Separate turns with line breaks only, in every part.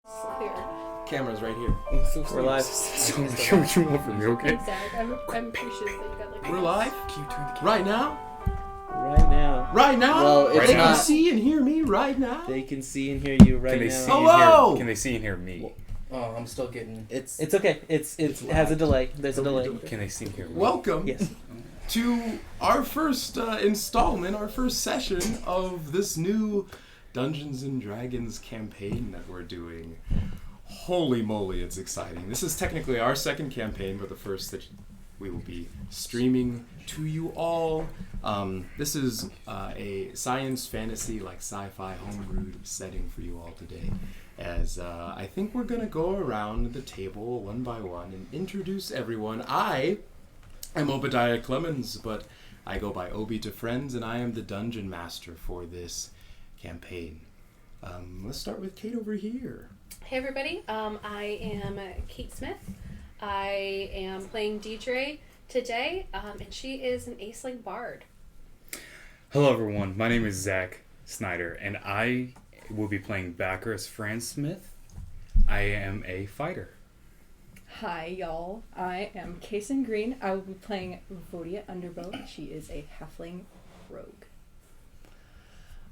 Clear.
Camera's right here.
We're live.
Can we move from me, okay?
Zach, I'm appreciative that you got like.
We're live?
Keep turning the camera.
Right now?
Right now.
Right now?
Well, it's
they
not-
can see and hear me right now?
They can see and hear you right
Can they
now.
see
Hello!
and hear? Can they see and hear me?
Oh, I'm still getting.
It's okay. It has a delay. There's a delay.
Can they see and hear me?
Welcome
Yes.
to our first installment, our first session of this new Dungeons and Dragons campaign that we're doing. Holy moly, it's exciting. This is technically our second campaign, but the first that we will be streaming to you all. This is a science fantasy, like sci-fi homebrewed setting for you all today. As I think we're going to go around the table one by one and introduce everyone. I am Obadiah Clemens, but I go by Obi to friends, and I am the dungeon master for this campaign. Let's start with Kate over here.
Hey everybody, I am Kate Smith. I am playing Deidre today, and she is an Aisling Bard.
Hello, everyone. My name is Zach Snyder, and I will be playing Bacchus Fran Smith. I am a fighter.
Hi, y'all. I am Kason Green. I will be playing Vodia Underbow. She is a halfling rogue.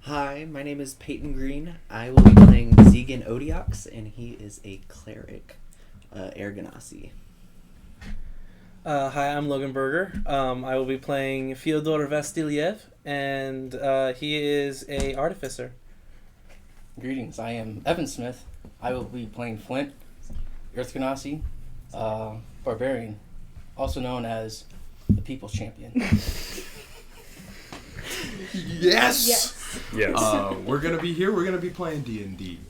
Hi, my name is Peyton Green. I will be playing Zegan Odiox, and he is a cleric, Erganasi.
Hi, I'm Logan Berger. I will be playing Fyodor Vastiliev, and he is a artificer.
Greetings, I am Evan Smith. I will be playing Flint, Earthganasi, Barbarian, also known as the People's Champion.
Yes!
Yes.
We're gonna be here. We're gonna be playing D&D,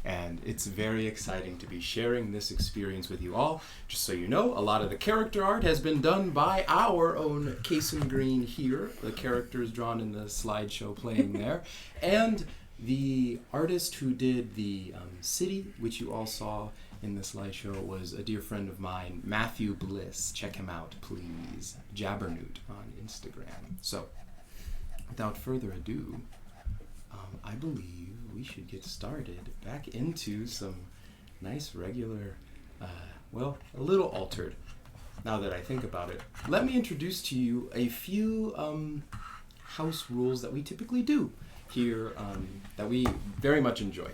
and it's very exciting to be sharing this experience with you all. Just so you know, a lot of the character art has been done by our own Kason Green here. The characters drawn in the slideshow playing there, and the artist who did the city, which you all saw in the slideshow, was a dear friend of mine, Matthew Bliss. Check him out, please. Jabbernoot on Instagram. So, without further ado, I believe we should get started back into some nice regular, a little altered, now that I think about it. Let me introduce to you a few house rules that we typically do here that we very much enjoy.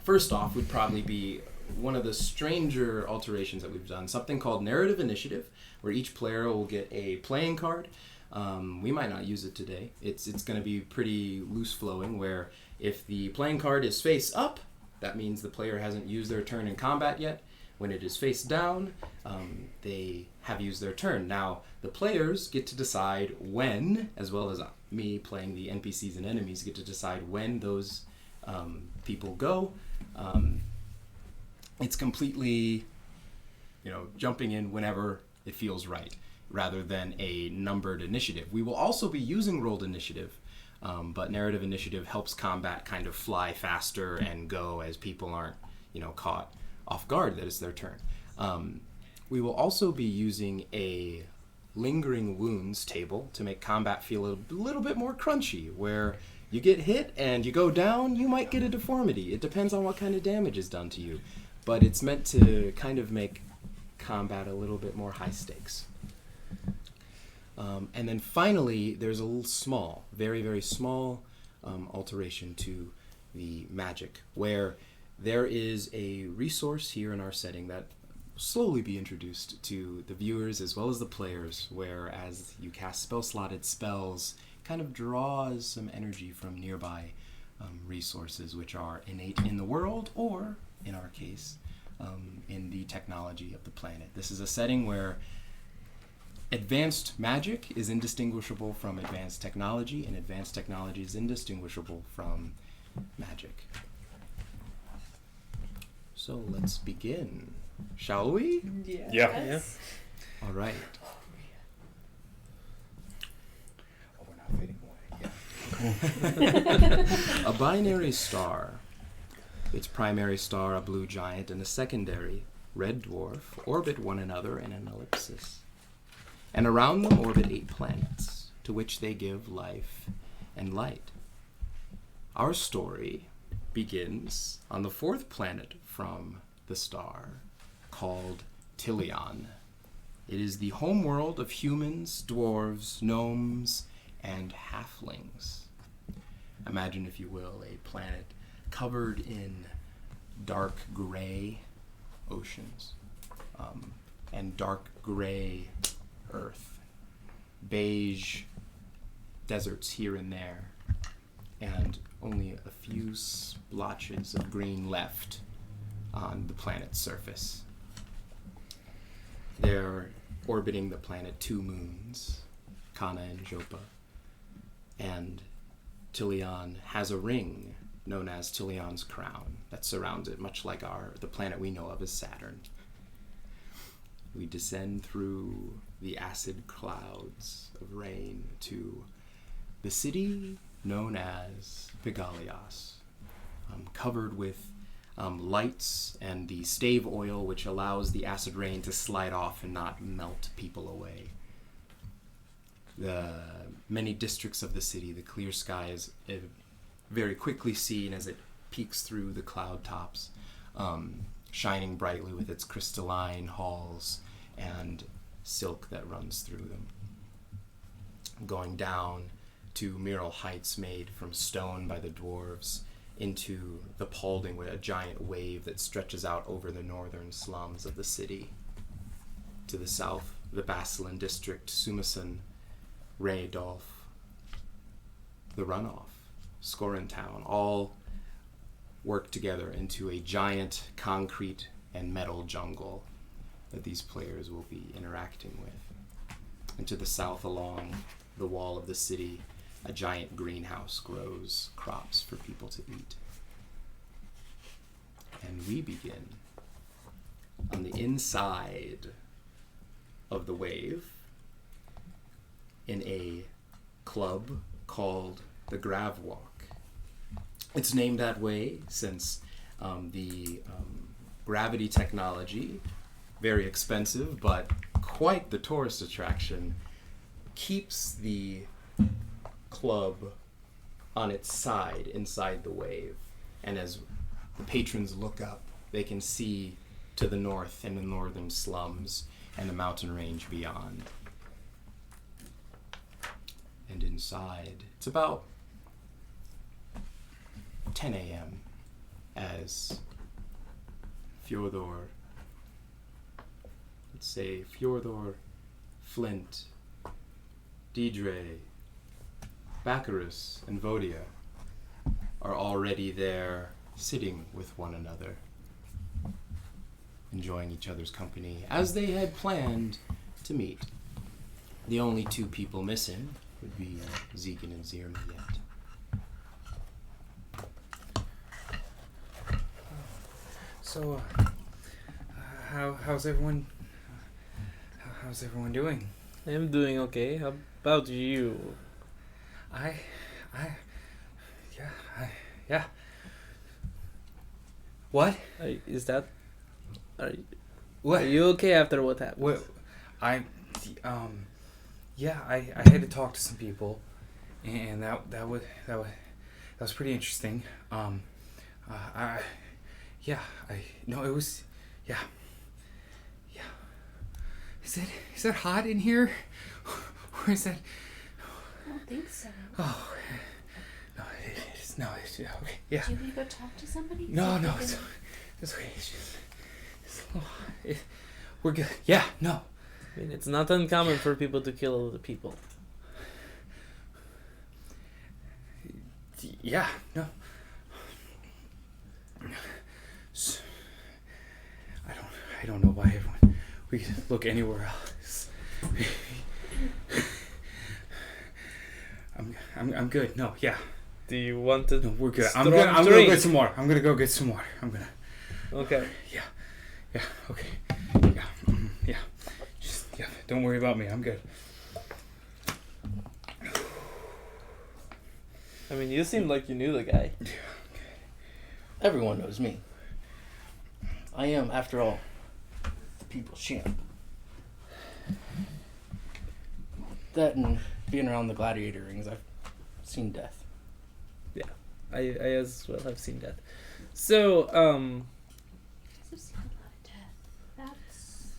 First off would probably be one of the stranger alterations that we've done, something called narrative initiative, where each player will get a playing card. We might not use it today. It's going to be pretty loose flowing, where if the playing card is face up, that means the player hasn't used their turn in combat yet. When it is face down, they have used their turn. Now, the players get to decide when, as well as me playing the NPCs and enemies, get to decide when those people go. It's completely, jumping in whenever it feels right, rather than a numbered initiative. We will also be using rolled initiative, but narrative initiative helps combat kind of fly faster and go as people aren't, caught off guard that it's their turn. We will also be using a lingering wounds table to make combat feel a little bit more crunchy, where you get hit and you go down, you might get a deformity. It depends on what kind of damage is done to you, but it's meant to kind of make combat a little bit more high stakes. And then finally, there's a little small, very, very small alteration to the magic, where there is a resource here in our setting that will slowly be introduced to the viewers as well as the players, where as you cast spell-slotted spells, kind of draws some energy from nearby resources which are innate in the world, or, in our case, in the technology of the planet. This is a setting where advanced magic is indistinguishable from advanced technology, and advanced technology is indistinguishable from magic. So let's begin, shall we?
Yeah.
Yeah.
All right.
Oh, we're not fading away.
A binary star. Its primary star, a blue giant, and a secondary, red dwarf, orbit one another in an ellipsis. And around them orbit 8 planets, to which they give life and light. Our story begins on the 4th planet from the star, called Tilion. It is the homeworld of humans, dwarves, gnomes, and halflings. Imagine, if you will, a planet covered in dark gray oceans, and dark gray earth, beige deserts here and there, and only a few splotches of green left on the planet's surface. They're orbiting the planet 2 moons, Kana and Jopa, and Tilion has a ring known as Tilion's crown that surrounds it, much like the planet we know of as Saturn. We descend through the acid clouds of rain to the city known as Pegalios, covered with lights and the stave oil, which allows the acid rain to slide off and not melt people away. The many districts of the city, the clear sky is very quickly seen as it peeks through the cloud tops, shining brightly with its crystalline halls and silk that runs through them. Going down to mural heights made from stone by the dwarves, into the Paulding, with a giant wave that stretches out over the northern slums of the city. To the south, the Basselin district, Sumason, Raydolf, the Runoff, Scorintown, all work together into a giant concrete and metal jungle that these players will be interacting with. And to the south, along the wall of the city, a giant greenhouse grows crops for people to eat. And we begin on the inside of the wave in a club called the Grav Walk. It's named that way since the gravity technology, very expensive but quite the tourist attraction, keeps the club on its side inside the wave, and as the patrons look up, they can see to the north and the northern slums and the mountain range beyond. And inside, it's about 10 a.m. as Fjodor, Flint, Deidre, Baccarus, and Vodia are already there sitting with one another, enjoying each other's company as they had planned to meet. The only 2 people missing would be Zegan and Zirma yet.
So, how's everyone? How's everyone doing?
I'm doing okay. How about you?
Yeah. What?
Is that? Are
What?
you okay after what happened?
What? I had to talk to some people, and that was pretty interesting. It was, yeah. Is that hot in here? Or is that?
I don't think so.
Oh, no, it's okay. Yeah.
Do you want to go talk to somebody?
No, it's okay. It's a little hot. We're good. Yeah, no.
I mean, it's not uncommon for people to kill other people.
Yeah, no. I don't know why everyone. We could look anywhere else. I'm good. No, yeah.
Do you want to?
No, we're good. I'm
strong
gonna go
drink?
get some more. I'm gonna go get some more.
Okay.
Yeah. Okay. Yeah. Yeah. Just don't worry about me. I'm good.
I mean, you seem like you knew the guy.
Everyone knows me. I am, after all, the people's champ. That and being around the gladiator rings, I've seen death.
Yeah. I as well have seen death. So,
I've seen a lot of death.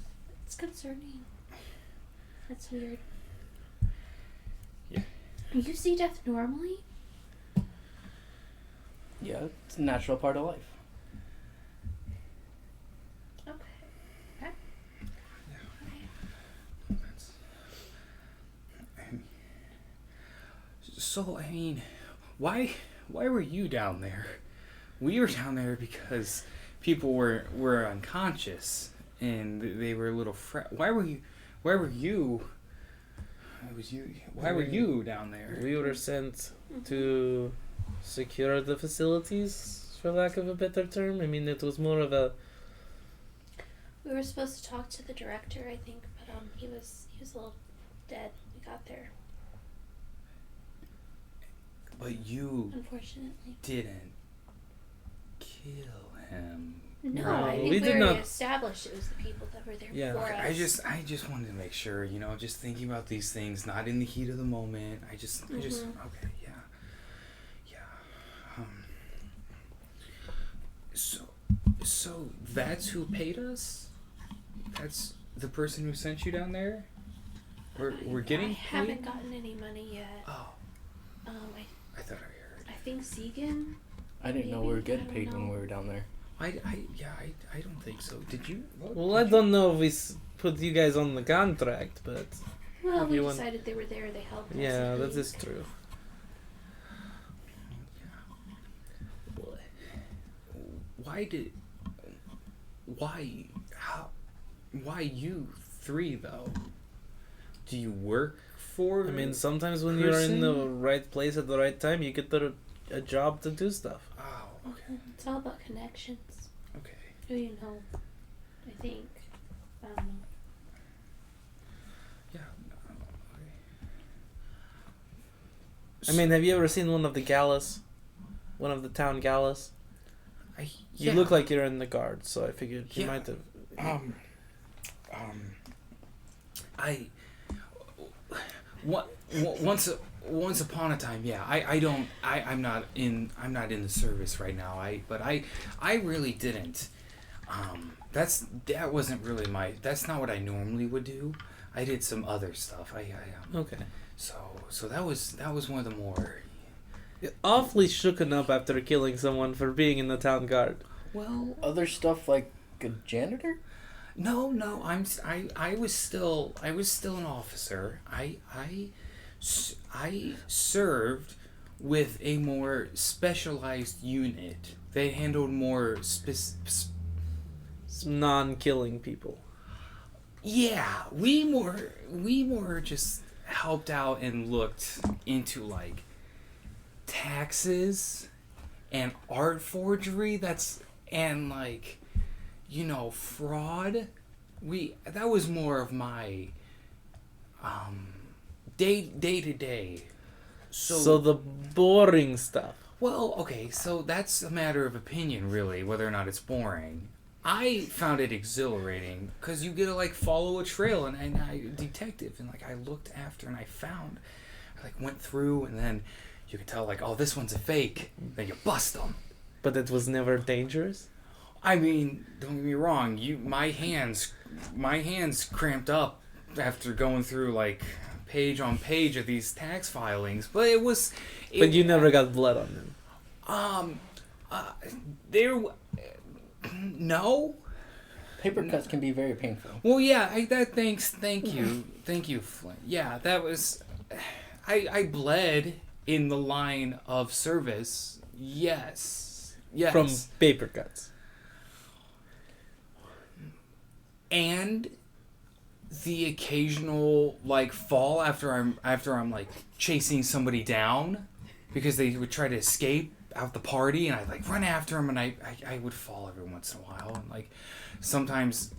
It's concerning. That's weird.
Yeah.
You see death normally?
Yeah, it's a natural part of life.
Okay. Okay.
So, I mean, why were you down there? We were down there because people were unconscious and they were a little Why were you? It was you. Why were you down there?
we were sent to secure the facilities, for lack of a better term. I mean, it was more of a...
We were supposed to talk to the director, I think, but he was a little dead when we got there,
But you
unfortunately.
didn't kill him.
No,
No,
I think
we
we
did
already
not-
established it was the people that were there
Yeah.
before us.
I just wanted to make sure, just thinking about these things, not in the heat of the moment. I just
Mhm.
okay, yeah. So that's who paid us? That's the person who sent you down there? We're getting
I haven't
paid?
gotten any money yet.
Oh, I thought I heard.
I think Zegan.
I didn't know we
Maybe,
were
I
getting
don't
paid when
know.
we were down there.
I don't think so. Did you?
Well, I don't know if we put you guys on the contract, but...
Well, we
Everyone-
decided they were there. They helped us.
Yeah,
I
that
think.
is true.
Why you three though? Do you work for?
I mean, sometimes when you're in the
person?
right place at the right time, you get a job to do stuff.
Oh, okay,
It's all about connections.
okay.
Who you know. I think. I don't know.
Yeah.
I mean, have you ever seen one of the galas? One of the town galas? You look like you're in the guard, so I figured you
Yeah.
might have...
Once upon a time, yeah. I'm not in the service right now. I really didn't. That wasn't really that's not what I normally would do. I did some other stuff.
Okay.
So that was one of the more.
You're awfully shooken up after killing someone for being in the town guard.
Well,
Other stuff like a janitor?
no, I was still an officer. I served with a more specialized unit. They handled more
Non-killing people.
Yeah, we more just helped out and looked into like taxes and art forgery. And like, fraud. That was more of my day to day.
So the boring stuff.
Well, okay, so that's a matter of opinion, really, whether or not it's boring. I found it exhilarating because you get to like follow a trail and I detective and like I looked after and I went through and then you could tell like, oh, this one's a fake. Then you bust them.
But it was never dangerous?
I mean, don't get me wrong. My hands cramped up after going through like page on page of these tax filings, but
But you never got blood on them.
No.
Paper cuts can be very painful.
Well, yeah. Thank you, Flint. Yeah, that was. I bled in the line of service. Yes.
From paper cuts.
And the occasional like fall after I'm like chasing somebody down because they would try to escape out the party and I'd like run after them and I would fall every once in a while and like sometimes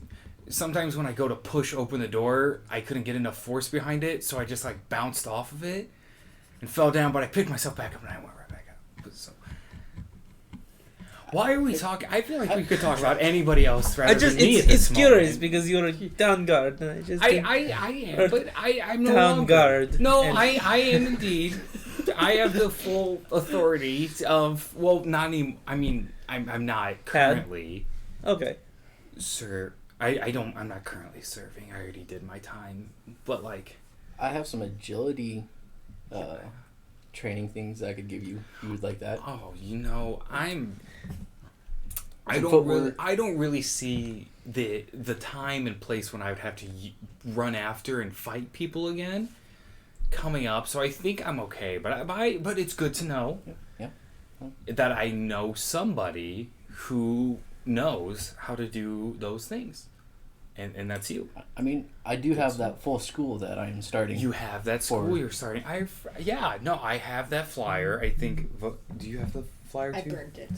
when I go to push open the door I couldn't get enough force behind it so I just like bounced off of it and fell down but I picked myself back up and I went right back up. So why are we talking? I feel like we could talk about anybody else rather than me at this
it's curious
moment.
because you're a town guard. And I just think
I am, but I'm no
town
longer.
guard.
No,
and-
I am indeed. I have the full authority of, well, not any, I mean, I'm not currently,
Okay.
sir. I'm not currently serving. I already did my time. But, like,
I have some agility training things that I could give you. You would like that?
oh, you know, I
Some
don't really see the time and place when I would have to run after and fight people again coming up. So I think I'm okay. But it's good to know that I know somebody who knows how to do those things, and that's you.
I mean, I do have that full school that I'm starting.
You have that school you're starting. I have that flyer. I think. Do you have the flyer too?
I burned it.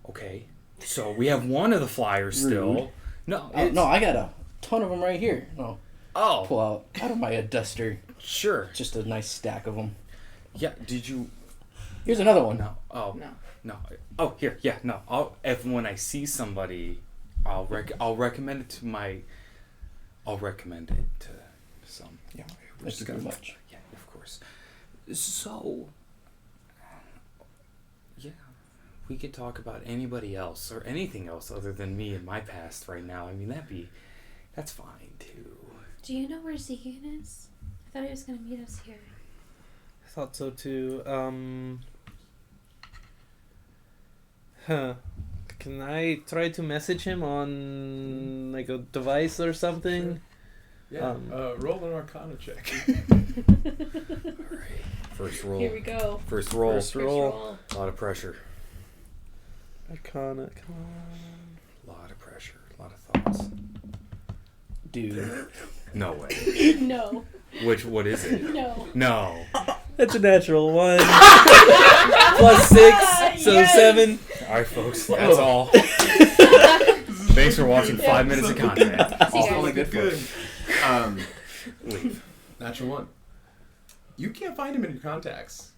Okay, so we have one of the flyers still.
Rude.
No,
No, I got a ton of them right here. No,
Oh,
pull out of my duster.
sure.
Just a nice stack of them.
Yeah. Did you?
Here's another one.
No. Oh.
No.
No. Oh, here. Yeah. No. When I see somebody, I'll recommend it to I'll recommend it to some. Yeah.
Thank you very much.
Yeah. Of course. So. Yeah. We could talk about anybody else or anything else other than me and my past right now. I mean, that's fine too.
Do you know where Zegan is? I thought he was gonna meet us here.
I thought so too. Can I try to message him on like a device or something?
Yeah. Roll an Arcana check.
Alright. First roll.
Here we go.
First roll.
First roll.
A lot of pressure.
Arcana, come on.
A lot of pressure. A lot of thoughts.
Dude.
No way.
No.
What is it?
No.
No.
That's a natural 1. Plus 6, so
Yes.
7.
Alright, folks. That's all. Thanks for watching 5 minutes of content.
See you guys.
Only good
Good.
Leave.
Natural 1. You can't find him in your contacts.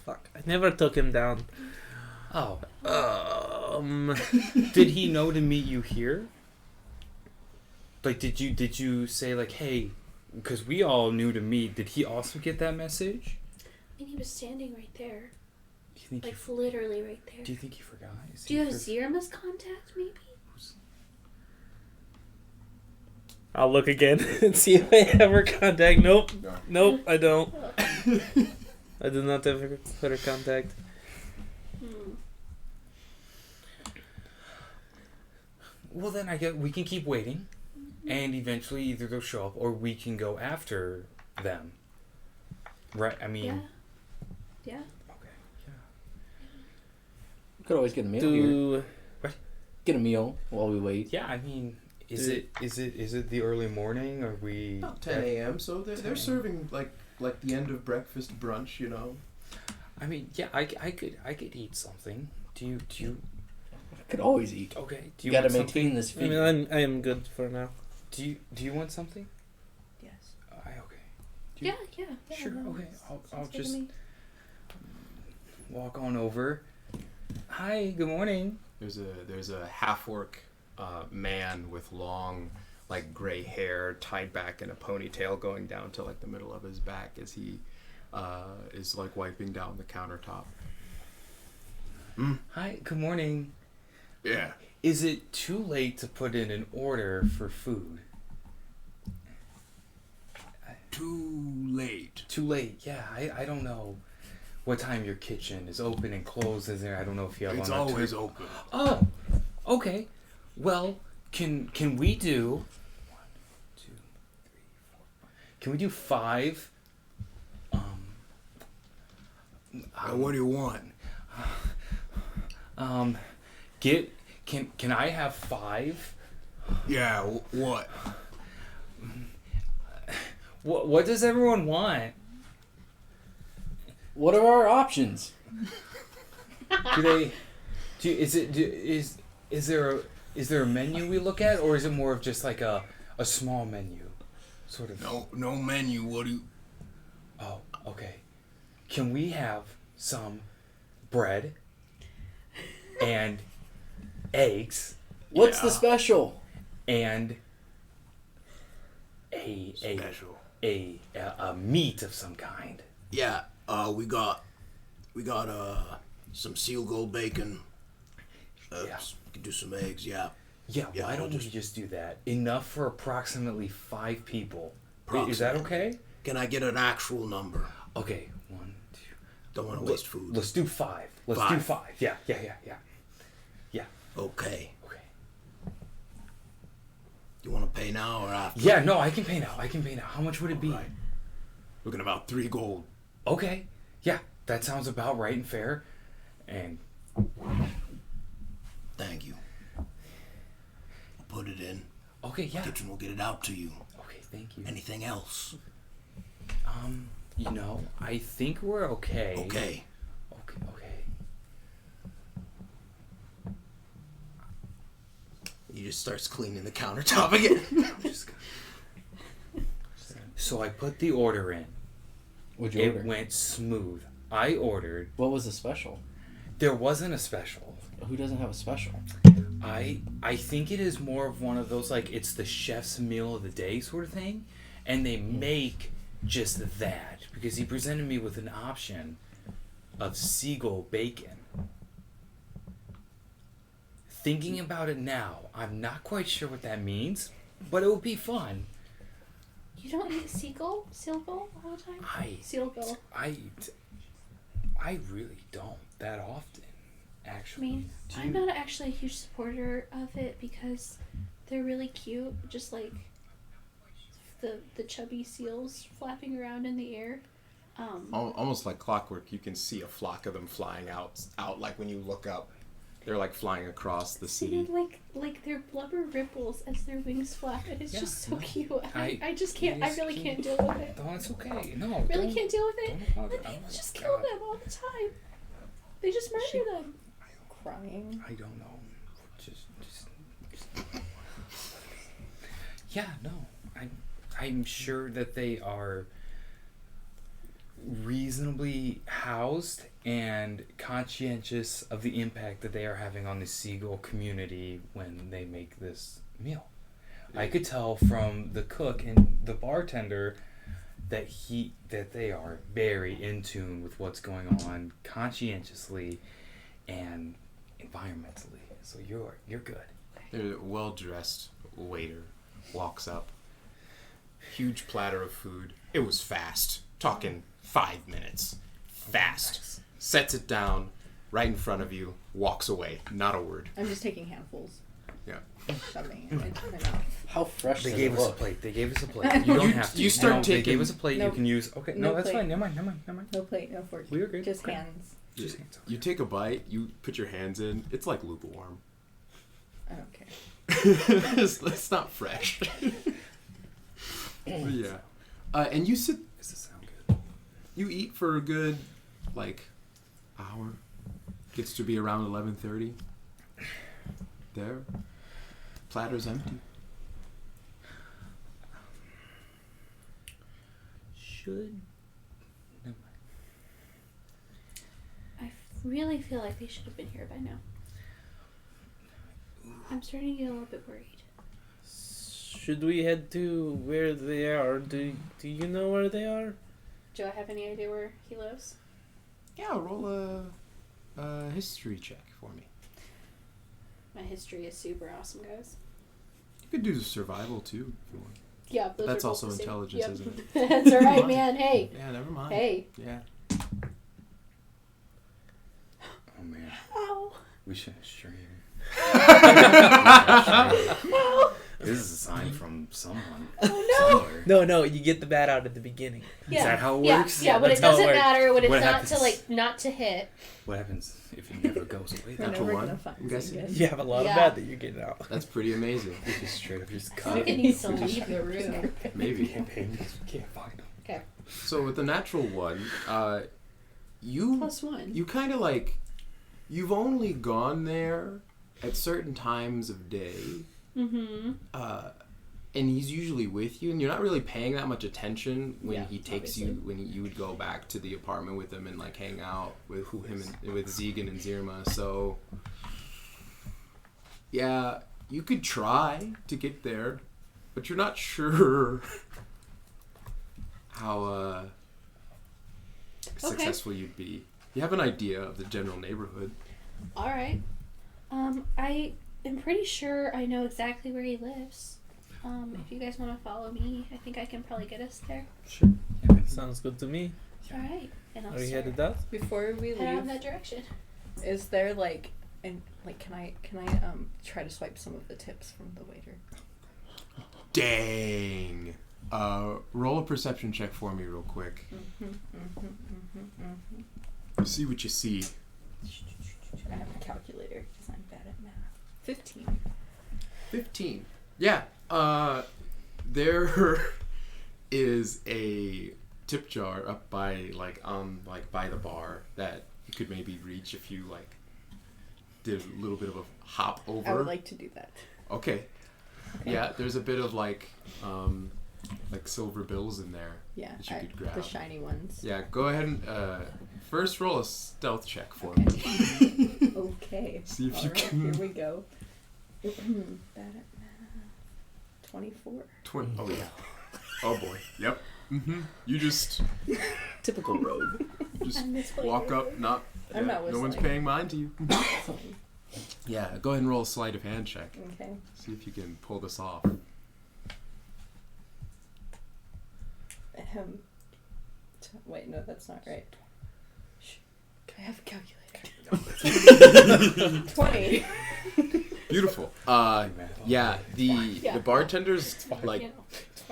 Fuck, I never took him down.
Oh. Did he know to meet you here? Like, did you say, like, hey, because we all knew to meet, did he also get that message?
I mean, he was standing right there.
Do you think
Like, literally right there.
do you think he forgot?
Do you have Zirm as contact, maybe?
I'll look again and see if I have her contact. Nope. Nope, I don't. I do not have her contact.
Well, then I guess we can keep waiting, and eventually either they'll show up or we can go after them. Right? I mean,
Yeah. Yeah.
okay, yeah.
We could always get a meal here.
Do
Get a meal while we wait.
Yeah, I mean, is it the early morning? Or we
About 10 a.m. So they're serving like the end of breakfast brunch, you know.
I mean, yeah, I could eat something. Do you?
Could always eat.
Okay. Do
You
you
gotta
want
maintain
something?
this
I
feed.
mean, I am good for now.
Do you want something?
Yes.
Okay.
Yeah.
Sure.
no,
Okay. I'll
sounds good to
just
me.
walk on over. Hi. Good morning.
There's a half-orc man with long, like, gray hair tied back in a ponytail going down to like the middle of his back as he is like wiping down the countertop.
Hi. Good morning.
Yeah.
Is it too late to put in an order for food?
Too late.
Too late. Yeah. I don't know what time your kitchen is open and closed. Is there? I don't know if you have.
It's
on that
always
Twitter.
open.
Oh. Okay. Well, can we do 1, 2, 3, 4? Can we do 5?
What do you want?
Can I have 5?
Yeah. What?
What does everyone want?
What are our options?
Is there a menu we look at, or is it more of just like a small menu, sort of?
No menu. What do you?
Oh, okay. Can we have some bread and eggs
What's the special?
and a
Special.
a meat of some kind?
Yeah, we got some seal gold bacon.
Yeah.
We can do some eggs, yeah.
Yeah,
Yeah,
why
I'll
don't we just do that? Enough for approximately 5 people. Is that okay?
Can I get an actual number?
Okay, 1, 2.
Don't want to waste food.
Let's do 5. Let's do 5. Yeah.
Okay.
Okay.
You want to pay now or after?
Yeah, no, I can pay now. How much would it be?
Right. Looking about 3 gold.
Okay. Yeah, that sounds about right and fair. And
Thank you. I'll put it in.
okay, yeah.
Kitchen will get it out to you.
Okay, thank you.
Anything else?
I think we're okay.
Okay.
Okay.
He just starts cleaning the countertop again.
So I put the order in.
What'd you
It
order?
went smooth. I ordered.
What was the special?
There wasn't a special.
Who doesn't have a special?
I think it is more of one of those, like, it's the chef's meal of the day sort of thing, and they make just that because he presented me with an option of seagull bacon. Thinking about it now, I'm not quite sure what that means, but it will be fun.
You don't eat seal gull all the time? Seal gull.
I really don't that often,
I
actually.
mean, I'm not actually a huge supporter of it because they're really cute, just like the chubby seals flapping around in the air.
Almost like clockwork, you can see a flock of them flying out like when you look up. They're like flying across the sea.
Like their blubber ripples as their wings flap, and it's
Yeah,
just so
no.
cute.
I-
I just can't. I
it is
really
cute.
can't deal with it.
No, it's okay. No,
Really
don't-
can't deal with it.
don't bother.
And people
Oh
just
my
kill
God.
them all the time. They just murder them.
Crying.
I don't know. Just. Yeah, no. I'm sure that they are reasonably housed and conscientious of the impact that they are having on the seagull community when they make this meal. I could tell from the cook and the bartender that they are very in tune with what's going on conscientiously and environmentally. So you're good.
A well-dressed waiter walks up. Huge platter of food. It was fast. Talking 5 minutes. Fast. Sets it down right in front of you. Walks away. Not a word.
I'm just taking handfuls.
Yeah.
Shoving it into my mouth.
How fresh
They
does
gave
it
us a
look?
plate. You don't have to.
you start
No, They
taking-
gave us a plate.
Nope.
You can use. Okay.
No
No, that's
plate.
fine. Never mind.
No plate, no fork.
We were good.
Just
Okay.
hands.
Just hands.
You take a bite. You put your hands in. It's like lukewarm.
I don't care.
It's not fresh. But yeah. And you sit.
Does this sound good?
You eat for a good, hour. Gets to be around 11:30. There. Platter's empty.
Should. Never mind.
I really feel like they should have been here by now. I'm starting to get a little bit worried.
Should we head to where they are? Do you know where they are?
Do I have any idea where he lives?
Yeah, roll a history check for me.
My history is super awesome, guys.
You could do survival too if you want.
Yeah, those
That's
are both
also
the same.
intelligence,
Yep.
isn't it?
That's all right, man. Hey,
Yeah, never mind.
hey.
Yeah.
Oh man,
Ow.
we shouldn't stream.
No.
This is a sign from someone.
Oh
Somewhere.
No, you get the bat out at the beginning.
no.
Is that how it
Yeah,
works?
yeah. When it
that's how it
doesn't
works.
matter, when it's
What
not
happens?
not to hit.
What happens if it never goes away?
We're
Natural
never
one,
gonna find
I'm guessing.
Zingas.
You have a lot
Yeah.
of bat that you're getting out.
That's pretty amazing.
We just straight up just
I
cut
think it
it.
needs to
We just
leave the room.
Maybe.
Campaign because we can't find them.
Okay.
So with the natural one, you
+1.
you kind of you've only gone there at certain times of day.
Mm-hmm.
And he's usually with you, and you're not really paying that much attention when
Yeah,
he takes
obviously.
you, when you would go back to the apartment with him and hang out with him and with Zegan and Zirma. So yeah, you could try to get there, but you're not sure how successful you'd be. You have an idea of the general neighborhood.
All right. I am pretty sure I know exactly where he lives. If you guys want to follow me, I think I can probably get us there.
Sure. Sounds good to me.
All right. And I'll
Are you
start
headed out?
Before we
head out in
leave,
that direction.
is there can I try to swipe some of the tips from the waiter?
Dang. Roll a perception check for me real quick. See what you see.
I have a calculator because I'm bad at math. 15.
15. Yeah. There is a tip jar up by by the bar that you could maybe reach if you did a little bit of a hop over.
I would like to do that.
Okay. Yeah, there's a bit of silver bills in there.
Yeah,
that you could grab.
the shiny ones.
Yeah, go ahead and first roll a stealth check for
me. Okay.
See if you can.
Here we go. Bad at math. 24.
Oh yeah. Oh boy. Yep. You just
Typical rogue.
just walk up. No one's paying mind to you. Yeah. Go ahead and roll a sleight of hand check.
Okay.
See if you can pull this off.
Wait, no, that's not right. Shh. I have a calculator. 20.
Beautiful. Yeah. The bartenders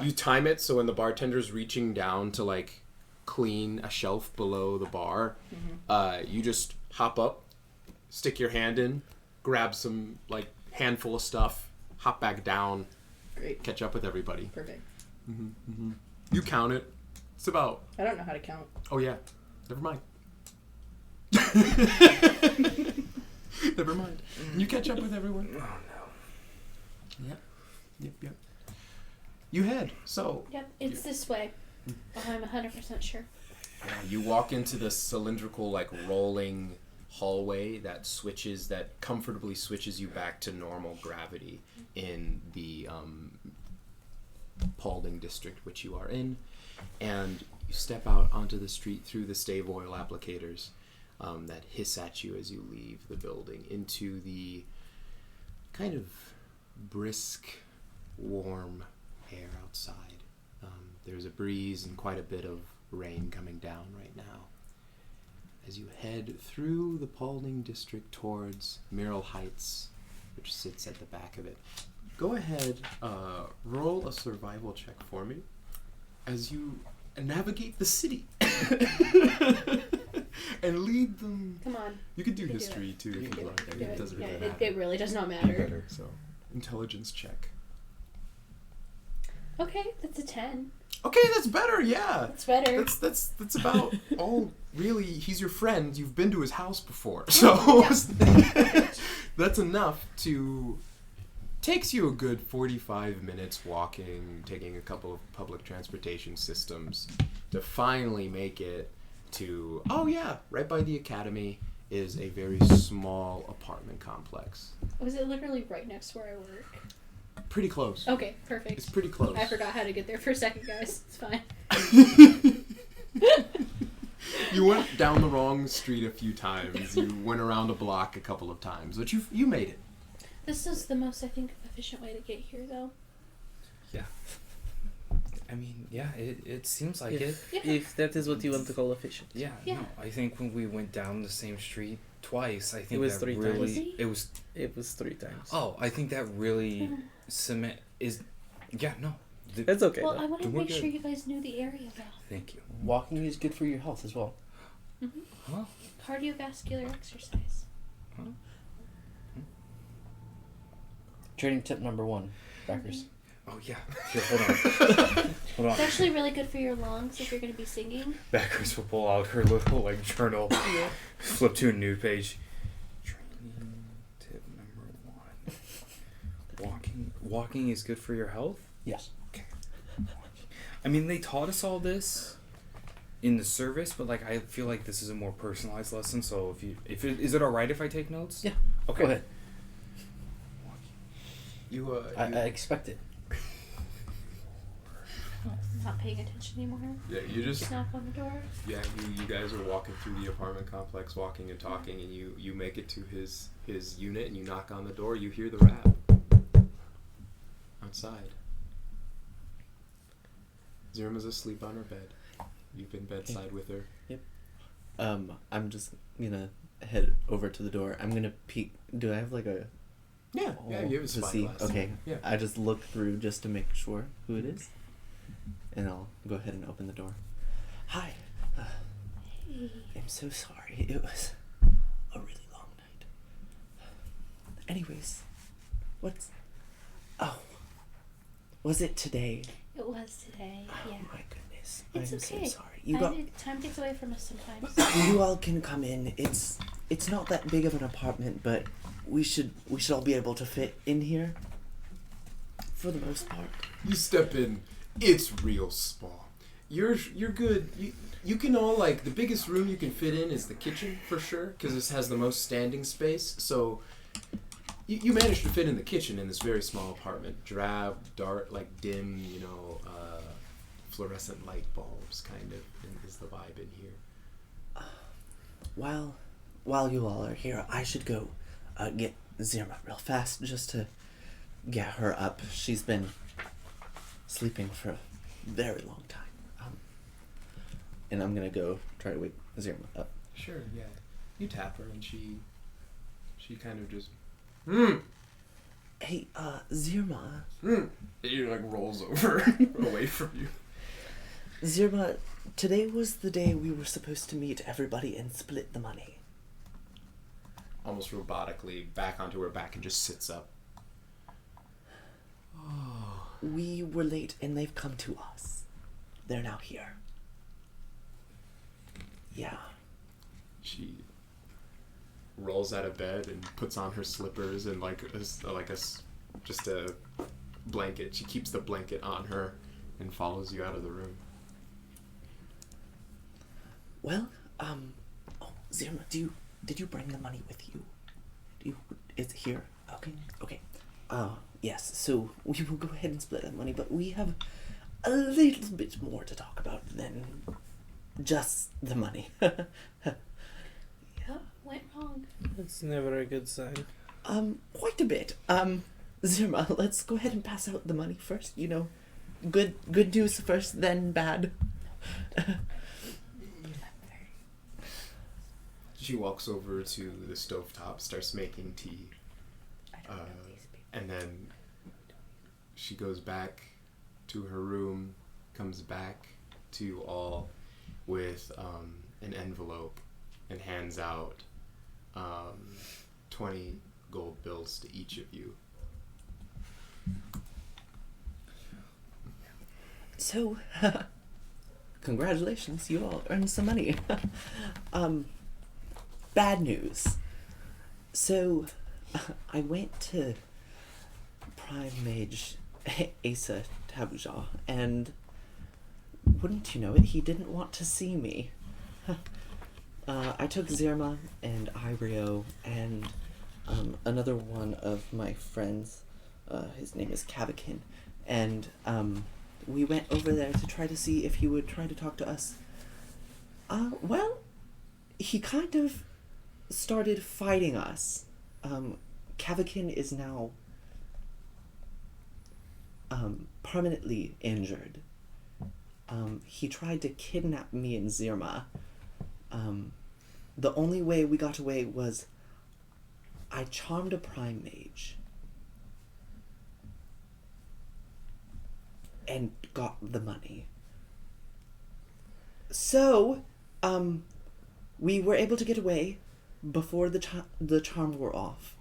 you time it so when the bartender's reaching down to clean a shelf below the bar, you just hop up, stick your hand in, grab some handful of stuff, hop back down.
Great.
Catch up with everybody.
Perfect.
You count it. It's about.
I don't know how to count.
Oh yeah. Never mind. Never mind. You catch up with everyone.
Oh no.
Yep. You head. So.
Yep, it's this way. I'm 100% sure.
You walk into the cylindrical, rolling hallway that comfortably switches you back to normal gravity in the Paulding district, which you are in, and you step out onto the street through the stave oil applicators that hiss at you as you leave the building into the kind of brisk, warm air outside. There's a breeze and quite a bit of rain coming down right now. As you head through the Paulding district towards Miral Heights, which sits at the back of it, go ahead, roll a survival check for me as you navigate the city and lead them.
Come on.
You could do history too if you like. It doesn't really matter.
It really does not matter.
So, intelligence check.
Okay, that's a 10.
Okay, that's better. Yeah,
That's better.
That's about all. Really, he's your friend. You've been to his house before, so that's enough to. Takes you a good 45 minutes walking, taking a couple of public transportation systems to finally make it to. Oh yeah, right by the academy is a very small apartment complex.
Was it literally right next to where I work?
Pretty close.
Okay, perfect.
It's pretty close.
I forgot how to get there for a second, guys. It's fine.
You went down the wrong street a few times. You went around a block a couple of times, but you made it.
This is the most, I think, efficient way to get here, though.
Yeah. I mean, yeah, it seems like it.
Yeah.
If that is what you want to call efficient.
Yeah,
Yeah.
no, I think when we went down the same street twice, I think
It was
that
3
really...
times.
Was
It was...
It was 3 times.
Oh, I think that really cement is... Yeah, no.
It's okay.
Well,
though.
I wanted to
We're
make
good.
sure you guys knew the area well.
Thank you.
Walking is good for your health as well.
Huh?
Cardiovascular exercise.
Trading tip number 1, backers.
Oh, yeah. Here, hold on. Hold on.
It's actually really good for your lungs if you're going to be singing.
Backers will pull out her little, journal. Flip to a new page. Training tip number 1. Walking is good for your health?
Yes.
Okay. I mean, they taught us all this in the service, but I feel like this is a more personalized lesson. So is it all right if I take notes?
Yeah.
Okay.
Go ahead.
You
I expect it.
not paying attention anymore.
Yeah, you just
Knock on the door.
yeah, you guys are walking through the apartment complex, walking and talking, and you make it to his unit, and you knock on the door. You hear the rap outside. Zirma's asleep on her bed. You've been bedside with her.
I'm just gonna head over to the door. I'm gonna peek. Do I have like a?
Yeah, you have a
to see.
spyglass.
Okay.
Yeah.
I just look through just to make sure who it is, and I'll go ahead and open the door. Hi.
Hey.
I'm so sorry. It was a really long night. Anyways, what's? Oh. Was it today?
It was today. Yeah.
Oh my goodness.
It's
I'm
okay.
so sorry. You got.
Time gets away from us sometimes.
You all can come in. It's not that big of an apartment, but we should all be able to fit in here. For the most part.
You step in. It's real small. You're good. You can all the biggest room you can fit in is the kitchen for sure, because this has the most standing space. So you managed to fit in the kitchen in this very small apartment. Drab, dark, dim, fluorescent light bulbs kind of is the vibe in here.
While you all are here, I should go get Zirma real fast just to get her up. She's been sleeping for a very long time. And I'm gonna go try to wake Zirma up.
Sure, yeah. You tap her and she kind of just
Hey, Zirma.
He rolls over away from you.
Zirma, today was the day we were supposed to meet everybody and split the money.
Almost robotically back onto her back and just sits up. Oh.
We were late and they've come to us. They're now here. Yeah.
She rolls out of bed and puts on her slippers and just a blanket. She keeps the blanket on her and follows you out of the room.
Well, Zirma, did you bring the money with you? Is it here? Okay. Yes, so we will go ahead and split that money, but we have a little bit more to talk about than just the money.
What went wrong?
That's never a good sign.
Quite a bit. Zirma, let's go ahead and pass out the money first, Good news first, then bad.
She walks over to the stovetop, starts making tea, and then she goes back to her room, comes back to you all with an envelope and hands out 20 gold bills to each of you.
So, congratulations, you all earned some money. Bad news. So, I went to Prime Mage Asa Tabujah, and wouldn't you know it, he didn't want to see me. I took Zirma and Ibrio and another one of my friends, his name is Kavakin, and we went over there to try to see if he would try to talk to us. Well, he kind of started fighting us. Kavakin is now permanently injured. He tried to kidnap me and Zirma. The only way we got away was I charmed a Prime Mage and got the money. So, we were able to get away before the charm wore off.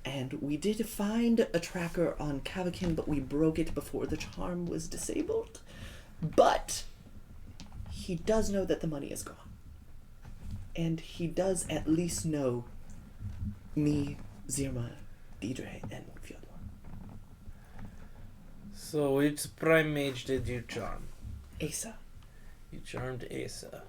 And we did find a tracker on Kavakin, but we broke it before the charm was disabled. But he does know that the money is gone. And he does at least know me, Zirma, Deidre, and Fyodor.
So which Prime Mage did you charm?
Asa.
You charmed Asa.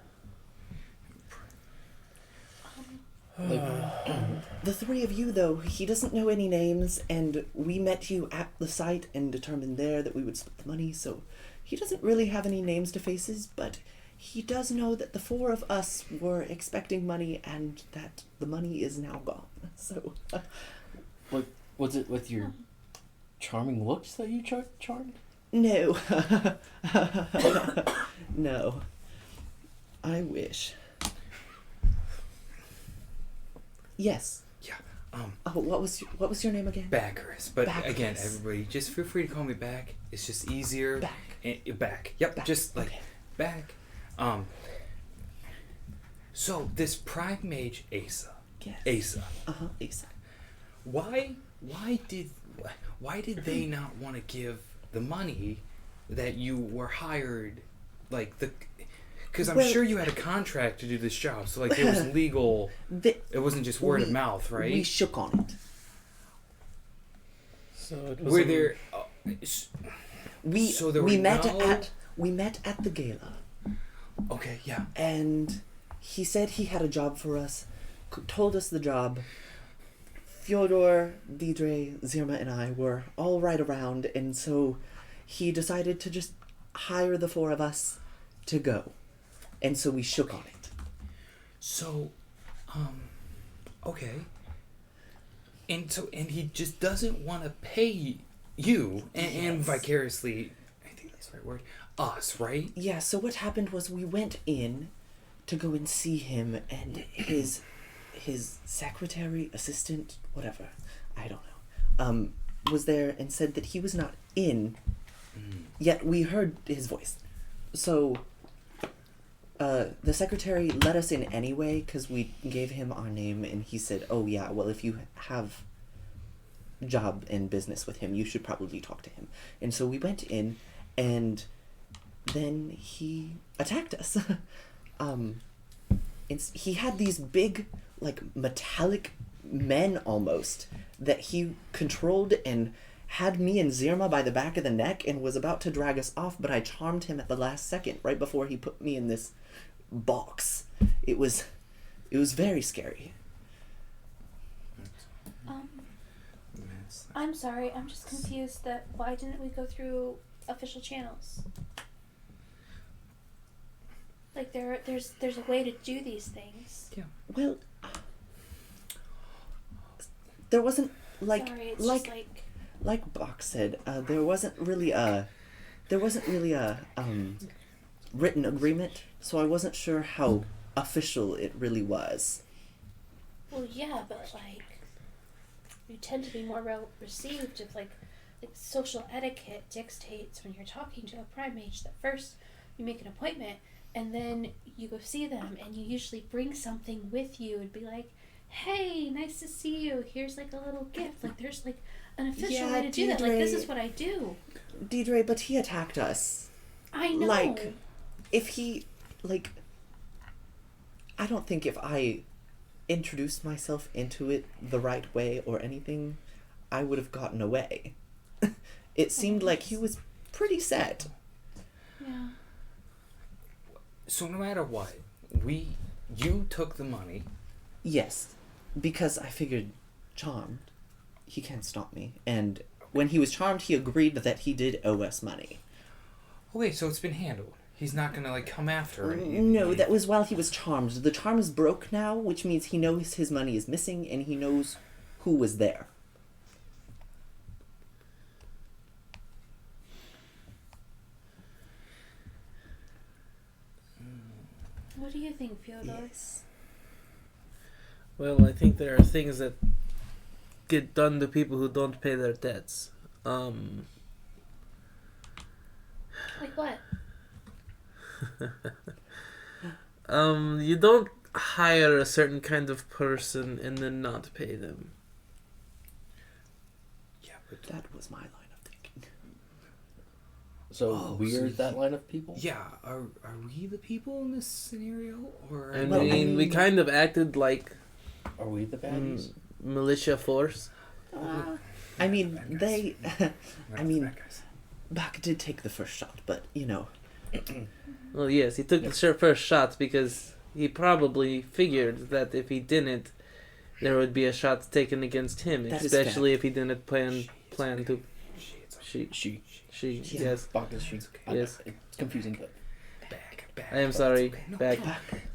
The three of you, though, he doesn't know any names, and we met you at the site and determined there that we would split the money, so he doesn't really have any names to faces, but he does know that the four of us were expecting money and that the money is now gone. So,
What was it with your charming looks that you charmed?
no. No. I wish. Yes.
Yeah.
Oh, what was your name again?
Bacchus. But again,
Bacchus.
everybody, just feel free to call me back. It's just easier.
Back.
Back. Yep.
Back.
Just like
Okay.
back. So this Prime Mage
Yes.
Asa.
Asa.
Why did they not want to give the money that you were hired, like the? Because I'm sure you had a contract to do this job, so like it was legal. It wasn't just word of mouth, right?
We shook on it.
So it was
Were there?
We met at the gala,
Okay, yeah.
and he said he had a job for us. Told us the job. Fyodor, Deidre, Zirma, and I were all right around, and so he decided to just hire the four of us to go. And so we shook on it.
So, okay. And he just doesn't want to pay you and
Yes.
vicariously, I think that's the right word, us, right?
Yeah, so what happened was we went in to go and see him, and his secretary, assistant, whatever, I don't know, was there and said that he was not in, yet we heard his voice. So the secretary let us in anyway because we gave him our name, and he said, oh yeah, well, if you have job and business with him, you should probably talk to him. And so we went in, and then he attacked us. He had these big, like, metallic men almost that he controlled and had me and Zirma by the back of the neck and was about to drag us off, but I charmed him at the last second, right before he put me in this box. It was very scary.
I'm sorry, I'm just confused that why didn't we go through official channels? Like there's a way to do these things.
Yeah.
Well, there wasn't
Sorry, it's just
like Bach said, there wasn't really a written agreement, so I wasn't sure how official it really was.
Well, yeah, but like you tend to be more well received if like social etiquette dictates when you're talking to a prime mage that first you make an appointment and then you go see them and you usually bring something with you and be like, hey, nice to see you, here's like a little gift. Like there's like an official way to do that. Like this is what I do.
Deidre, but he attacked us.
I know.
Like, if he, like, I don't think if I introduced myself into it the right way or anything, I would have gotten away. It seemed like he was pretty set.
Yeah.
So no matter what, you took the money.
Yes, because I figured charmed, he can't stop me. And when he was charmed, he agreed that he did owe us money.
Okay, so it's been handled. He's not gonna like come after it.
No, that was while he was charmed. The charm is broke now, which means he knows his money is missing and he knows who was there.
What do you think, Fyodor?
Yes.
Well, I think there are things that get done to people who don't pay their debts.
Like what?
You don't hire a certain kind of person and then not pay them.
Yeah, but
That was my line of thinking.
So we're
so
that line of people?
yeah, are we the people in this scenario, or
I
Well, I
mean, we
mean-
kind of acted like
Are we the baddies?
militia force.
I mean,
Bad guys.
they... I mean,
Bad guys.
Bach did take the first shot, but, you know...
Well, yes, he took the first shot because he probably figured that if he didn't, there would be a shot taken against him,
That is
especially if he didn't plan to. She.
Yeah.
Yes.
Baka, she.
Yes.
It's confusing, but
Back.
I am sorry.
Okay. No,
Back.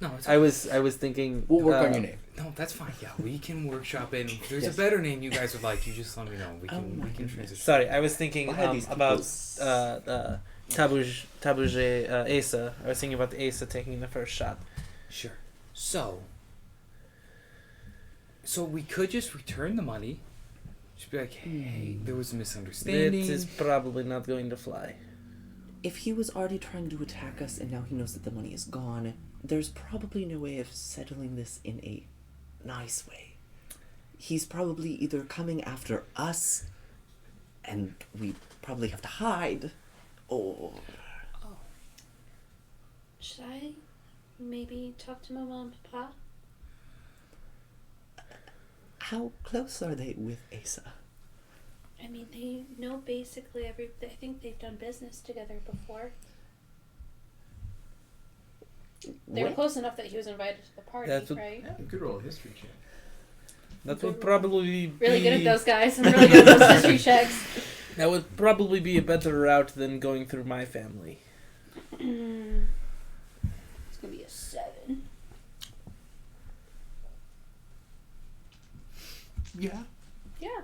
No, it's
I was thinking.
we'll work on your name.
No, that's fine. Yeah, we can workshop it. If there's
Yes.
a better name you guys would like, you just let me know. We
Oh
can
my
we can
goodness.
transition.
Sorry, I was thinking
Why are these
about
people
Tabuge Asa. I was thinking about Asa taking the first shot.
Sure. So we could just return the money. Just be like, hey, there was a
That
misunderstanding.
is probably not going to fly.
If he was already trying to attack us and now he knows that the money is gone, there's probably no way of settling this in a nice way. He's probably either coming after us and we probably have to hide, or...
Should I maybe talk to Mama and Papa?
How close are they with Asa?
I mean, they know basically I think they've done business together before. They were
What?
close enough that he was invited to the party,
That's what-
right?
Yeah, you could roll a history check.
That would probably
Really
be,
good at those guys. I'm really good at those history checks.
That would probably be a better route than going through my family.
It's gonna be a 7.
Yeah.
Yeah.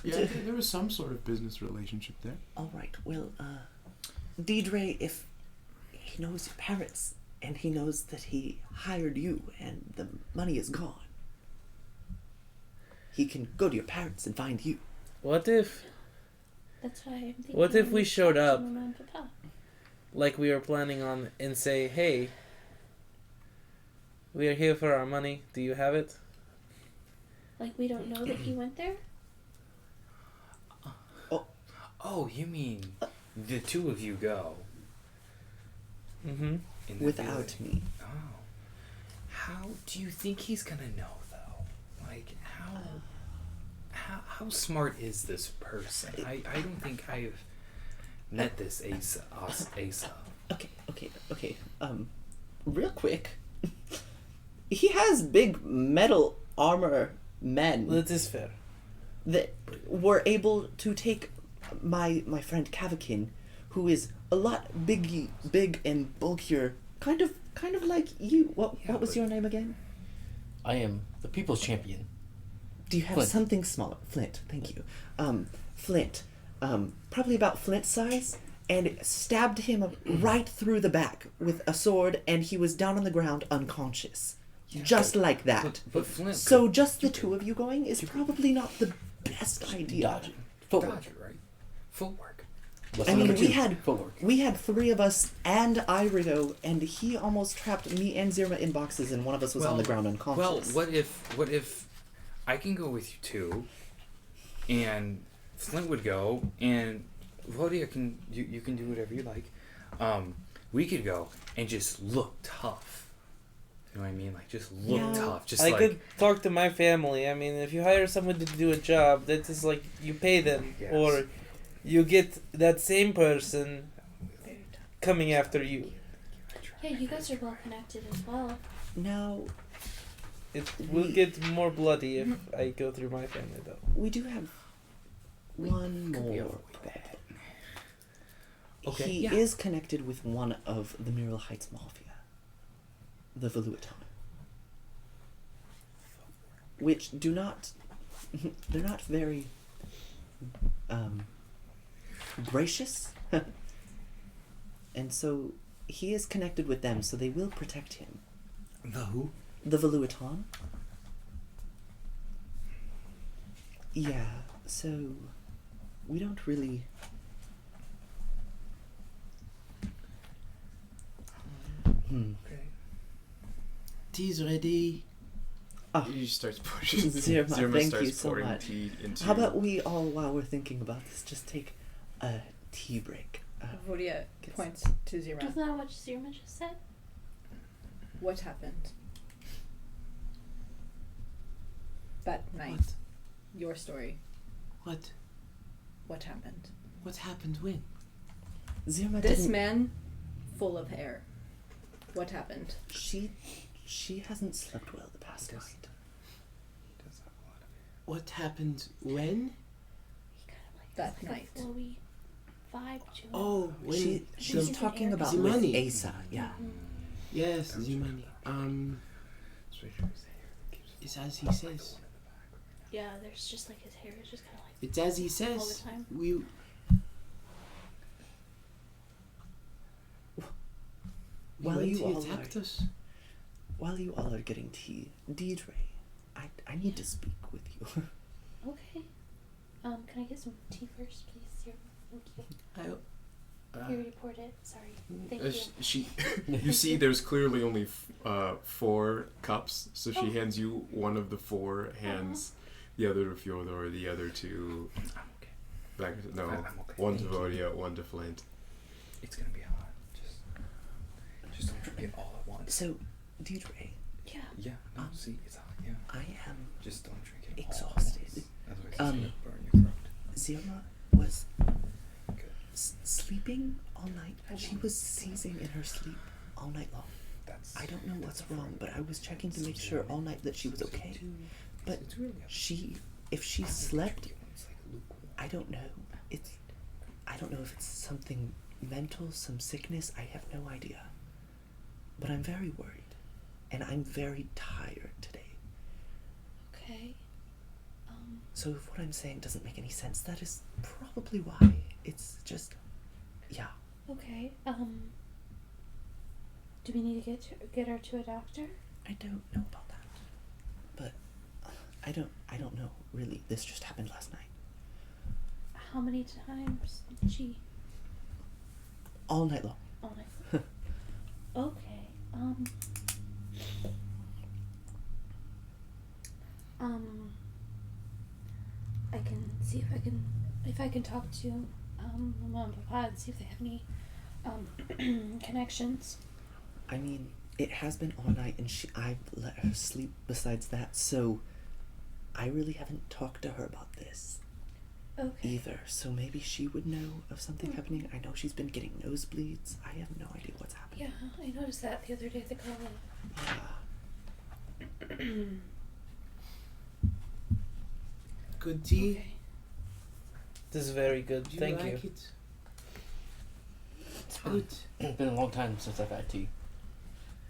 Yeah, there was some sort of business relationship there.
All right, well, Deidre, if he knows your parents and he knows that he hired you and the money is gone, he can go to your parents and find you.
What if,
That's why I'm thinking.
What if we showed
talk to
up?
Mama and Papa.
like we were planning on, and say, hey, we are here for our money. Do you have it?
Like we don't know that he went there?
Oh, you mean the two of you go
Mm-hmm.
in the
Without
building.
me.
Oh. How do you think he's gonna know though? Like how smart is this person? I don't think I've met this Asa.
Okay. Real quick. He has big metal armor men
That is fair.
that were able to take my friend Kavakin, who is a lot big and bulkier, kind of like you. What was
but-
your name again?
I am the people's champion.
Do you have
Flint.
something smaller? Flint, thank you. Flint, probably about Flint size, and stabbed him right through the back with a sword, and he was down on the ground unconscious.
Yeah,
Just like that.
But Flint
So
could
just the two of you going is probably not the best idea.
Dodge it. Footwork.
dodge it, right? Footwork.
Lesson
I mean,
number
we
2,
had
footwork.
3 of us and Irido, and he almost trapped me and Zirma in boxes, and one of us was on the ground unconscious.
Well, what if I can go with you too, and Flint would go, and Vodia can you can do whatever you like. We could go and just look tough. You know what I mean? Like just look
Yeah.
tough. Just
I
like
could talk to my family. I mean, if you hire someone to do a job, that is like you pay them,
Yes.
or you get that same person coming after you.
Yeah, you guys are well connected as well.
Now,
It will get more bloody if I go through my family, though.
we do have one
could we
more
avoid
problem.
Okay,
He
yeah.
is connected with one of the Mural Heights Mafia, the Veluaton, which they're not very gracious, and so he is connected with them, so they will protect him.
The who?
The Veluaton. Yeah, so we don't really.
Okay.
Tea's ready.
Ah.
He starts pushing.
Zirma, thank
starts
you so
pouring
much.
tea into.
How about we all, while we're thinking about this, just take a tea break?
Vodia points to Zira.
Isn't that what Zirma just said?
What happened that night?
What?
Your story.
What?
What happened?
What happened when?
Zirma
This
didn't.
man, full of hair. What happened?
She hasn't slept well the past
Does-
night.
What happened when?
He kind of like
That
asked
night.
before we vibe to it.
Oh, when
She's
an
talking
air
about
goblin.
with
Zimani.
Asa, yeah.
yes, Zimani. It's as he says.
Yeah, there's just like his hair is just kind of like
It's as he
all the
says.
time.
While
He
you all
attacked
are,
us.
while you all are getting tea, Deidre, I need to speak with you.
Okay. Can I get some tea first, please? Here, thank you. You already poured it. Sorry. Thank you.
She, you see, there's clearly only 4 cups, so she hands you one of the 4, hands the other to Fyodor, the other to.
I'm okay.
No,
I'm okay.
one to Vodia, one to Flint.
It's gonna be hot. Just don't drink it all at once.
So, Deidre,
Yeah.
Yeah. No. See, it's hot. Yeah.
I am
Just don't drink it all at
exhausted.
once. Otherwise, it's
Um,
gonna burn your throat.
Zira was
Good.
sleeping all night. She was seizing in her sleep all night long.
That's.
I don't know what's wrong, but I was checking to make sure all night that she was okay. But
It's really
if she slept,
It's like lukewarm.
I don't know. I don't know if it's something mental, some sickness. I have no idea. But I'm very worried, and I'm very tired today.
Okay.
So if what I'm saying doesn't make any sense, that is probably why. It's just, yeah.
Okay. Do we need to get her to a doctor?
I don't know about that. But I don't know, really. This just happened last night.
How many times did she?
All night long.
All night. Okay. I can see if I can talk to Mama and Papa and see if they have any connections.
I mean, it has been all night, and I've let her sleep besides that, so I really haven't talked to her about this
Okay.
either. So maybe she would know of something happening. I know she's been getting nosebleeds. I have no idea what's happening.
Yeah, I noticed that the other day at the college.
Yeah.
Good tea.
Okay.
This is very good.
Do you
Thank
like
you.
it? It's good.
It's been a long time since I've had tea.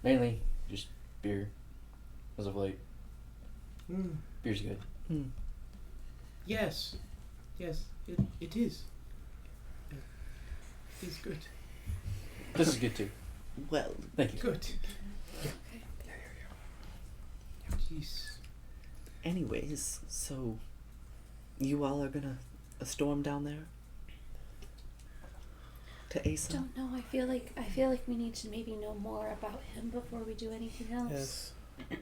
Mainly just beer as of late. Beer's good.
Yes. Yes, it is. It is good.
This is good too.
Well,
Thank you.
Good.
Okay.
Jeez.
anyways, so you all are gonna storm down there to Asa?
Don't know. I feel like we need to maybe know more about him before we do anything else.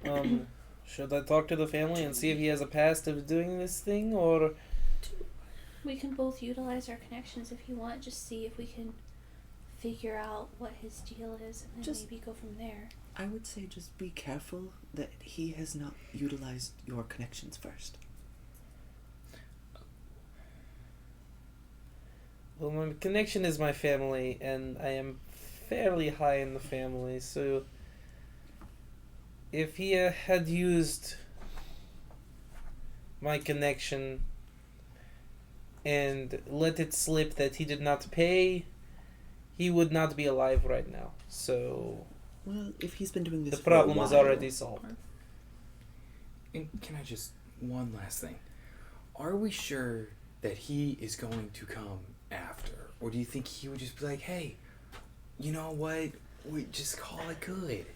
Yes. Should I talk to the family and see if he has a past of doing this thing, or?
We can both utilize our connections if you want. Just see if we can figure out what his deal is, and then
Just-
maybe go from there.
I would say just be careful that he has not utilized your connections first.
Well, my connection is my family, and I am fairly high in the family, so if he had used my connection and let it slip that he did not pay, he would not be alive right now. So
Well, if he's been doing this
the
for
problem
a
is
while,
already solved.
And can I just one last thing? Are we sure that he is going to come after, or do you think he would just be like, "Hey, you know what? We just call it good."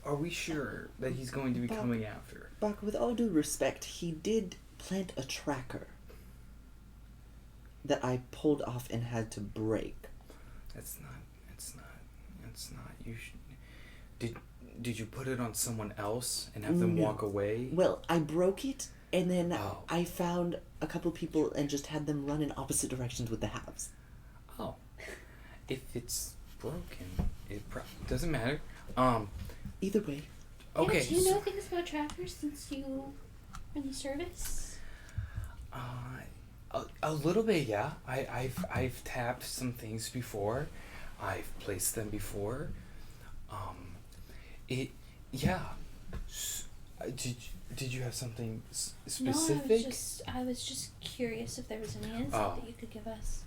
Are we sure that he's going to be coming after?
Bach, with all due respect, he did plant a tracker that I pulled off and had to break.
It's not. You should. Did you put it on someone else and have them
No.
walk away?
Well, I broke it, and then
Oh.
I found a couple people and just had them run in opposite directions with the halves.
Oh, if it's broken, it doesn't matter.
Either way,
Okay.
Yeah, do you know things about trackers since you were in the service?
A little bit, yeah. I've tapped some things before. I've placed them before. Did you have something specific?
No, I was just curious if there was any insight
Oh.
that you could give us.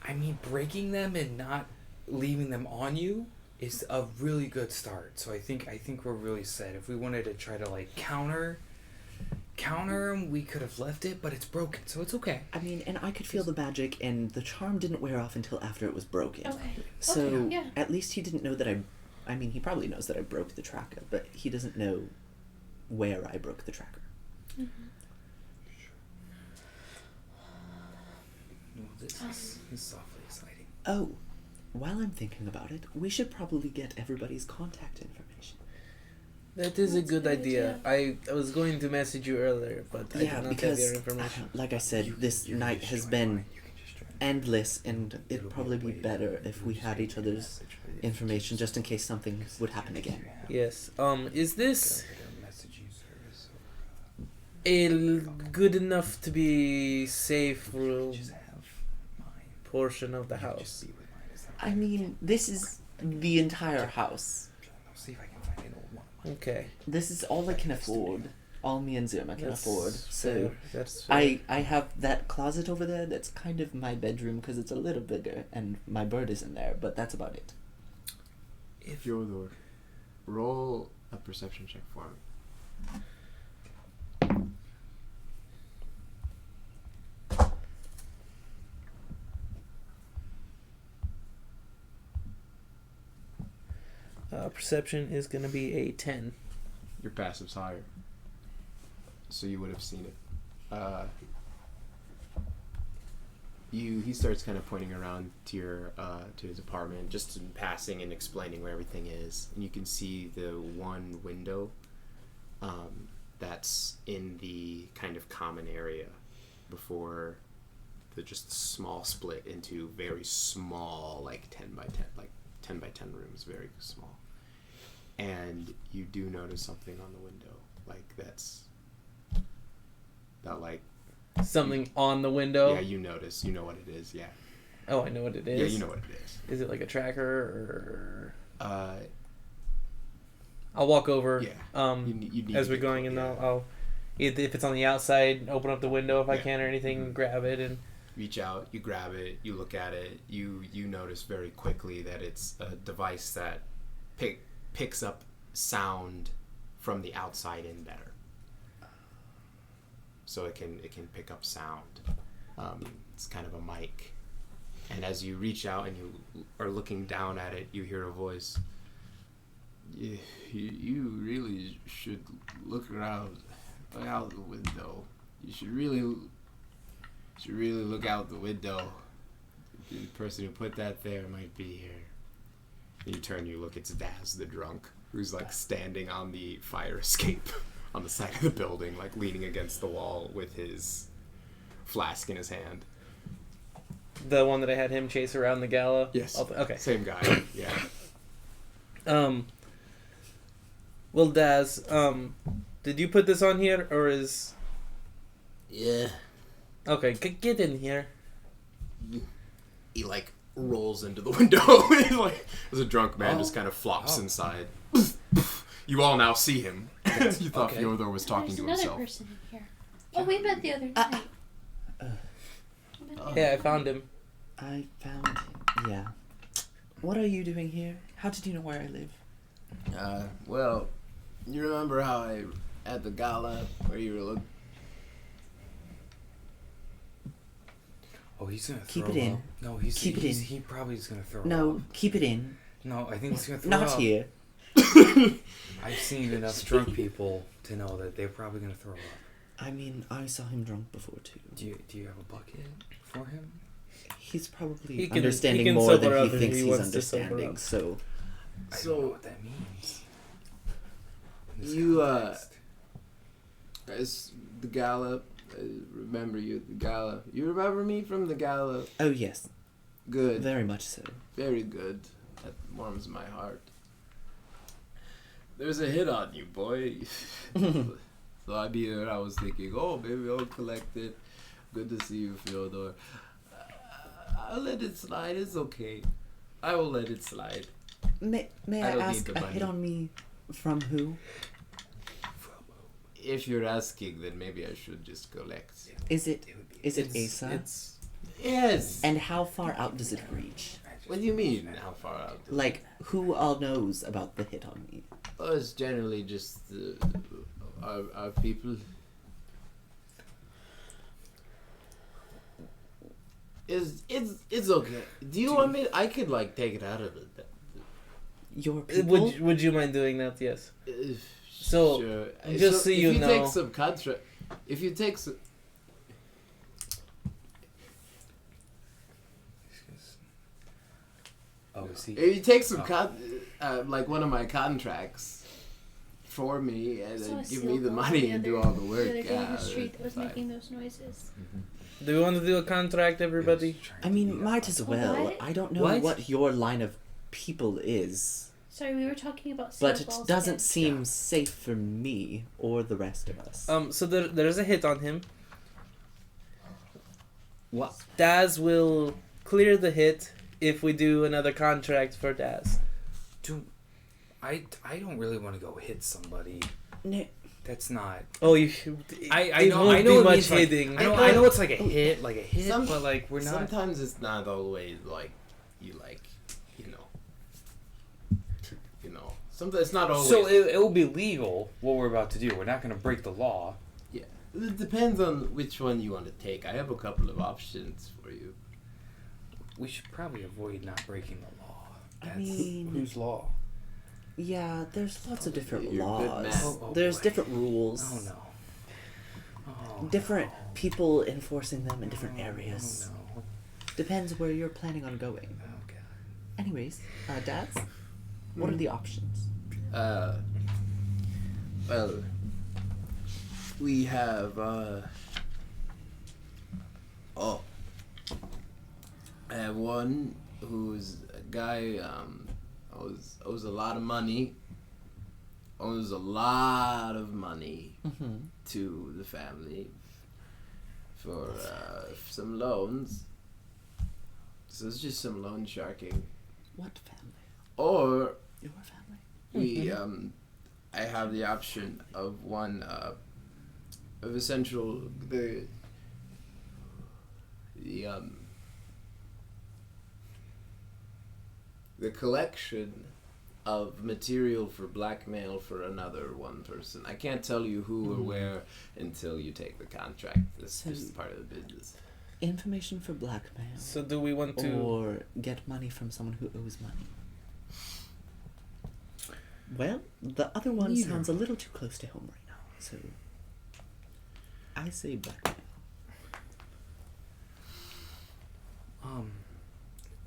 I mean, breaking them and not leaving them on you is a really good start. So I think we're really set. If we wanted to try to like counter them, we could have left it, but it's broken, so it's okay.
I mean, and I could feel the magic, and the charm didn't wear off until after it was broken.
Okay.
So
Okay, yeah.
at least he didn't know that I mean, he probably knows that I broke the tracker, but he doesn't know where I broke the tracker.
Mm-hmm.
Well, this is awfully exciting.
Oh, while I'm thinking about it, we should probably get everybody's contact information.
That is a
That's a
good
good
idea. I was going to message you earlier, but I
Yeah,
did not
because,
have your information.
like I said, this night has been endless, and it'd probably be better if we had each other's information just in case something would happen again.
Yes. Is this good enough to be safe room portion of the house?
I mean, this is the entire house.
See if I can find an old one.
Okay.
This is all I can afford. All me and Zuma can afford. So
fair. That's fair.
I have that closet over there that's kind of my bedroom because it's a little bigger, and my bird is in there, but that's about it.
Fyodor, roll a perception check for me.
Perception is going to be a 10.
Your passive's higher, so you would have seen it. He starts kind of pointing around to your to his apartment, just in passing and explaining where everything is, and you can see the one window that's in the kind of common area before the just small split into very small, like 10 by 10 rooms, very small. And you do notice something on the window, like
Something on the window?
Yeah, you notice. You know what it is, yeah.
Oh, I know what it is?
Yeah, you know what it is.
Is it like a tracker, or...
Uh,
I'll walk over.
yeah. You need
as
to
we're
get
going,
close,
and
yeah.
I'll if it's on the outside, open up the window if I
Yeah.
can or anything,
Mhm.
grab it, and...
Reach out, you grab it, you look at it, you notice very quickly that it's a device that picks up sound from the outside in better. So it can pick up sound. It's kind of a mic. And as you reach out and you are looking down at it, you hear a voice. You really should look out the window. You should really look out the window. The person who put that there might be here. And you turn, you look, it's Daz the drunk, who's like standing on the fire escape on the side of the building, like leaning against the wall with his flask in his hand.
The one that I had him chase around the gala?
Yes.
Okay.
Same guy, yeah.
Well, Daz, did you put this on here, or is...
Yeah.
Okay, get in here.
He like rolls into the window. Like, as a drunk man just kind of flops inside. You all now see him. You thought
Okay.
Fyodor was talking
There's
to
another
himself.
person in here. Oh, we met the other night.
Yeah, I found him.
I found him. Yeah. What are you doing here? How did you know where I live?
Well, you remember how I at the gala where you were looking?
Oh, he's gonna
Keep
throw
it in.
up. No, he's
Keep it in.
He probably is gonna throw
No,
up.
keep it in.
No, I think he's gonna throw
Not
up.
here.
I've seen enough drunk people to know that they're probably gonna throw up.
I mean, I saw him drunk before too.
Do you have a bucket for him?
He's probably
He can
understanding more
sober
than
up
he
if
thinks
he
he's
wants to sober
understanding.
up.
So,
I
So,
don't know what that means. In this
you,
context.
As the gala, I remember you at the gala. You remember me from the gala?
oh yes,
Good.
very much so.
Very good. That warms my heart. There's a hit on you, boy. So I was thinking, oh, maybe I'll collect it. Good to see you, Fyodor. I'll let it slide. It's okay. I will let it slide.
May
I
I
don't
ask
need the
a hit
money.
on me from who?
If you're asking, then maybe I should just collect.
Is it
It would be
is it Asa?
Yes.
And how far out does it reach?
What do you mean? How far out?
Like, who all knows about the hit on me?
Well, it's generally just our people. It's okay. Do you want me? I could like take it out of it.
Your people?
Would you mind doing that? Yes. So,
Sure.
just so you
if you
know-
take some contract, if you take some,
Oh, see.
if you take some
Oh.
like one of my contracts for me and
I saw
then
a
give me the
seal
money
the
and do
other-
all the work,
The other day in
yeah,
the street that was
fine.
making those noises.
Do we want to do a contract, everybody?
I mean, might as well.
What?
I don't know
What?
what your line of people is,
Sorry, we were talking about
but it
snowballs
doesn't
again.
seem safe for me or the rest of us.
So there's a hit on him.
What?
Daz will clear the hit if we do another contract for Daz.
I don't really want to go hit somebody.
No,
That's not.
Oh, you.
I
it
know.
won't
I know
be
it
much
means, like,
hitting.
I know it's like a hit, but like we're not.
Sometimes it's not always like you like, you know. Sometimes it's not always.
So it will be legal what we're about to do. We're not going to break the law.
Yeah, it depends on which one you want to take. I have a couple of options for you.
We should probably avoid not breaking the law.
I mean,
Whose law?
yeah, there's lots of different
You're good,
laws.
Matt.
Oh,
There's
boy.
different rules.
Oh no. Oh,
Different
no.
people enforcing them in different
Oh,
areas.
Oh no.
Depends where you're planning on going.
Oh god.
Anyways, Daz, what are the options?
Well, we have I have one who's a guy owes a lot of money. Owes a lot of money
Mm-hmm.
to the family for some loans. So it's just some loan sharking.
What family?
Or
Your family?
we I have the option of one of essential the collection of material for blackmail for another one person. I can't tell you who or where until you take the contract. That's
So-
just part of the business.
Information for blackmail.
So do we want to?
Or get money from someone who owes money. Well, the other one
Neither.
sounds a little too close to home right now, so I say blackmail.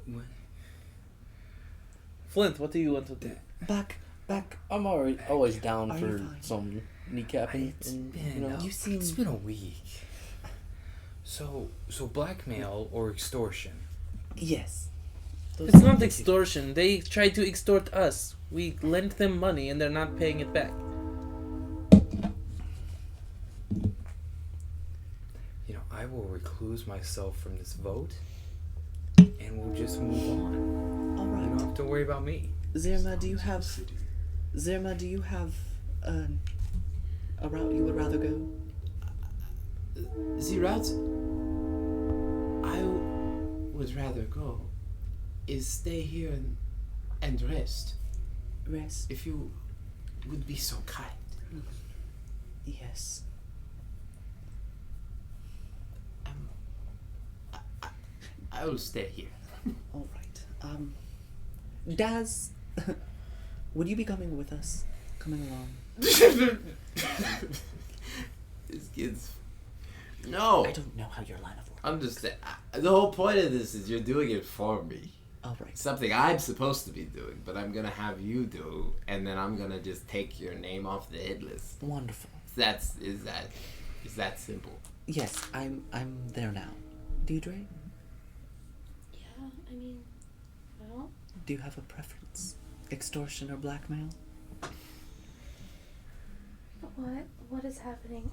What?
Flint, what do you want to do?
Back.
I'm always down
Are you
for
fine?
some kneecapping.
It's
and,
been
you know,
You seem-
it's been a week. So blackmail or extortion?
Yes. Those
It's
are
not
the-
extortion. They tried to extort us. We lent them money and they're not paying it back.
You know, I will recluse myself from this vote, and we'll just move on.
All
You don't
right.
have to worry about me.
Zirma, do you have a route you would rather go?
The route I would rather go is stay here and rest.
Rest.
If you would be so kind.
Yes.
I will stay here.
All right. Daz, would you be coming with us? Coming along?
This kid's. No.
I don't know how your line of work.
I'm just saying. The whole point of this is you're doing it for me.
All right.
Something I'm supposed to be doing, but I'm gonna have you do, and then I'm gonna just take your name off the hit list.
Wonderful.
Is that simple?
Yes, I'm there now. Deidre,
Yeah, I mean, well,
do you have a preference? Extortion or blackmail?
what is happening?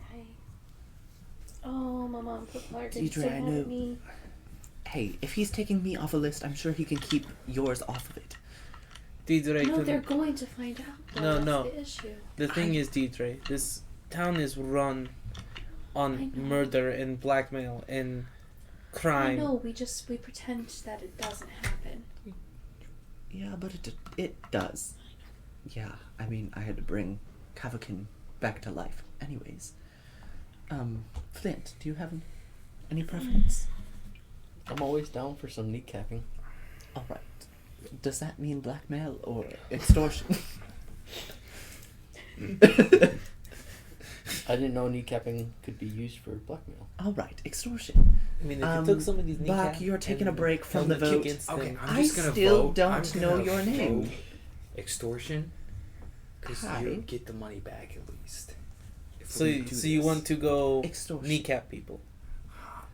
Oh, my mom put Margaret
Deidre,
so
I
mad
know-
at me.
Hey, if he's taking me off a list, I'm sure he can keep yours off of it.
Deidre,
No, they're
couldn't-
going to find out. Though.
No,
That's
no.
the issue.
the thing is, Deidre, this town is run
I
on
know.
murder and blackmail, and crime.
No, we pretend that it doesn't happen.
Yeah, but it does. Yeah, I mean, I had to bring Kavakin back to life. Anyways. Flint, do you have any preference?
I'm always down for some kneecapping.
Alright. Does that mean blackmail or extortion?
I didn't know kneecapping could be used for blackmail.
Alright, extortion.
I mean, if you took somebody's kneecap...
Bach, you're taking a
and
break from
held
the
it
vote.
against
Okay,
them-
I'm
I
just gonna
still
vote.
don't
I'm
know
gonna
your name.
vote Extortion. Because
Hi.
you get the money back at least. If
So,
we do
so you
this.
want to go
Extortion.
kneecap people?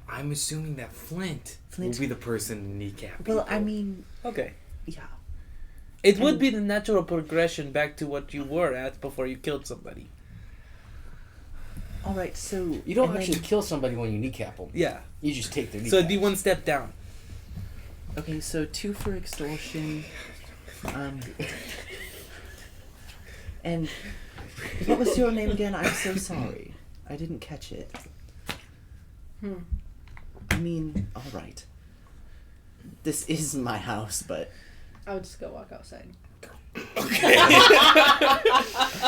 I'm assuming that Flint
Flint?
will be the person to kneecap
Well,
people.
I mean,
Okay.
yeah.
It would be the natural progression back to what you were at before you killed somebody.
Alright, so...
You don't
and
actually
then-
kill somebody when you kneecap them.
Yeah.
You just take their kneecap.
So it'd be one step down.
Okay, so 2 for extortion. And what was your name again? I'm so sorry. I didn't catch it. I mean, alright. This is my house, but...
I would just go walk outside.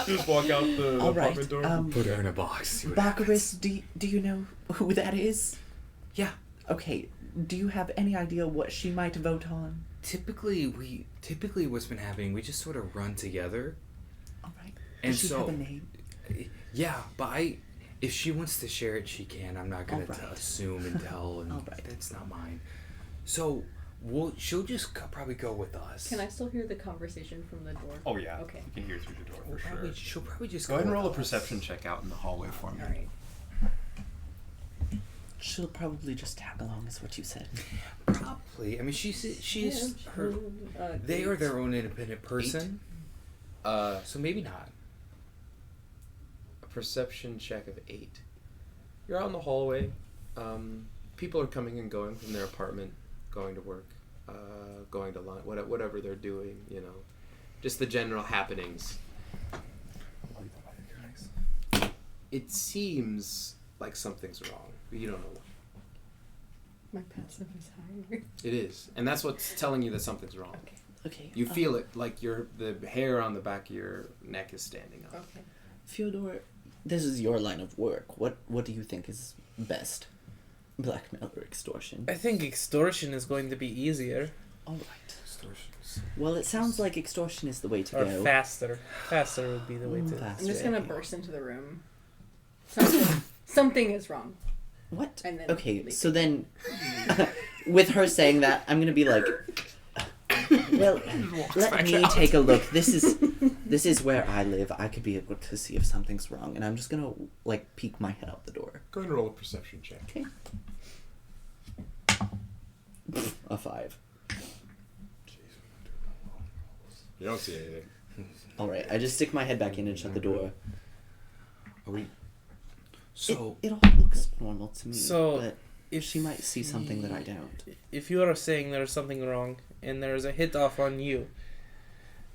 Just walk out the
Alright,
apartment door.
Put her in a box. See what
Baccharis, do you know who that is?
Yeah.
Okay, do you have any idea what she might vote on?
Typically what's been happening, we just sort of run together.
Alright.
And
Does she
so
have a name?
yeah, but if she wants to share it, she can. I'm not gonna
Alright.
assume and tell, and
Alright.
that's not mine. So she'll just probably go with us.
Can I still hear the conversation from the door?
Oh yeah.
Okay.
You can hear through the door
Well,
for sure.
probably, she'll probably just
Go ahead and roll a
with us.
perception check out in the hallway for me.
Alright.
She'll probably just tag along, is what you said.
Probably. I mean, she is her. They are their own independent person, so maybe not.
A perception check of 8. You're out in the hallway. People are coming and going from their apartment, going to work, going to lunch, whatever they're doing, you know. Just the general happenings. It seems like something's wrong, but you don't know what.
My passive is higher.
It is. And that's what's telling you that something's wrong.
Okay.
Okay.
You feel it, like the hair on the back of your neck is standing up.
Okay.
Fyodor, this is your line of work. What do you think is best? Blackmail or extortion?
I think extortion is going to be easier.
Alright. Well, it sounds like extortion is the way to
Or
go.
faster. Faster would be the way to...
Faster.
I'm just gonna burst into the room. Something is wrong.
What?
And then
Okay,
leave.
so then, with her saying that, I'm gonna be like, well, let me take a look. This is where I live. I could be able to see if something's wrong, and I'm just gonna like peek my head out the door.
Go ahead and roll a perception check.
Okay. A 5.
You don't see anything.
All right, I just stick my head back in and shut the door.
Are we? So
It all looks normal to me.
So,
but
if
she might see something that I don't.
If you are saying there's something wrong and there's a hit off on you,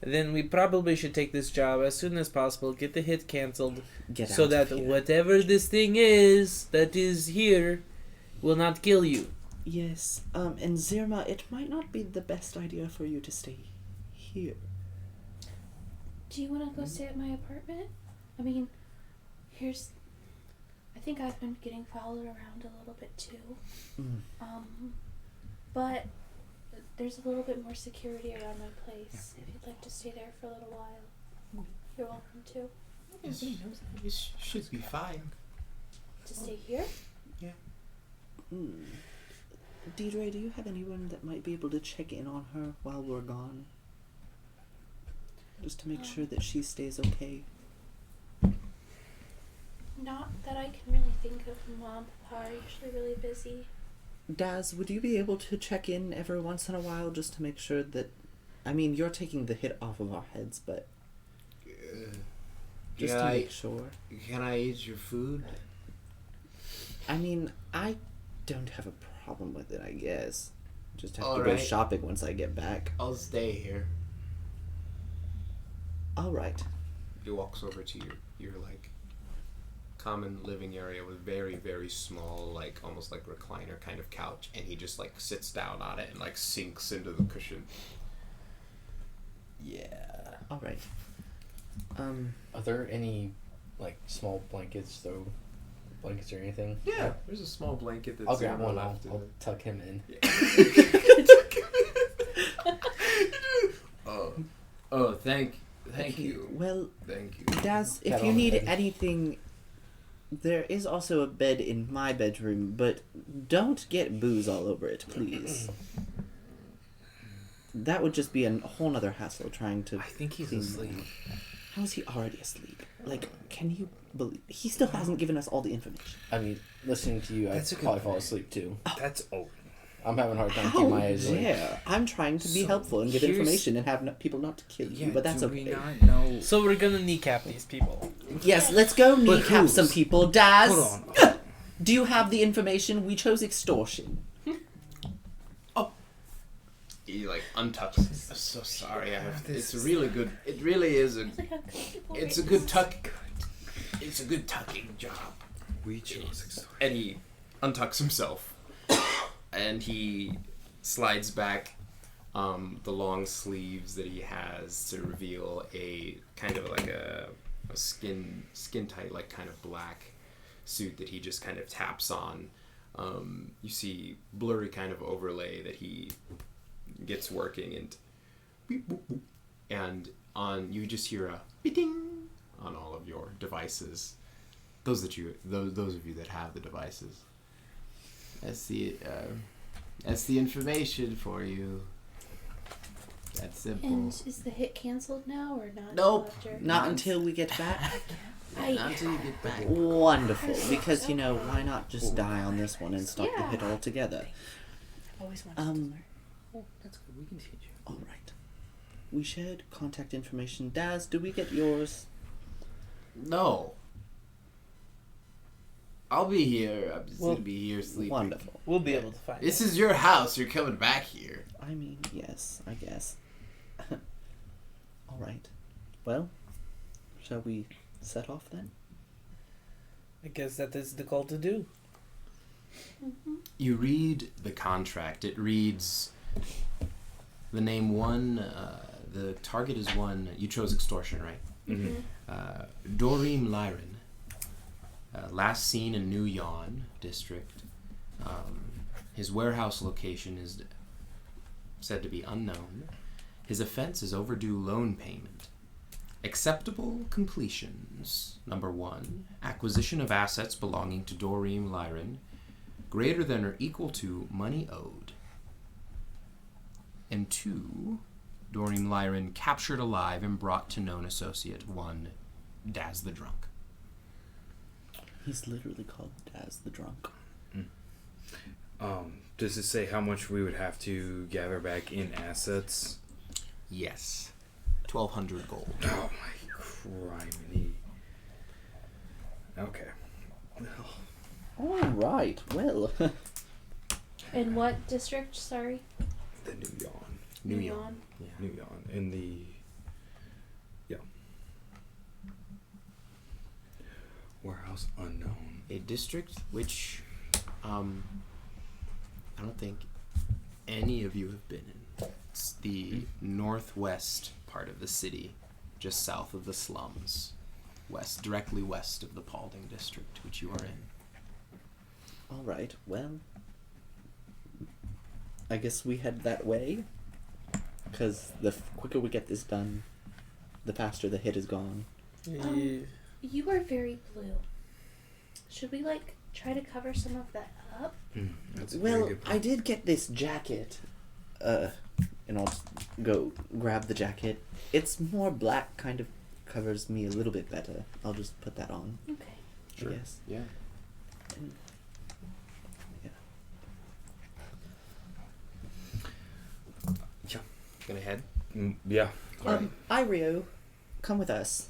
then we probably should take this job as soon as possible, get the hit cancelled,
Get
so
out
that
of here.
whatever this thing is that is here will not kill you.
Yes, and Zirma, it might not be the best idea for you to stay here.
Do you want to go stay at my apartment? I mean, I think I've been getting followed around a little bit too.
Mm.
But there's a little bit more security around my place. If you'd like to stay there for a little while, you're welcome to.
You should be fine.
To stay here?
Mm. Deidre, do you have anyone that might be able to check in on her while we're gone? Just to make sure that she stays okay.
Not that I can really think of. Mom and Papa are usually really busy.
Daz, would you be able to check in every once in a while just to make sure that... I mean, you're taking the hit off of our heads, but just to make sure.
Can I eat your food?
I mean, I don't have a problem with it, I guess. Just have to go
Alright.
shopping once I get back.
I'll stay here.
Alright.
He walks over to your like common living area with very, very small, like almost like recliner kind of couch, and he just like sits down on it and like sinks into the cushion. Yeah.
All right.
Are there any like small blankets or anything?
Yeah, there's a small blanket that's
I'll grab one.
left.
I'll tuck him in.
Oh, thank you.
Well,
Thank you.
Daz,
Pat
if you
on the
need
head.
anything, there is also a bed in my bedroom, but don't get booze all over it, please. That would just be a whole nother hassle trying to.
I think he's
clean
asleep.
them out. How is he already asleep? Like, can you believe he still hasn't given us all the information?
I mean, listening to you,
That's a
I'd
good
probably fall
point.
asleep too.
That's
I'm having a hard time
How
keeping my eyes open.
dare! I'm trying to be
So,
helpful and give
here's-
information and have people not to kill you, but that's
do
okay.
we not know?
So we're gonna kneecap these people.
Yes, let's go
But
kneecap
whose?
some people. Daz,
Hold on.
do you have the information? We chose extortion.
He like untucks. I'm so sorry. It's a really good. It really is a.
Look how good people
It's
make
a good
this.
tuck. It's a good tucking job.
We chose extortion.
And he untucks himself, and he slides back the long sleeves that he has to reveal a kind of like a skin tight, like kind of black suit that he just kind of taps on. You see blurry kind of overlay that he gets working, and beep, boop, boop. And on you just hear a ding on all of your devices. Those of you that have the devices.
That's the information for you. That's simple.
And is the hit canceled now or not?
Nope,
After?
not until we get back.
Not until you get back.
Wonderful, because why not just die on this one and stop the
Yeah.
hit altogether?
I've always wanted to learn.
Oh, that's good. We can teach you.
All right. We shared contact information. Daz, do we get yours?
No. I'll be here. I'm just
Well,
gonna be here sleeping.
Wonderful.
We'll be able to find
This
it.
is your house. You're coming back here.
I mean, yes, I guess. All right. Well, shall we set off then?
I guess that is the call to do.
You read the contract. It reads the name one. The target is one. You chose extortion, right?
Mm-hmm.
Doreen Lyron. Last seen in New Yon district. His warehouse location is said to be unknown. His offense is overdue loan payment. Acceptable completions. Number 1, acquisition of assets belonging to Doreen Lyron, greater than or equal to money owed. And 2, Doreen Lyron captured alive and brought to known associate 1, Daz the Drunk.
He's literally called Daz the Drunk.
Does it say how much we would have to gather back in assets?
Yes. 1,200 gold.
Oh my criminy. Okay.
All right. Well,
In what district? Sorry.
The New Yon.
New Yon. Yeah.
New Yon. In the... Yeah. Warehouse unknown.
A district which I don't think any of you have been in. It's the northwest part of the city, just south of the slums, directly west of the Paulding district, which you are in.
all right. Well, I guess we head that way. Because the quicker we get this done, the faster the hit is gone.
You are very blue. Should we try to cover some of that up?
That's a very
Well,
good
I
point.
did get this jacket. And I'll just go grab the jacket. It's more black, kind of covers me a little bit better. I'll just put that on,
Okay.
Sure.
I guess.
Yeah.
And, yeah.
Gonna head?
Yeah.
Irio, come with us.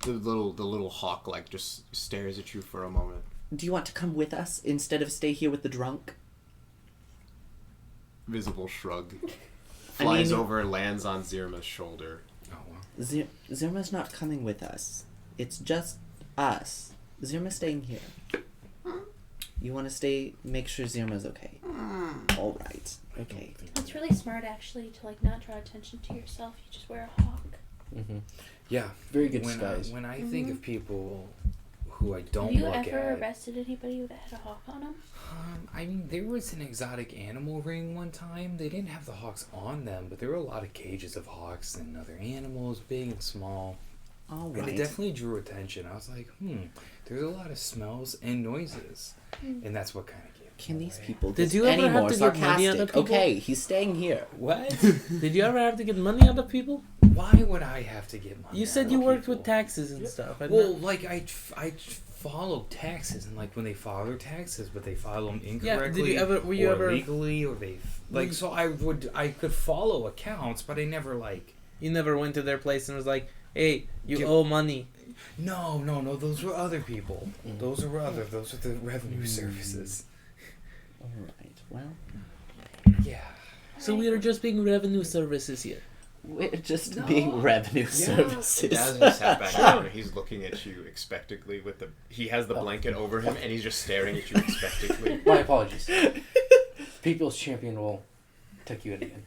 The little hawk just stares at you for a moment.
Do you want to come with us instead of stay here with the drunk?
Visible shrug.
I
Flies
mean-
over, lands on Zirma's shoulder.
Oh, wow.
Zirma's not coming with us. It's just Us. Zirma's staying here. You want to stay? Make sure Zirma's okay. All right. Okay.
It's really smart, actually, to like not draw attention to yourself. You just wear a hawk.
Mm-hmm.
Yeah.
Very good
when
disguise.
when I think of people who I don't
Have you
look
ever
at.
arrested anybody that had a hawk on them?
I mean, there was an exotic animal ring one time. They didn't have the hawks on them, but there were a lot of cages of hawks and other animals, big and small.
All
And it
right.
definitely drew attention. I was like, there's a lot of smells and noises. And that's what kind of gave
Can
me
these
away.
people
Did
get
you ever
any
have
more
to give money out of
sarcastic?
people?
Okay, he's staying here.
What?
Did you ever have to get money out of people?
Why would I have to get money
You
out
said
of
you worked
people?
with taxes and stuff.
Well, like, I follow taxes, and like when they file their taxes, but they file them incorrectly,
were you
or
ever
illegally, or they like. So I could follow accounts, but I never like.
you never went to their place and was like, hey, you
Give-
owe money.
No, those were other people. Those are the revenue services.
All right. Well,
Yeah.
So we are just being revenue services here.
we're just being revenue services.
As he sat back down, he's looking at you expectantly with the. He has the blanket over him, and he's just staring at you expectantly.
My apologies. People's champion will tuck you in again.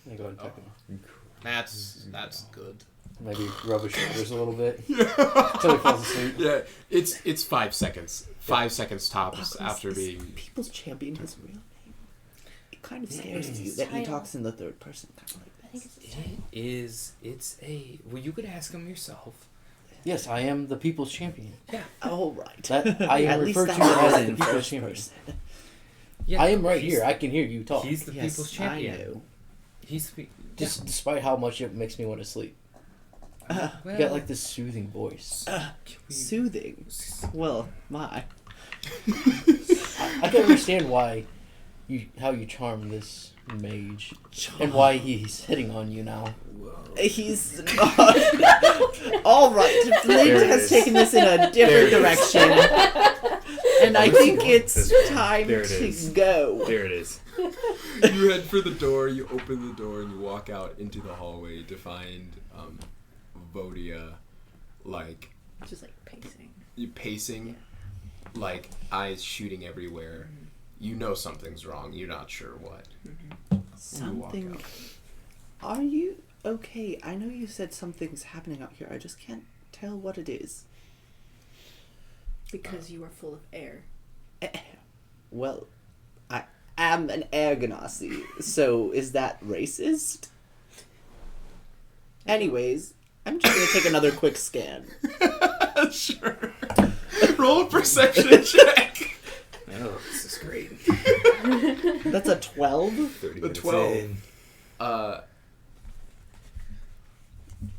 Let me go ahead and tuck him.
That's good.
Maybe rub his shoulders a little bit until he falls asleep.
Yeah, it's 5 seconds. 5 seconds tops after being.
People's champion his real name. It kind of scares you that he
Title.
talks in the third person. Kind of like
I think it's his
It
title.
it's a. Well, you could ask him yourself.
Yes, I am the people's champion.
All right.
That I am
At least
referred to
that was
as the
in
people's
first
champion.
person.
Yeah,
I am right
he's-
here. I can hear you talk.
He's the
Yes,
people's champion.
I know.
He's the.
Just despite how much it makes me want to sleep.
Well,
You got like this soothing voice.
Soothing. Well, my.
I can understand why how you charm this mage and why he's hitting on you now.
He's not. All right, Flint
There it
has
is.
taken this in a different direction, and I think it's
This one.
time
There it
to
is.
go.
There it is.
You head for the door. You open the door and you walk out into the hallway to find Vodia, like
Just like pacing.
you pacing, like eyes shooting everywhere. You know something's wrong. You're not sure what.
Something.
out.
Are you okay? I know you said something's happening out here. I just can't tell what it is.
Because you are full of air.
Well, I am an air ganassi, so is that racist? Anyways, I'm just gonna take another quick scan.
Sure. Roll a perception check.
Oh, this is great.
That's a 12.
30
The 12.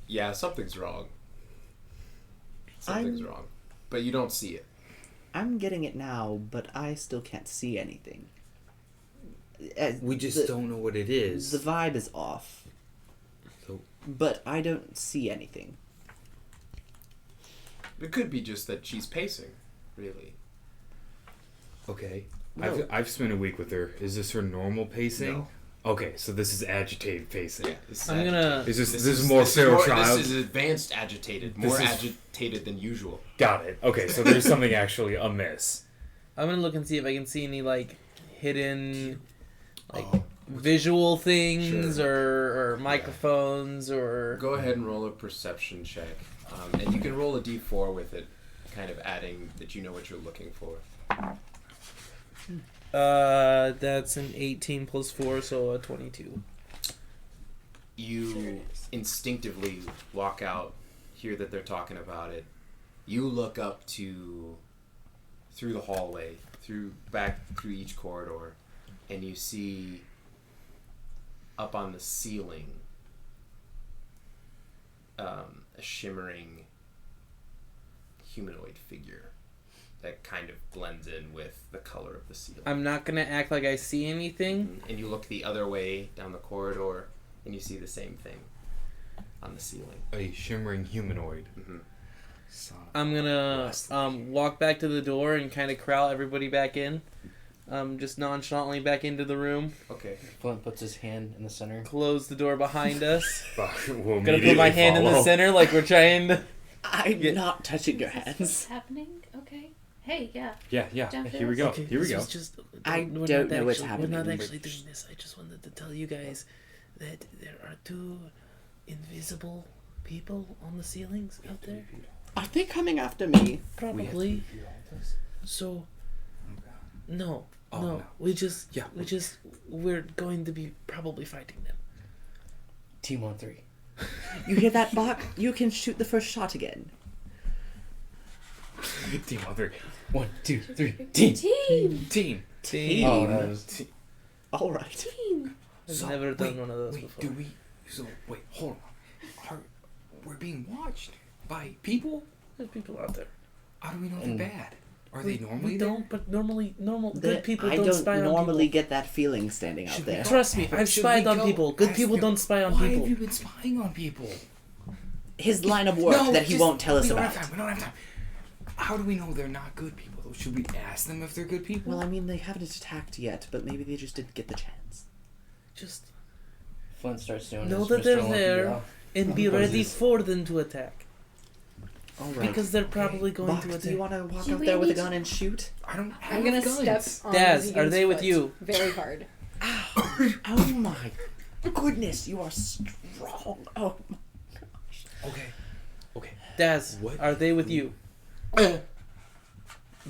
Yeah, something's wrong. Something's wrong. But you don't see it.
I'm getting it now, but I still can't see anything.
We just don't know what it is.
The vibe is off.
So-
But I don't see anything.
It could be just that she's pacing, really.
Okay.
No.
I've spent a week with her. Is this her normal pacing?
No.
Okay, so this is agitated pacing.
Yeah, this
I'm gonna.
Is this is more
this
feral
more-
child?
This is advanced agitated.
This
More
is-
agitated than usual.
Got it. Okay, so there's something actually amiss.
I'm gonna look and see if I can see any like hidden, like
Oh.
visual things
Sure.
or microphones or.
Go ahead and roll a perception check. And you can roll a d4 with it, kind of adding that you know what you're looking for.
That's an 18 plus 4, so a 22.
You instinctively walk out, hear that they're talking about it. You look up through the hallway, back through each corridor, and you see up on the ceiling a shimmering humanoid figure that kind of blends in with the color of the ceiling.
I'm not gonna act like I see anything.
And you look the other way down the corridor, and you see the same thing on the ceiling.
A shimmering humanoid.
Mm-hmm.
I'm gonna walk back to the door and kind of corral everybody back in. Just nonchalantly back into the room.
Okay.
Flint puts his hand in the center.
Close the door behind us.
We'll
Gonna put my hand in the center like we're trying to.
I'm
Yeah.
not touching your
Is this
hands.
what's happening? Okay. Hey, yeah.
Yeah.
Down
Here we
for
go.
this?
Here we
this
go.
was just,
I
we're
don't
not
know what's
actually- We're not
happening.
actually doing this. I just wanted to tell you guys that there are 2 invisible people on the ceilings out there.
Are they coming after me?
Probably. So, no.
Oh,
no.
no.
We're going to be probably fighting them.
Team 1-3.
You hear that, Bach? You can shoot the first shot again.
Team 1-3.
1, 2, 3. Team.
Team.
Team.
Oh, that was.
All right.
Team.
I've never done one of those
wait,
before.
wait, hold on. We're being watched by people?
There's people out there.
How do we know they're
Mm.
bad? Are they normally
We
there?
don't, but normal
The-
good people
I
don't
don't
spy on
normally
people.
get that feeling standing out
Should we
there.
go-
Trust me,
But
I've
should
spied
we
on
go
people. Good
ask
people
them,
don't spy on
Why
people.
have you been spying on people?
His line of work that he won't tell us
we
about.
We don't have time. How do we know they're not good people, though? Should we ask them if they're good people?
Well, I mean, they haven't attacked yet, but maybe they just didn't get the chance.
Just
Flint starts doing
know
his
that
Mr.
they're
Olympia.
there and be
What is
ready
this?
for them to attack.
All right.
Because they're probably going
Bach,
to
do
attack.
you want to walk
Do
out
we
there with a
need to-
gun and shoot?
I don't have
I'm gonna
guns.
step on
Daz, are
Vegan's
they with
foot
you?
very hard.
Oh my goodness, you are strong. Oh my.
Okay.
Daz,
What?
are they with you?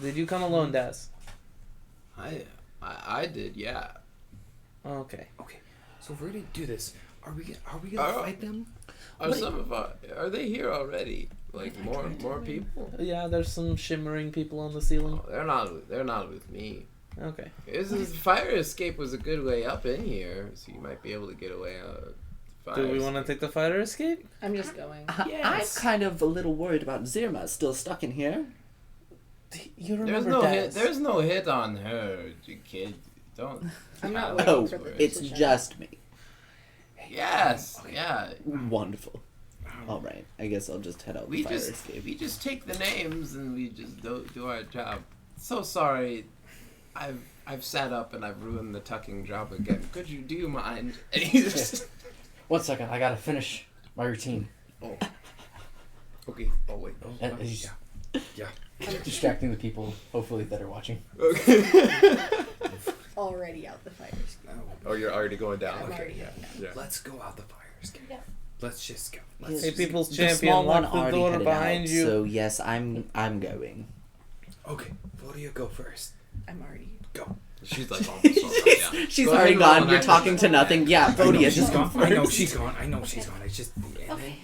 Did you come alone, Daz?
I did, yeah.
Okay.
So if we're gonna do this, are we gonna fight them?
Are they here already? Like more people?
Yeah, there's some shimmering people on the ceiling.
Oh, they're not with me.
Okay.
This fire escape was a good way up in here, so you might be able to get away out.
Do we want to take the fighter escape?
I'm just going.
Yes.
I'm kind of a little worried about Zirma still stuck in here.
You
There's
remember
no
Daz?
hit. There's no hit on her, you kid. Don't.
I'm not
challenge
waiting
Oh,
for
her.
the
it's
decision.
just me.
Yes. Yeah.
Wonderful. All right, I guess I'll just head out the
We
fire
just
escape.
we just take the names and we just do our job. So sorry, I've sat up and I've ruined the tucking job again. Do you mind? And he just,
1 second, I gotta finish my routine.
okay. Oh wait.
And he's
Yeah.
distracting the people, hopefully, that are watching.
Already out the fire escape.
Oh, you're already going down.
I'm
Okay.
already
Yeah.
out now.
Yeah.
Let's go out the fire escape.
Yeah.
Let's just go.
Yes.
Hey, people's
The
champion,
small one
lock the
already
door
headed
behind
out,
you.
so yes, I'm going.
Okay. Vodia, go first.
I'm already.
Go.
She's like almost yeah.
She's
Go
already
ahead and roll
gone.
an
You're
action
talking to
check.
nothing. Yeah,
I know
Bodhi
she's
is
gone.
gone.
I know she's gone. I know she's gone. It's just
Okay.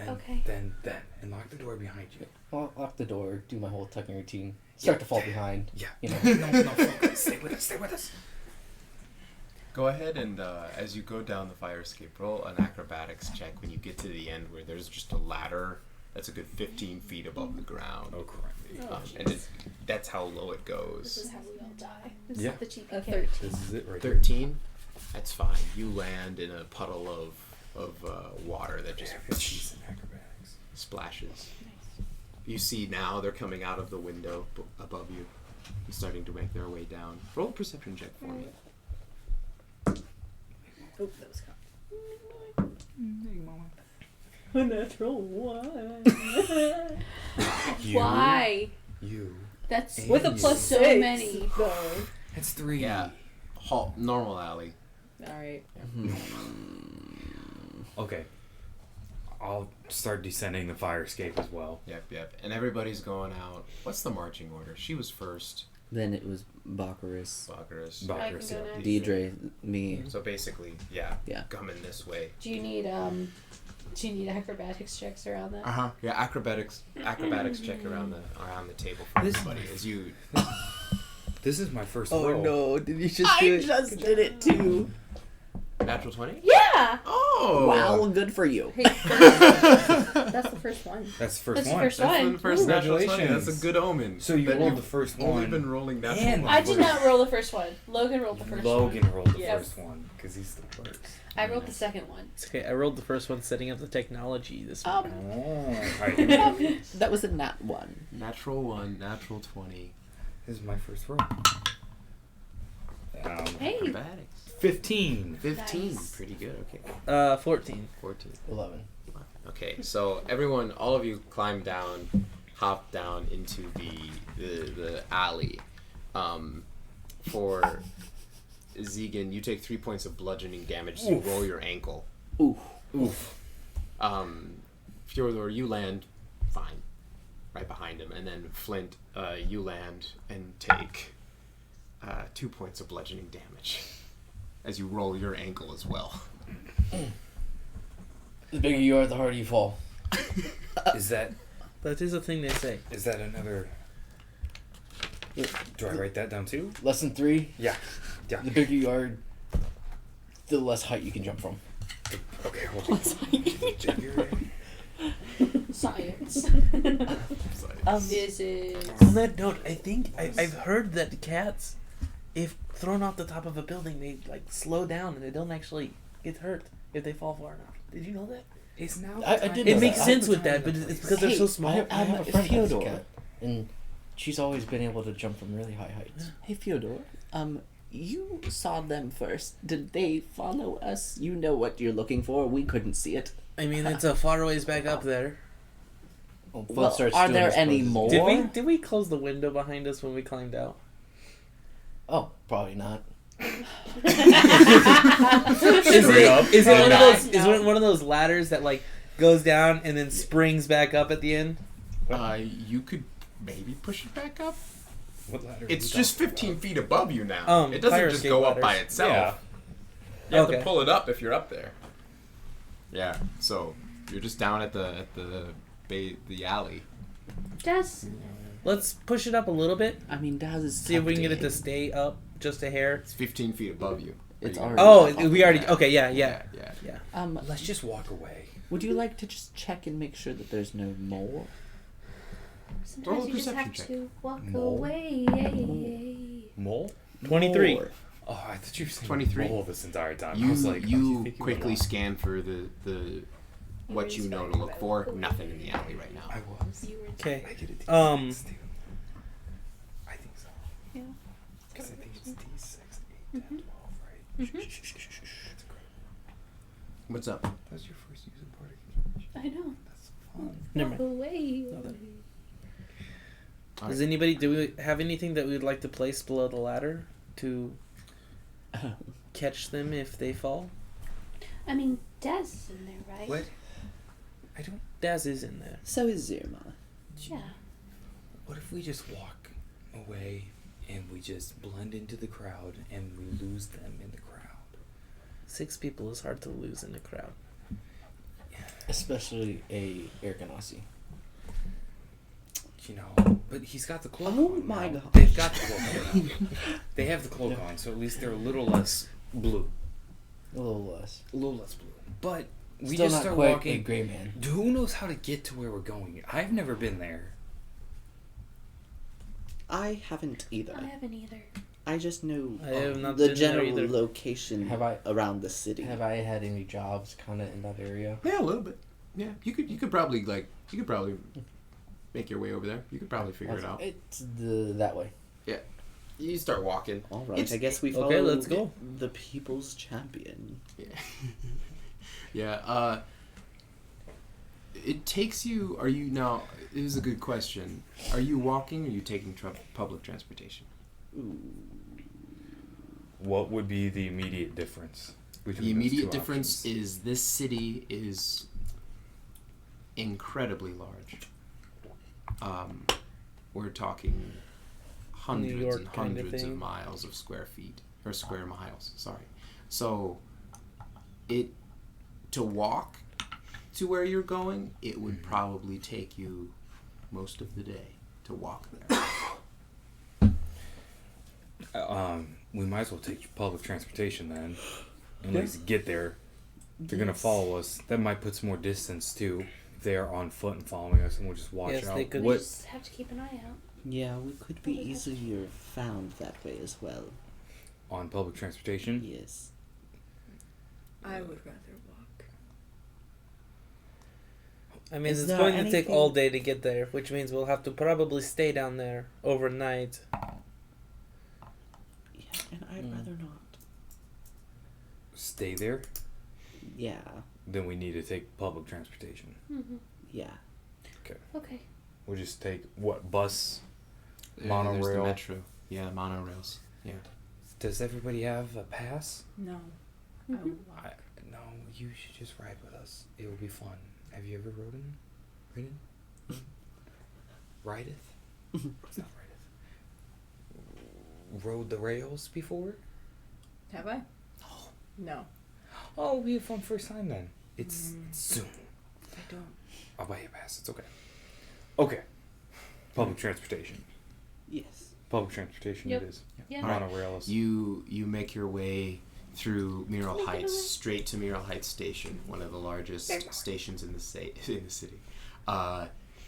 Okay.
then and lock the door behind you.
I'll lock the door, do my whole tucking routine, start to fall behind.
Yeah.
You know.
No, focus. Stay with us. Stay with us.
Go ahead and as you go down the fire escape, roll an acrobatics check when you get to the end where there's just a ladder that's a good 15 feet above the ground.
Oh, correct.
And that's how low it
This
goes.
is how we all die. This
Yeah.
is the cheap
A
character.
13.
This is it right here.
13? That's fine. You land in a puddle of water that just
She's in acrobatics.
splashes.
Nice.
You see now they're coming out of the window above you and starting to make their way down. Roll a perception check for me.
Oh, that was caught.
A natural one.
Why?
You.
That's
With a
And
plus
so
6,
many.
though.
That's 3.
Yeah. Normal alley.
Alright.
Okay. I'll start descending the fire escape as well.
Yep. And everybody's going out. What's the marching order? She was first.
Then it was Baccharis,
Baccharis.
Bach-
I can go next.
Deidre, me.
So basically, yeah.
Yeah.
Coming this way.
Do you need acrobatics checks around that?
Uh-huh. Yeah, acrobatics check around the table for
This-
everybody as you
This is my first
Oh
roll.
no! Did you just do it? I just did it too.
natural 20?
Yeah.
Oh.
Wow, good for you.
Hey, that's the first one.
That's the first
That's the
one.
first
That's
one.
the first natural 20.
Congratulations.
That's a good omen.
So you
That
rolled
you've
the first
only
one.
been rolling natural
And
ones.
I did not roll the first one. Logan rolled the first one.
Logan rolled the
Yes.
first one because he's the worst.
I rolled the second one.
It's okay. I rolled the first one setting up the technology this
Oh,
morning.
alright.
That was a nat one.
Natural 1, natural 20.
This is my first roll.
Hey.
Acrobatics.
15.
15.
Nice.
Pretty good. Okay.
14.
14.
11.
Okay, so everyone, all of you climb down, hop down into the alley. For Zegan, you take 3 points of bludgeoning damage, so you roll your ankle.
Oof.
Fjordor, you land fine, right behind him, and then Flint, you land and take 2 points of bludgeoning damage as you roll your ankle as well.
The bigger you are, the harder you fall.
Is that
That is a thing they say.
is that another? Do I write that down too?
Less than 3.
Yeah. Yeah.
The bigger you are, the less height you can jump from.
Okay. Hold on.
Science. Physics.
On that note, I think I've heard that cats, if thrown off the top of a building, they like slow down and they don't actually get hurt if they fall far enough. Did you know that?
It's now.
I did
It
know
makes
that.
sense with that, but it's because they're so small.
I have a friend that has a
Fyodor.
cat, and she's always been able to jump from really high heights.
Hey, Fyodor. You saw them first. Did they follow us? You know what you're looking for. We couldn't see it.
I mean, it's a far ways back up there.
Well, are there any more?
Did we close the window behind us when we climbed out?
Oh, probably not.
Is it one of those ladders that like goes down and then springs back up at the end?
You could maybe push it back up.
What ladder?
It's just 15 feet above you now. It doesn't
fire
just
escape
go up by
ladders.
itself.
Yeah.
You have
Okay.
to pull it up if you're up there. Yeah. So you're just down at the alley.
Just
Let's push it up a little bit.
I mean, Daz is.
See if we can get it to
tempting.
stay up just a hair.
It's 15 feet above you.
It's
Are you
already.
Oh, we already.
Yeah.
Okay, yeah.
Yeah.
Let's just walk away.
Would you like to just check and make sure that there's no more?
Roll
sometimes
a
you just have
perception check.
to walk
Mole?
away.
Mole?
23.
More.
Oh, I thought you were saying
23?
mole this entire time. I was like,
You
think
quickly
went off.
scan for the what you know to look for. Nothing in the alley right now.
I was.
You were
Okay.
I get a D6 too. I think so.
Yeah.
Because I think it's D6, 8, 10, 12, right?
Mhm.
That's correct.
What's up?
That's your first use of bardic.
I know.
That's fun.
Never
Walk
mind.
away.
Does anybody? Do we have anything that we'd like to place below the ladder to catch them if they fall?
I mean, Daz is in there, right?
What? I don't.
Daz is in there.
So is Zuma.
Yeah.
What if we just walk away and we just blend into the crowd and we lose them in the crowd?
6 people is hard to lose in a crowd.
Especially a air ganassi.
You know, but he's got the cloak
Oh
on
my
now.
gosh.
They've got the cloak on. They have the cloak on, so at least they're a little less blue.
A little less.
A little less blue. But we
Still
just
not
start
quite
walking.
a gray man.
Who knows how to get to where we're going? I've never been there.
I haven't either.
I haven't either.
I just know
I have not
the
been there
general
either.
location
Have I-
around the city.
Have I had any jobs kind of in that area?
Yeah, a little bit. Yeah, you could probably make your way over there. You could probably figure it out.
It's that way.
You start walking.
All right,
It's-
I guess we follow
Okay, let's go.
the people's champion.
Yeah. Yeah. It takes you. Are you now? It is a good question. Are you walking or are you taking public transportation?
What would be the immediate difference?
The immediate difference is this city is incredibly large. We're talking hundreds
York
and
kind of
hundreds of
thing.
miles of square miles. Sorry. So, to walk to where you're going, it would probably take you most of the day to walk there.
We might as well take public transportation then. And
Yeah.
at least get there. They're gonna follow us. That might put some more distance too. If they are on foot and following us, and we'll just watch
Yes,
out.
they could-
We
What
just have to keep an eye out.
Yeah, we could be easier found that way as well.
on public transportation?
Yes.
I would rather walk.
I mean,
Is
it's
there
going to take
anything-
all day to get there, which means we'll have to probably stay down there overnight.
Yeah, and I'd rather not.
Stay there.
Yeah.
then we need to take public transportation.
Mm-hmm.
Yeah.
Okay.
We'll just take what, bus?
There's the
Monorail.
metro. Yeah, monorails. Yeah.
Does everybody have a pass?
No.
Mhm.
No, you should just ride with us. It will be fun. Have you ever ridden? Rideth? It's not rideth. Rode the rails before?
Have I? No.
Oh, it'll be a fun first time then. It's soon.
I don't.
I'll buy you a pass. It's okay. Okay. Public transportation.
Yes.
Public transportation
Yep.
it is.
Yeah.
Monorails.
You make your way through Mural Heights straight to Mural Heights Station, one of the largest stations in the city.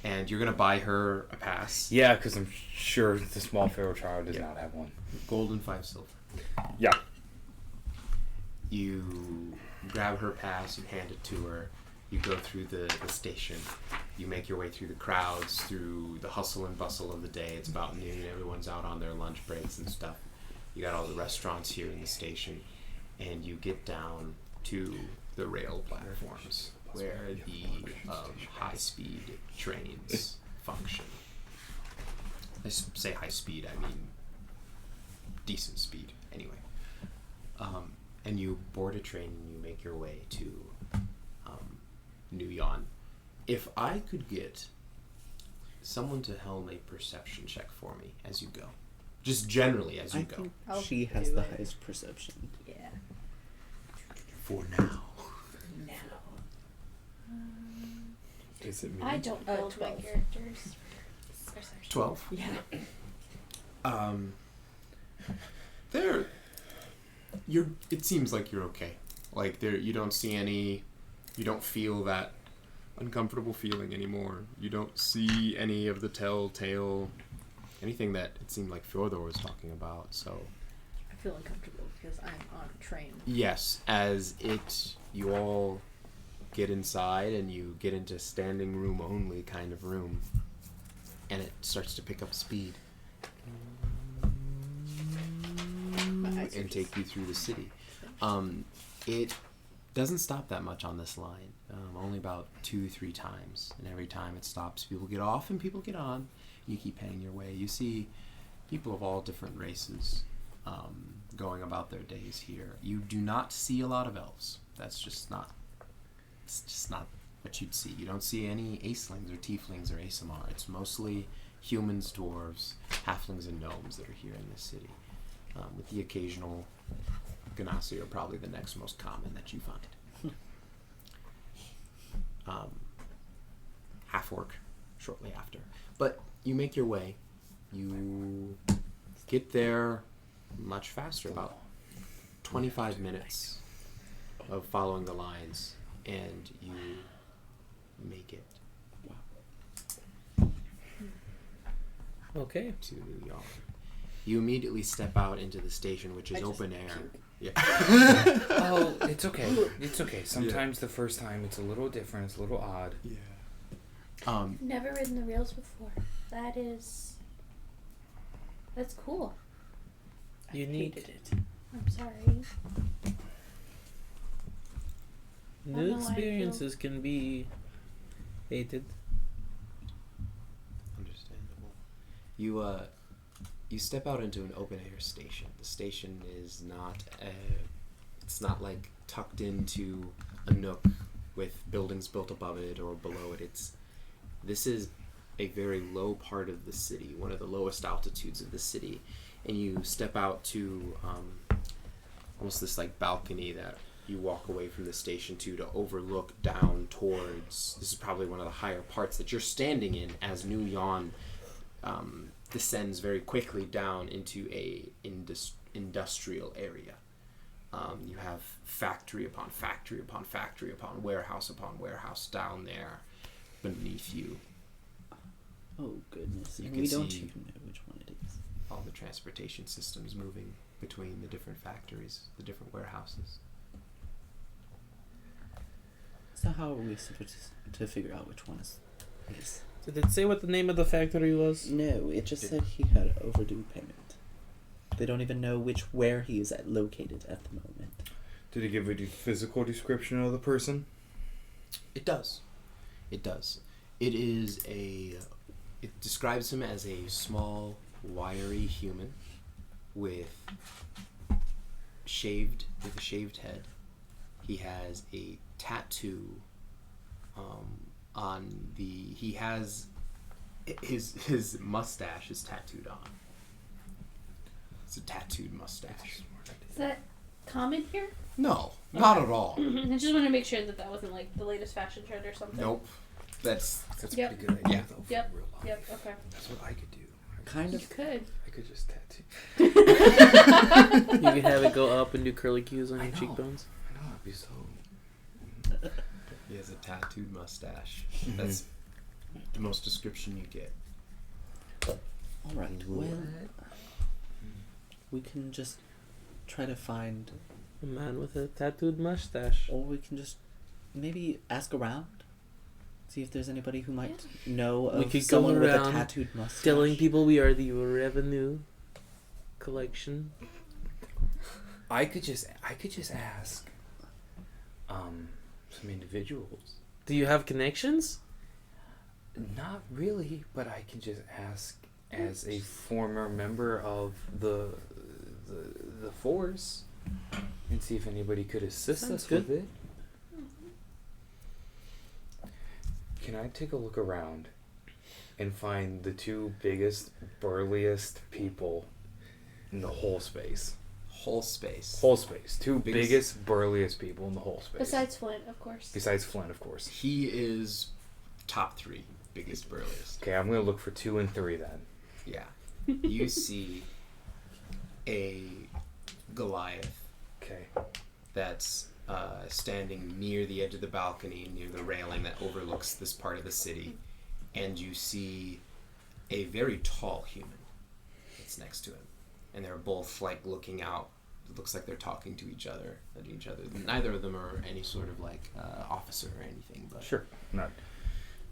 And you're gonna buy her a pass.
Yeah, because I'm sure the small feral child does not have one.
Gold and 5 silver.
Yeah.
You grab her pass, you hand it to her, you go through the station, you make your way through the crowds, through the hustle and bustle of the day. It's about noon, everyone's out on their lunch breaks and stuff. You got all the restaurants here in the station, and you get down to the rail platforms where the high-speed trains function. I say high speed, I mean decent speed, anyway. And you board a train and you make your way to New Yon. If I could get someone to helm a perception check for me as you go. Just generally as you
I
go.
think
I'll
she has
do
the
it.
highest perception.
Yeah.
For now.
No.
Is it me?
I don't build my
12.
characters. Perception.
12.
Yeah.
It seems like you're okay. Like you don't see any, you don't feel that uncomfortable feeling anymore. You don't see any of the telltale, anything that it seemed like Fyodor was talking about. So
I feel uncomfortable because I'm on a train.
yes, you all get inside and you get into standing room only kind of room, and it starts to pick up speed and take you through the city. It doesn't stop that much on this line, only about 2-3 times, and every time it stops, people get off and people get on. You keep paying your way. You see people of all different races going about their days here. You do not see a lot of elves. It's just not what you'd see. You don't see any acelings or tieflings or asamar. It's mostly humans, dwarves, halflings, and gnomes that are here in this city. With the occasional Ganassi are probably the next most common that you find. Half-orc shortly after. But you make your way. You get there much faster, about 25 minutes of following the lines, and you make it
Okay.
to New York. You immediately step out into the station, which is
I just
open air. Yeah.
Oh, it's okay. It's okay. Sometimes the first time it's a little different. It's a little odd.
Yeah.
Never ridden the rails before. That's cool.
Unique.
Hated it.
I'm sorry.
New
know, I feel-
experiences can be hated.
Understandable. You step out into an open air station. The station is not it's not like tucked into a nook with buildings built above it or below it. This is a very low part of the city, one of the lowest altitudes of the city, and you step out to almost this like balcony that you walk away from the station to overlook down towards. This is probably one of the higher parts that you're standing in as New Yon descends very quickly down into a industrial area. You have factory upon factory upon factory upon warehouse down there beneath you.
Oh goodness.
You
And
can
we don't
see-
even know which one it is.
All the transportation systems moving between the different factories, the different warehouses.
So how are we supposed to figure out which one is his?
Did it say what the name of the factory was?
No, it just said he had overdue payment. They don't even know where he is located at the moment.
Did he give a physical description of the person?
It does. It does. It is a... It describes him as a small, wiry human with a shaved head. He has a tattoo on the... He has... His mustache is tattooed on. It's a tattooed mustache.
Is that common here?
No, not at all.
I just want to make sure that that wasn't like the latest fashion trend or something.
Nope. That's
That's
Yep.
a pretty good idea,
Yeah.
though, for
Yep.
real life.
Yep. Okay.
That's what I could do.
Kind
You
of.
could.
I could just tattoo.
You can have it go up and do curly cues on
I
your
know.
cheekbones.
I know, it'd be so...
he has a tattooed mustache.
Mhm.
That's the most description you get.
All right. Well, we can just try to find,
A man with a tattooed mustache.
or we can just maybe ask around, see if there's anybody who might know
We
of
could go
someone with a
around
tattooed mustache.
Telling people we are the revenue collection.
I could just ask some individuals.
Do you have connections?
Not really, but I can just ask as a former member of the force and see if anybody could assist
Sounds
us
good.
with it. Can I take a look around and find the two biggest, burliest people in the whole space?
Whole space.
Whole space. Two
Biggest-
biggest, burliest people in the whole space.
Besides Flint, of course.
Besides Flint, of course.
He is top 3 biggest, burliest.
Okay, I'm gonna look for 2 and 3 then.
Yeah. You see a Goliath
Okay.
that's standing near the edge of the balcony, near the railing that overlooks this part of the city, and you see a very tall human that's next to him, and they're both like looking out. It looks like they're talking to each other. Neither of them are any sort of like officer or anything. But
Sure. Not.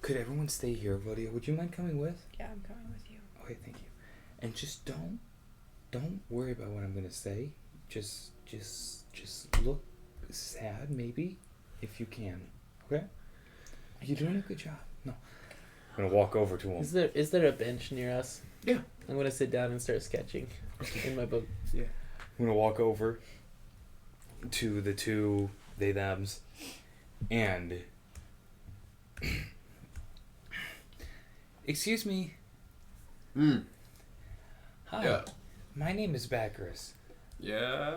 Could everyone stay here, Vodia? Would you mind coming with?
Yeah, I'm coming with you.
Okay, thank you. And just don't worry about what I'm gonna say. Just look sad, maybe, if you can. Okay? You're doing a good job. No. I'm gonna walk over to him.
Is there a bench near us?
Yeah.
I'm gonna sit down and start sketching in my book.
Yeah.
I'm gonna walk over to the two they thems and excuse me. Hi.
Yeah.
My name is Bacchus.
Yeah.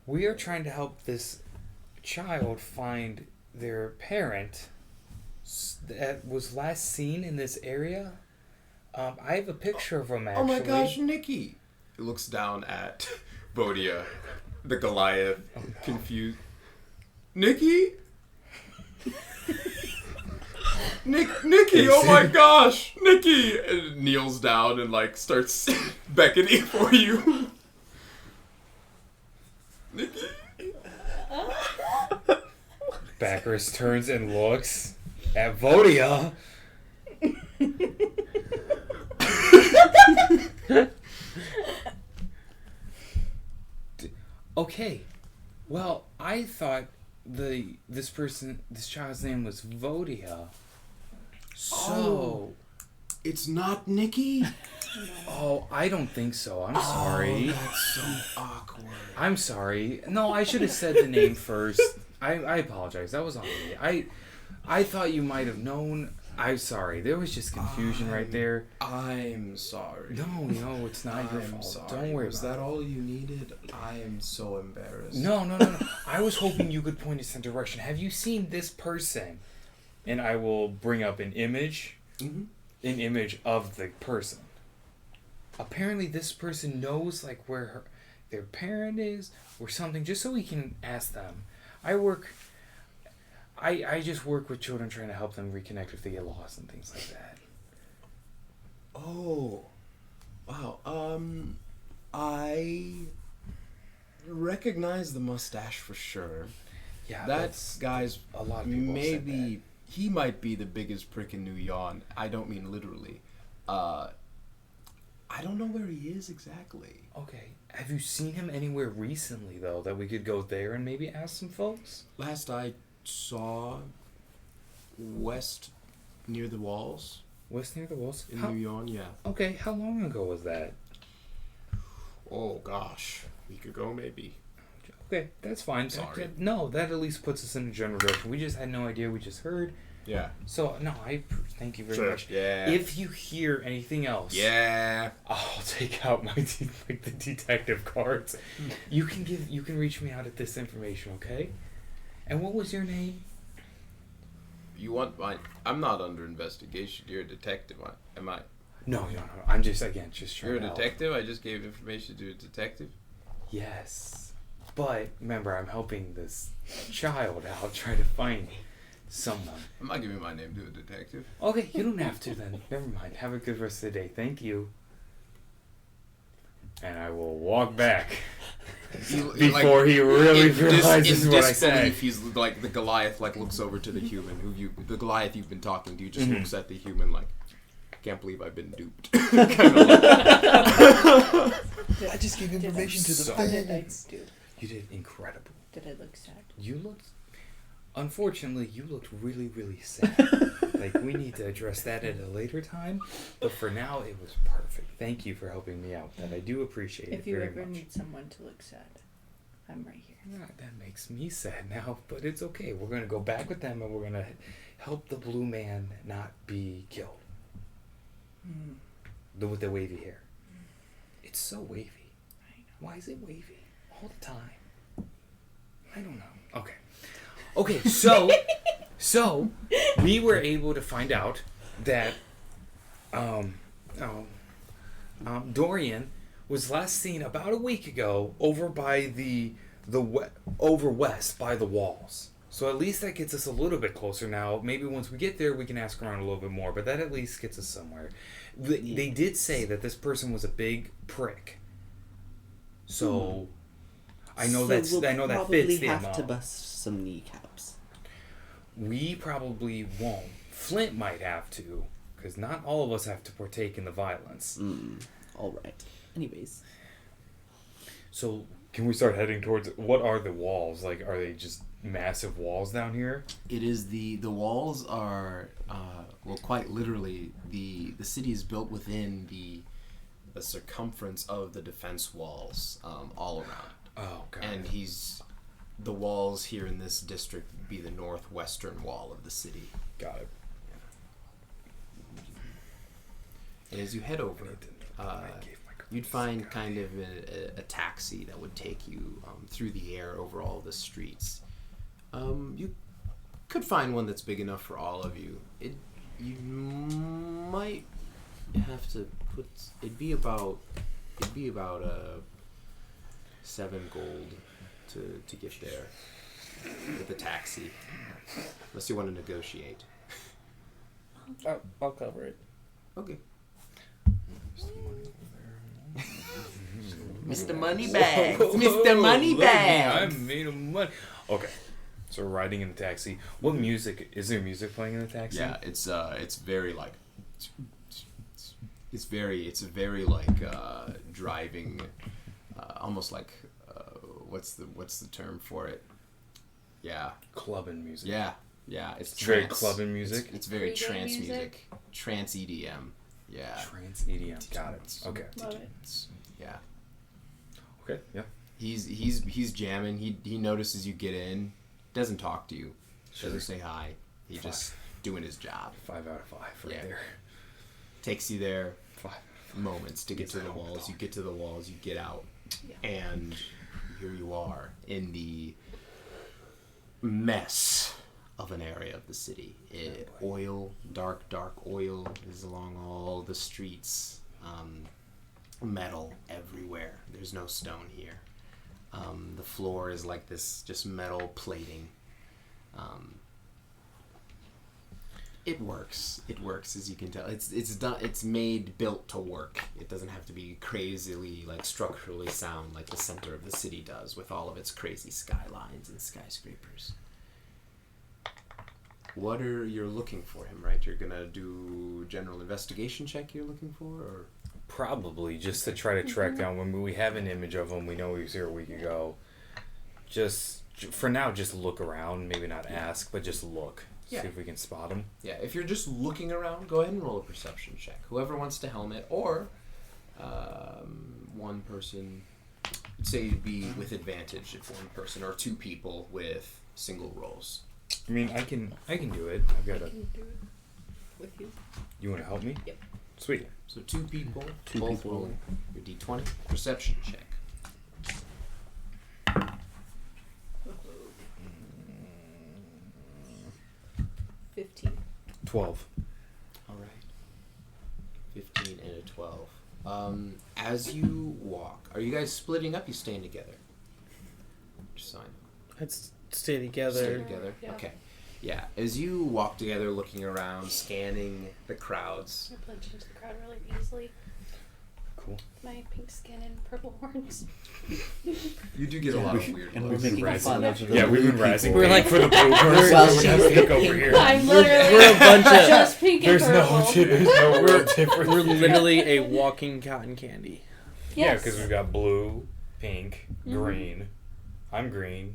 We are trying to help this child find their parent that was last seen in this area. I have a picture of him, actually.
Oh my gosh, Nikki! He looks down at Bodia, the Goliath, confused. Nikki? Nikki! Oh my gosh, Nikki! And kneels down and like starts beckoning for you. Nikki?
Bacchus turns and looks at Vodia. Okay, well, I thought this child's name was Vodia. So,
It's not Nikki?
oh, I don't think so. I'm sorry.
That's so awkward.
I'm sorry. No, I should have said the name first. I apologize. That was on me. I thought you might have known. I'm sorry. There was just confusion right there.
I'm sorry.
No, it's not your
I'm
fault.
sorry.
Don't worry
Was
about
that all you needed? I am so embarrassed.
it. No. I was hoping you could point us in direction. Have you seen this person? And I will bring up an image.
Mm-hmm.
An image of the person. Apparently, this person knows like where their parent is or something, just so we can ask them. I just work with children trying to help them reconnect if they get lost and things like that.
Oh. Wow. I recognize the mustache for sure.
Yeah,
That guy's
a lot of people said
maybe he might be the biggest prick in New Yon. I don't mean literally. I don't know where he is exactly.
Okay. Have you seen him anywhere recently though that we could go there and maybe ask some folks?
Last I saw, west near the walls
West near the walls.
in New York. Yeah.
Okay, how long ago was that?
Oh gosh, a week ago maybe.
Okay, that's fine.
Sorry.
No, that at least puts us in a general direction. We just had no idea. We just heard.
Yeah.
So, no, I thank you very
Sure.
much.
Yeah.
If you hear anything else,
Yeah.
I'll take out my the detective cards. You can reach me out at this information, okay? And what was your name?
You want my? I'm not under investigation. You're a detective. Am I?
No. I'm just trying
You're a
to help.
detective. I just gave information to a detective.
Yes, but remember, I'm helping this child out, trying to find someone.
I'm not giving my name to a detective.
Okay, you don't have to then. Never mind. Have a good rest of the day. Thank you. And I will walk back before he really realizes what I said.
He's like the Goliath. Like looks over to the human the Goliath you've been talking to. Just looks at the human like, can't believe I've been duped. Kind of
I just gave information to the
So-
How did I do?
You did incredible.
Did I look sad?
You looked. Unfortunately, you looked really, really sad. Like, we need to address that at a later time. But for now, it was perfect. Thank you for helping me out. That I do appreciate it
If you
very
ever
much.
need someone to look sad, I'm right here.
That makes me sad now, but it's okay. We're going to go back with them and we're going to help the blue man not be killed. With the wavy hair. It's so wavy.
I know.
Why is it wavy all the time? I don't know. Okay, so we were able to find out that Dorian was last seen about a week ago over by over west by the walls. So at least that gets us a little bit closer now. Maybe once we get there, we can ask around a little bit more, but that at least gets us somewhere. They did say that this person was a big prick. So I know that fits
probably
the
have
MO.
to bust some kneecaps.
We probably won't. Flint might have to, because not all of us have to partake in the violence.
All right. Anyways,
So, can we start heading towards... What are the walls? Like, are they just massive walls down here?
It is the walls are well, quite literally the city is built within the circumference of the defense walls all around.
Oh, God.
And the walls here in this district would be the northwestern wall of the city.
Got it.
And as you head over, you'd find kind of a taxi that would take you through the air over all the streets. You could find one that's big enough for all of you. You might have to put. It'd be about 7 gold to get there with the taxi, unless you want to negotiate.
I'll cover it.
Okay.
Mr. Moneybags, Mr. Moneybags.
I made a money. Okay. So we're riding in the taxi. What music... Is there music playing in the taxi?
Yeah, it's very like it's very like driving, almost like what's the term for it? Yeah,
Clubbing music.
yeah. It's
Very
trance.
clubbing music?
It's very
Freedom
trance
music?
music, trance EDM. Yeah.
Trance EDM. Got it. Okay.
Love it.
Yeah.
Okay, yeah.
He's jamming. He notices you get in. Doesn't talk to you. Doesn't say hi. He just doing his job.
5 out of 5 right
Yeah.
there.
Takes you there
5.
moments to get
Yes,
to
I
the
hope
walls.
not.
You get to the walls. You get out,
Yeah.
and here you are in the mess of an area of the city. Oil, dark oil is along all the streets. Metal everywhere. There's no stone here. The floor is like this, just metal plating. It works. It works, as you can tell. It's done. It's built to work. It doesn't have to be crazily like structurally sound like the center of the city does, with all of its crazy skylines and skyscrapers. What are you looking for him? Right, you're gonna do general investigation check. You're looking for, or
Probably just to try to track down when we have an image of him. We know he was here a week ago. Just for now, just look around. Maybe not ask, but just look.
Yeah.
See if we can spot him.
Yeah, if you're just looking around, go ahead and roll a perception check. Whoever wants to helmet, or one person, say you'd be with advantage if one person, or two people with single rolls.
I mean, I can do it. I've got
I
a.
can do it with you.
You want to help me?
Yep.
Sweet.
So two people,
Two
both
people.
rolling your d20 perception check.
15.
12.
All right. 15 and a 12. As you walk, are you guys splitting up? You staying together? Just sign.
Let's stay together.
Stay together.
Yeah.
Okay. Yeah. As you walk together, looking around, scanning the crowds.
I blend into the crowd really easily.
Cool.
My pink skin and purple horns.
You do get a lot of weird
And we're
looks.
making
Rising.
fun of the
Yeah, we've been
blue
rising.
people.
We're like-
for the blue person.
Well,
Someone has to
she's
take
the
over
pink
here.
one.
I'm literally
We're a bunch of.
just pink and
There's
purple.
no real difference.
We're literally a walking cotton candy.
Yeah,
Yes.
because we've got blue, pink, green. I'm green.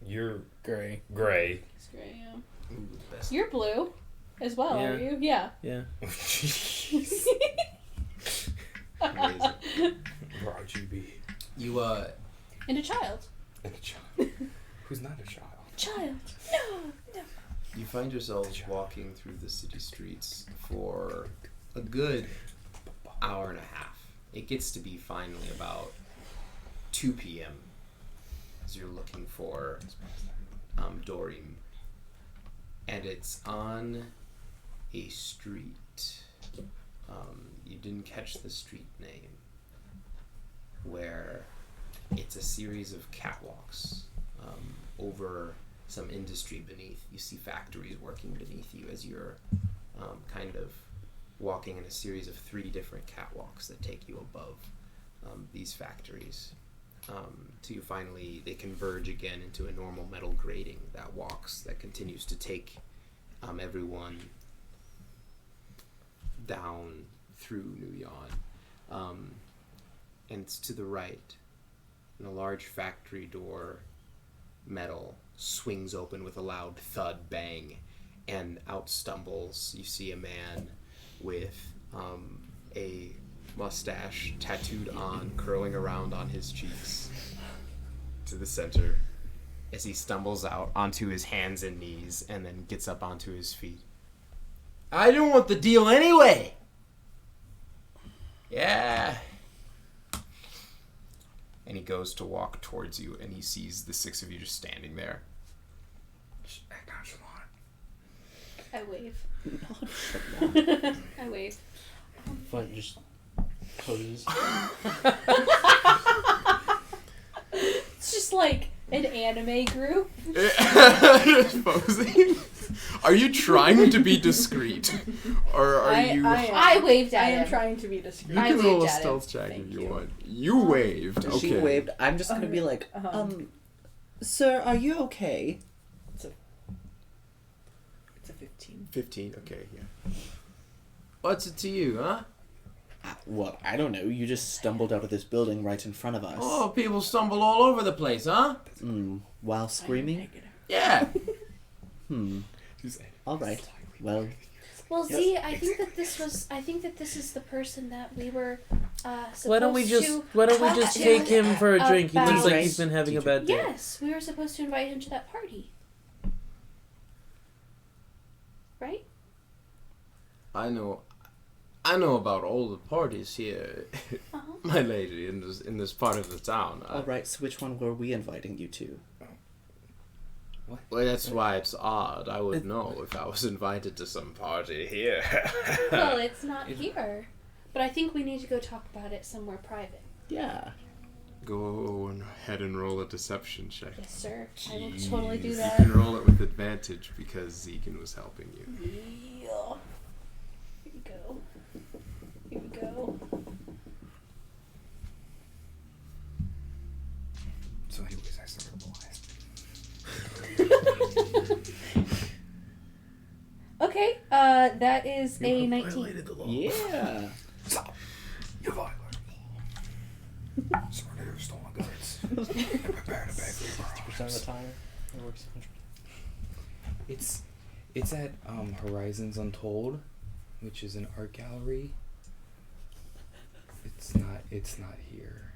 You're
Gray.
gray.
It's great, yeah.
Ooh, the best.
You're blue as well, are
Yeah.
you? Yeah.
Yeah.
Amazing.
RGB.
You
And a child.
And a child. Who's not a child?
Child. No.
you find yourselves walking through the city streets for a good hour and a half. It gets to be finally about 2 p.m. as you're looking for Dorim. And it's on a street. You didn't catch the street name. Where it's a series of catwalks over some industry beneath. You see factories working beneath you as you're kind of walking in a series of 3 different catwalks that take you above these factories. Till you finally, they converge again into a normal metal grating that continues to take everyone down through New Yon. And it's to the right, and a large factory door, metal, swings open with a loud thud bang, and out stumbles, you see a man with a mustache tattooed on, curling around on his cheeks to the center as he stumbles out onto his hands and knees and then gets up onto his feet. I don't want the deal anyway! Yeah. And he goes to walk towards you, and he sees the 6 of you just standing there.
Act nonchalant.
I wave. I wave.
Flint just poses.
It's just like an anime group.
Just posing. Are you trying to be discreet, or are you?
I waved at
I
him.
am trying to be discreet.
You
I
can roll a
waved at him.
stealth check
Thank
if you
you.
want. You waved. Okay.
She waved. I'm just gonna be like,
Uh-huh.
Sir, are you okay?
It's a 15.
15. Okay. Yeah. What's it to you, huh?
Well, I don't know. You just stumbled out of this building right in front of us.
Oh, people stumble all over the place, huh?
While screaming?
Yeah.
All right. Well,
Well, see, I think that this is the person that we were supposed
Why don't we just
talk to
take him for a drink? He looks
about-
like he's been having a bad day.
Yes, we were supposed to invite him to that party. Right?
I know about all the parties here,
Uh-huh.
my lady, in this part of the town.
all right. So which one were we inviting you to?
Well, that's why it's odd. I would know if I was invited to some party here.
Well, it's not here. But I think we need to go talk about it somewhere private.
Yeah.
Go ahead and roll a deception check.
Yes, sir. I will totally do
You
that.
can roll it with advantage because Zegan was helping you.
Yeah. Here we go. Here we go.
So anyways, I started blasting.
Okay, that is a 19.
Yeah.
Stop. You violated the law. Surrender your stolen goods. And prepare to pay for your
60% of the time, it works 100%.
It's at Horizons Untold, which is an art gallery. It's not here.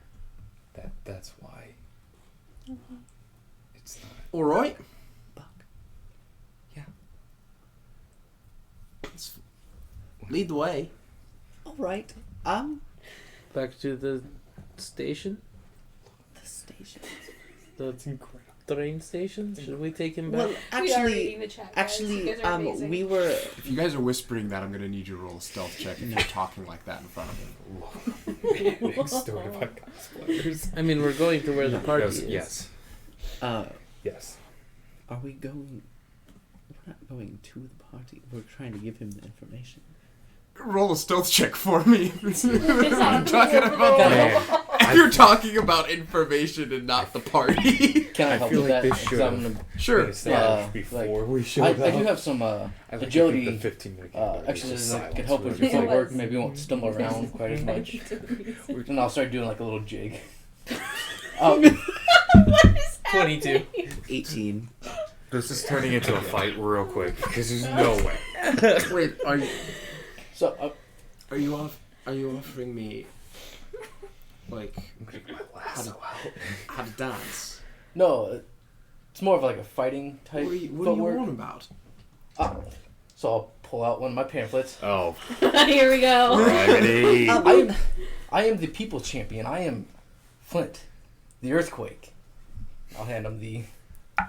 That's why. It's not.
All right.
Yeah.
Let's lead the way.
All right.
Back to the station.
The station.
The train station. Should we take him back?
Well,
We are
actually,
reading the chat, guys. You guys are amazing.
we were.
If you guys are whispering that, I'm gonna need you to roll a stealth check if you're talking like that in front of me.
Next story about cosplayers.
I mean, we're going to where the party is.
Yes. Yes.
Are we going? We're not going to the party. We're trying to give him the information.
Roll a stealth check for me.
It's
I'm talking about
Man,
if you're talking about information and not the party.
Can I
I
help
feel
with
like
that?
this
'Cause
should
I'm
have
gonna-
Sure.
before we
I
showed up.
do have some
I like
agility
to keep the 15 minute
exercises that could
silence
help with
really
your
It
footwork.
was.
Maybe you won't stumble around quite as much. And I'll start doing like a little jig. Um,
22.
18.
This is turning into a fight real quick because there's no way.
Wait,
so
are you offering me like
I'm gonna get my lasso out.
how to dance?
no, it's more of like a fighting type
What are you
footwork.
on about?
So I'll pull out one of my pamphlets.
Oh,
Here we go.
gravity.
I am the people champion. I am Flint, the earthquake. I'll hand him the.
I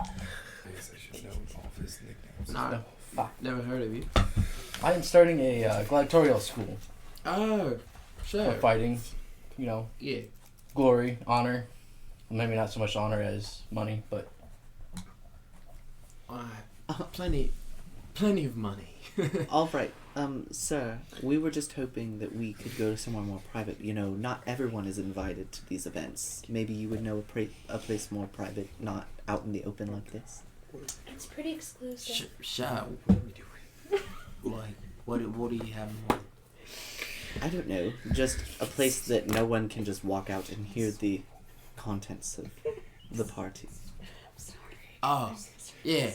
guess I should know all of his nicknames.
No, never heard of you.
I am starting a gladiatorial school
Oh, sure.
for fighting. You know,
Yeah.
glory, honor. Maybe not so much honor as money, but
Plenty of money.
All right. Sir, we were just hoping that we could go to somewhere more private. You know, not everyone is invited to these events. Maybe you would know a place more private, not out in the open like this.
It's pretty exclusive.
Sure. What are we doing? Like, what do you have in mind?
I don't know. Just a place that no one can just walk out and hear the contents of the party.
Oh, yeah.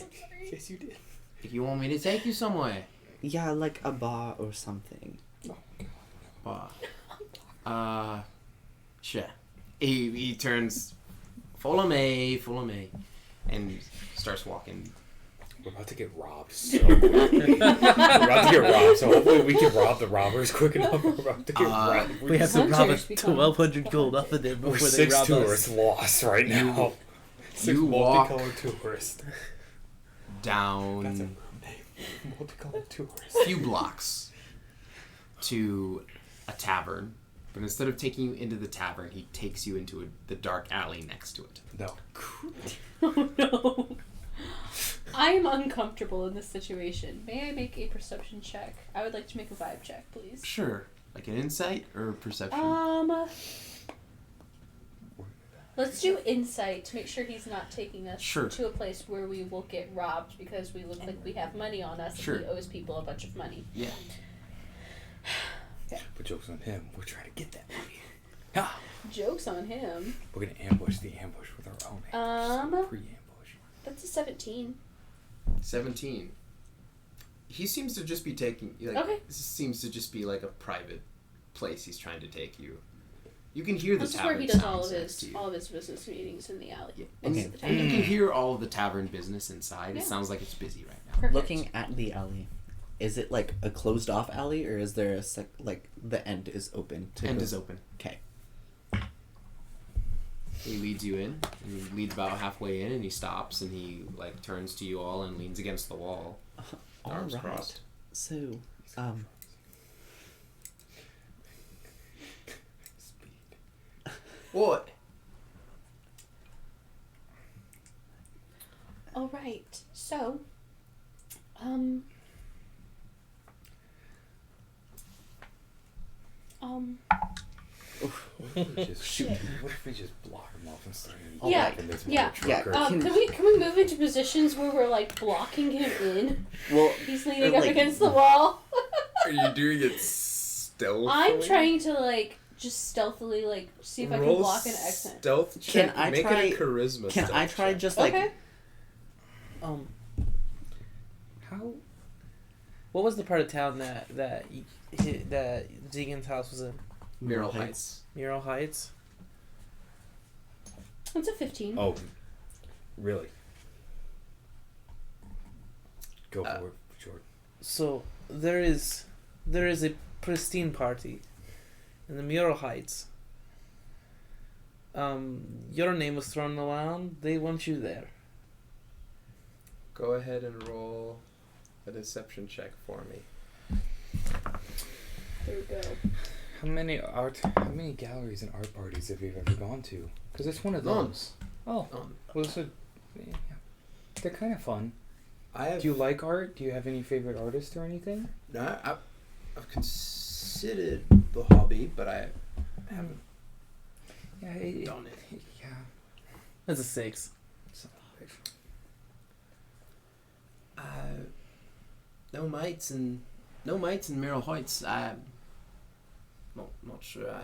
Yes, you did.
If you want me to take you somewhere.
Yeah, like a bar or something.
Sure. He turns, follow me, and starts walking.
We're about to get robbed so quick. We're about to get robbed, so hopefully we can rob the robbers quick enough. We're about to get robbed.
We have to rob a
Hunters become-
1,200 gold off of them
We're
before they
6
rob
tourists
us.
lost right now. Six
you walk
multicolored tourists. That's a
down
real name. Multicolored tourists.
a few blocks to a tavern, but instead of taking you into the tavern, he takes you into the dark alley next to it.
No.
Oh no. I am uncomfortable in this situation. May I make a perception check? I would like to make a vibe check, please.
Sure. Like an insight or perception?
Let's do insight to make sure he's not taking us
Sure.
to a place where we will get robbed because we look like we have money on us
Sure.
and he owes people a bunch of money.
Yeah.
But joke's on him. We're trying to get that money. Ah,
Joke's on him.
we're gonna ambush the ambush with our own ambush. Pre-ambush.
That's a 17.
17. He seems to just be taking, like,
Okay.
this seems to just be like a private place he's trying to take you. You can hear the
This is
tavern
where he does
sounds next to you.
all of his business meetings in the alley.
Yeah.
next
Okay.
to the
And you
tavern.
can hear all of the tavern business inside.
Yeah.
It sounds like it's busy right now.
Perfect.
Looking at the alley, is it like a closed off alley or is there a like the end is open?
End is open.
Okay.
He leads you in, and he leads about halfway in, and he stops, and he like turns to you all and leans against the wall, arms
All right.
crossed.
So,
What?
All right. So,
What if we just block him off and start
Yeah,
in this
yeah.
trucker?
Can-
can we move into positions where we're like blocking him in?
well,
He's leaning up
like-
against the wall.
Are you doing it stealthily?
I'm trying to like just stealthily like see if I can
Roll
block an accent.
Stealth check.
Can I
Make
try-
it a charisma.
can
stealth
I try
check.
just like
Okay.
Um,
How
What was the part of town that Zegan's house was in?
Mural Heights.
Mural Heights.
It's a 15.
Oh, really? Go for it, Jordan.
So there is a pristine party in the Mural Heights. Your name was thrown around. They want you there.
Go ahead and roll a deception check for me.
There we go.
How many galleries and art parties have you ever gone to? Because it's one of
None.
those. Oh, well, they're kind of fun.
Do
Do you like art? Do you have any favorite artists or anything?
No, I've considered the hobby, but I haven't
Yeah,
done it.
Yeah.
That's a 6.
No mates in Merrill Heights. I'm not sure.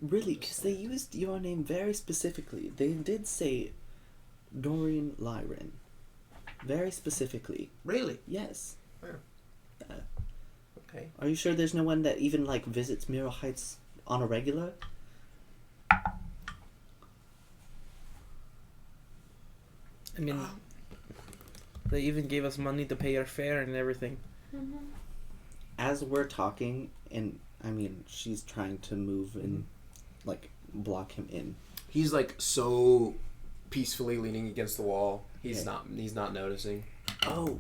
Really, because they used your name very specifically. They did say Dorian Lyron. Very specifically.
Really?
Yes.
Okay.
Are you sure there's no one that even, like, visits Mural Heights on a regular?
I mean, they even gave us money to pay our fare and everything.
Mm-hmm.
As we're talking, and, I mean, she's trying to move and, like, block him in.
He's like so peacefully leaning against the wall. He's
Yeah.
not noticing.
Oh.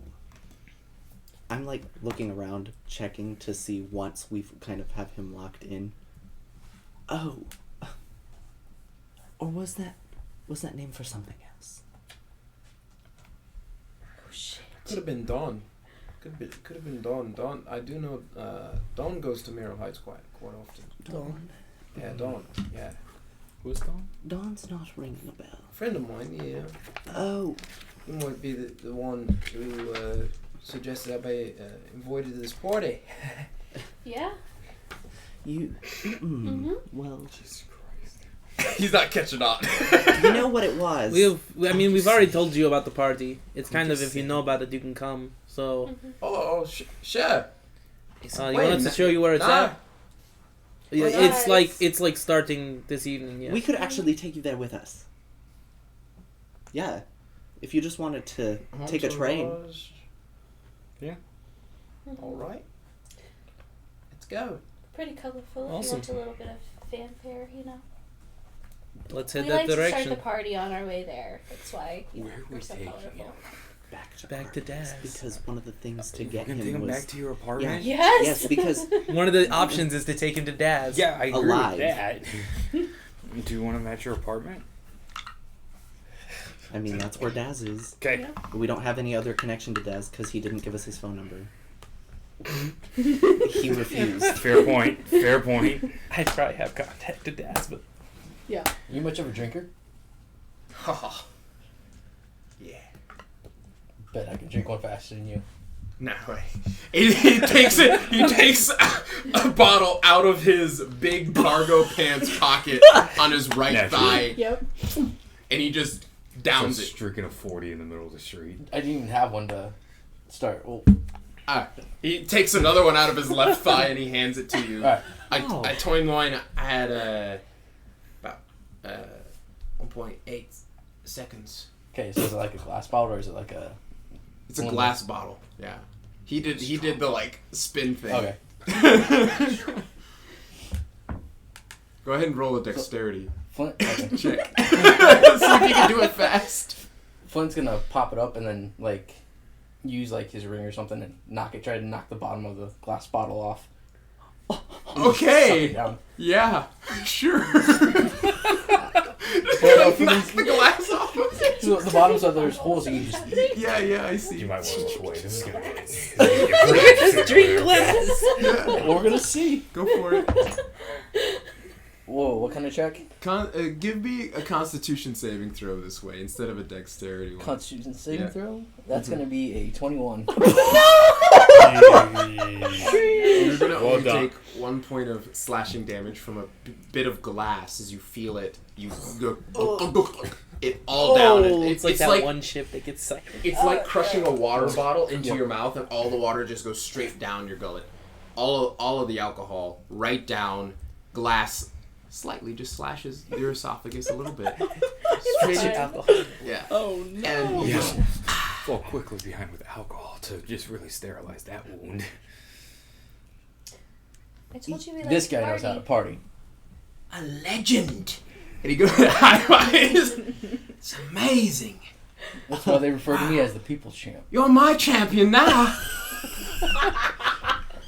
I'm, like, looking around, checking to see once we've kind of have him locked in. Oh. Or was that name for something else?
Oh shit.
Could have been Dawn. Could have been Dawn. Dawn. I do know. Dawn goes to Merrill Heights quite often.
Dawn?
Yeah, Dawn. Yeah,
Who's Dawn?
Dawn's not ringing a bell.
friend of mine. Yeah,
Oh.
he might be the one who suggested I be invited to this party.
Yeah.
You...
Mm-hmm.
Well,
Jesus Christ.
He's not catching on.
you know what it was.
We've already told you about the party. It's kind of
just
if you know about it, you can come. So,
Sure.
you want us to show you where it's
Nah.
at? Yeah,
Yes.
it's like starting this evening. Yeah.
We could actually take you there with us. Yeah. If you just wanted to take a train.
Yeah.
All right. Let's go.
Pretty colorful. If you
Awesome.
want a little bit of fanfare, you know.
Let's head
We
that
like to start
direction.
the party on our way there. That's why
Where are we
we're so
taking
colorful.
him?
Back to
Daz.
Because one of the things to
We're
get
gonna take
him
him
was...
back to your apartment?
Yes.
Yes, because...
One of the options is to take him to Daz.
Yeah, I agree
Alive.
with that. Do you want him at your apartment?
I mean, that's where Daz is.
Okay.
Yeah.
But we don't have any other connection to Daz because he didn't give us his phone number. He refused.
Fair point. Fair point.
I'd probably have contact to Daz, but
Yeah.
You much of a drinker?
Yeah.
Bet I can drink one faster than you.
No way. He takes a bottle out of his big cargo pants pocket on his right
Naturally.
thigh,
Yep.
and he just downs
Just
it.
drinking a 40 in the middle of the street.
I didn't even have one to start. Well,
He takes another one out of his left thigh and he hands it to you.
alright.
I told mine. I had about 1.8 seconds.
Okay, so is it like a glass bottle or is it like a...
It's a glass bottle. Yeah. He did the like spin thing.
Okay.
Go ahead and roll a dexterity
Flint, okay.
check. See if you can do it fast.
Flint's gonna pop it up and then, like, use, like, his ring or something and try to knock the bottom of the glass bottle off. And just suck
Okay.
it down.
Yeah. Sure.
Well,
Knock the glass off.
So the bottom, so there's holes that you just...
Yeah, I see.
You might want to look away. This is going to get...
drink glass.
Well, we're gonna see.
Go for it.
Whoa, what kind of check?
Give me a Constitution saving throw this way instead of a dexterity one.
Constitution saving
Yeah.
throw? That's gonna be a 21.
You're gonna
Well
only
done.
take 1 point of slashing damage from a bit of glass as you feel it. You go it all down. And
it's like that one ship that gets sucked.
It's like crushing a water bottle into your mouth, and all the water just goes straight down your gullet. All of the alcohol right down. Glass slightly just slashes your esophagus a little bit.
Straight
fine.
alcohol.
Yeah.
Oh no.
And you
Yeah.
just
Fall quickly behind with alcohol to just really sterilize that wound.
I told you we like
This
to
guy knows how to
party.
party.
a legend. And he goes high fives. It's amazing.
That's why they refer to me as the people's champ.
You're my champion now.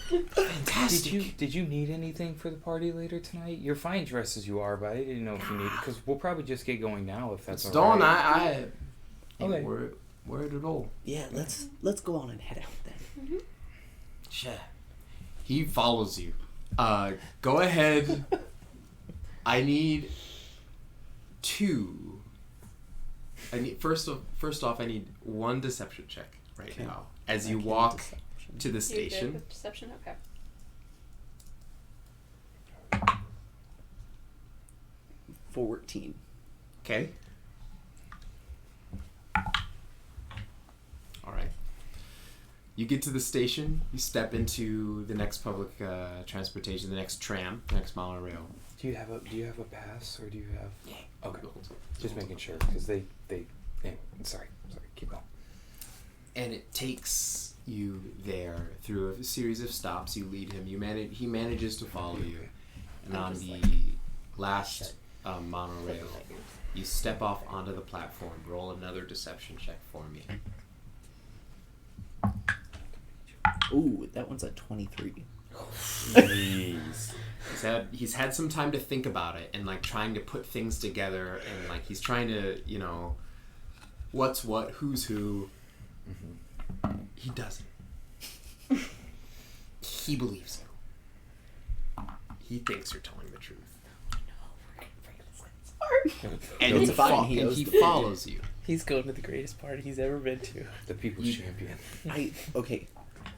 Fantastic.
Did you need anything for the party later tonight? You're fine dressed as you are, but I didn't know if you need because we'll probably just get going now if that's
It's
all
dawn.
right.
I
Okay.
ain't worried at all.
Yeah, let's go on and head out then.
Sure. He follows you. Go ahead. I need 2. I need first off. I need 1 deception check right
Okay.
now as
I
you
can
walk
deception.
to the
You did
station.
with deception? Okay.
14.
Okay. All right. You get to the station. You step into the next public transportation, the next tram, the next monorail.
Do you have a pass or do you have?
Yeah.
Okay. Just making sure because they yeah, sorry keep going.
And it takes you there through a series of stops. You lead him. He manages to follow you, and
I'm
on
just
the
like-
last monorail, you step off onto the platform. Roll another deception check for me.
Ooh, that one's at 23.
Jeez.
He's had some time to think about it and like trying to put things together, and like he's trying to what's what, who's who. He doesn't. He believes you. He thinks you're telling the truth. And
It's
he,
fine, he
and
knows
he
the truth.
follows you.
He's going to the greatest party he's ever been to.
The people's champion.
Okay,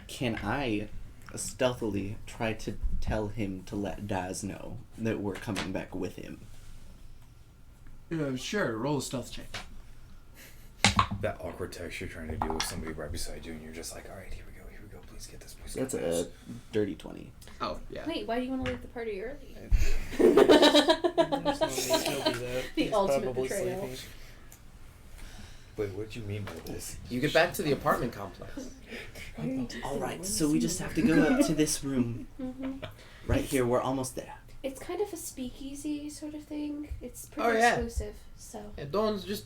can I stealthily try to tell him to let Daz know that we're coming back with him?
Sure. Roll a stealth check.
That awkward text you're trying to do with somebody right beside you, and you're just like, all right, here we go, please get this. Please
That's
get
a
this.
dirty 20.
Oh yeah.
Wait, why do you want to leave the party early? The ultimate betrayal.
Wait, what do you mean by this?
You get back to the apartment complex.
Alright, so we just have to go up to this room. Right here, we're almost there.
It's kind of a speakeasy sort of thing. It's pretty
Oh, yeah.
exclusive. So
Yeah, Dawn's just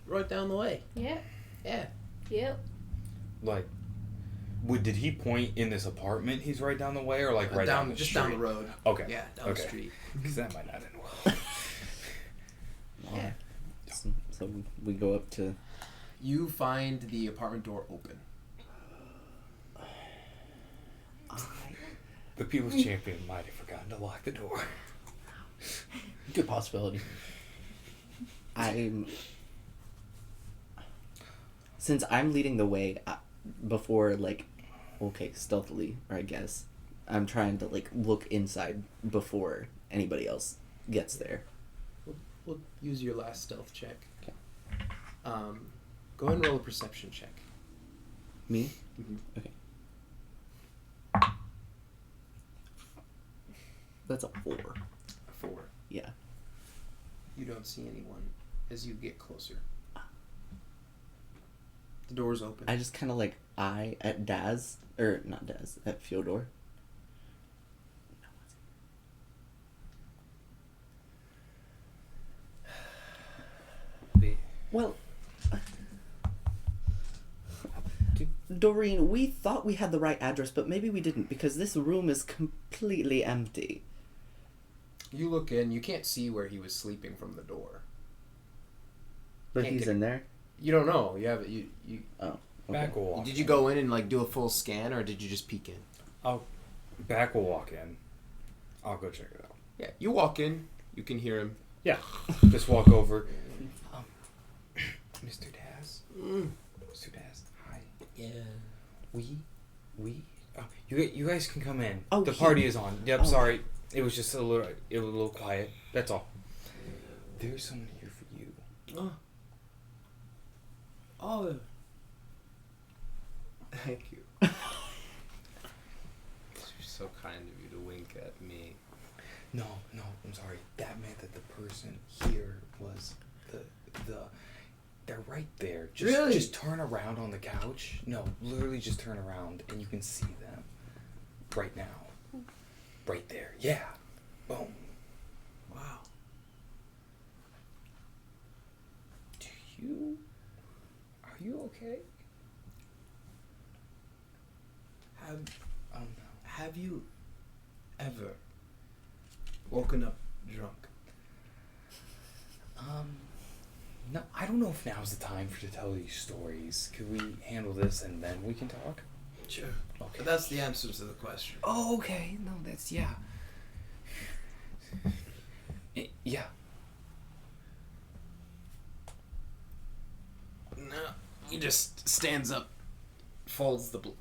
right down the way.
yeah,
Yeah.
yep.
Like, did he point in this apartment? He's right down the way, or like right down the
just
street?
down the road.
Okay.
Yeah, down the
Okay.
street.
Because that might not end well.
Yeah.
So we go up to...
You find the apartment door open.
The people's champion might have forgotten to lock the door.
Good possibility.
Since I'm leading the way before, like, okay, stealthily, or I guess, I'm trying to, like, look inside before anybody else gets there.
We'll use your last stealth check.
Okay.
Go ahead and roll a perception check.
Me?
Mm-hmm.
Okay. That's a 4.
A 4.
Yeah.
You don't see anyone as you get closer. The door's open.
I just kind of, like, eye at Daz, or not Daz, at Fyodor. Well, Doreen, we thought we had the right address, but maybe we didn't, because this room is completely empty.
You look in. You can't see where he was sleeping from the door.
But
Can't
he's
get
in there?
You don't know. You have you.
Oh, okay.
Back will walk.
Did you go in and like do a full scan, or did you just peek in?
Back will walk in. I'll go check it out.
Yeah. You walk in. You can hear him.
Yeah. Just walk over. Mr. Daz. Mr. Daz. Hi.
Yeah.
We You guys can come in.
Oh,
the party is on. Yep.
Oh.
Sorry, it was just a little quiet. That's all. There's someone here for you.
Oh. Thank you. You're so kind of you to wink at me.
No, I'm sorry. That meant that the person here was the. They're right there.
Really?
Just turn around on the couch. No, literally just turn around and you can see them. Right now. Right there. Yeah. Boom.
Wow.
Are you okay?
Have you ever woken up drunk?
No, I don't know if now's the time to tell these stories. Could we handle this and then we can talk?
Sure.
Okay.
But that's the answer to the question.
Oh, okay. No, that's, yeah. Yeah.
No. He just stands up,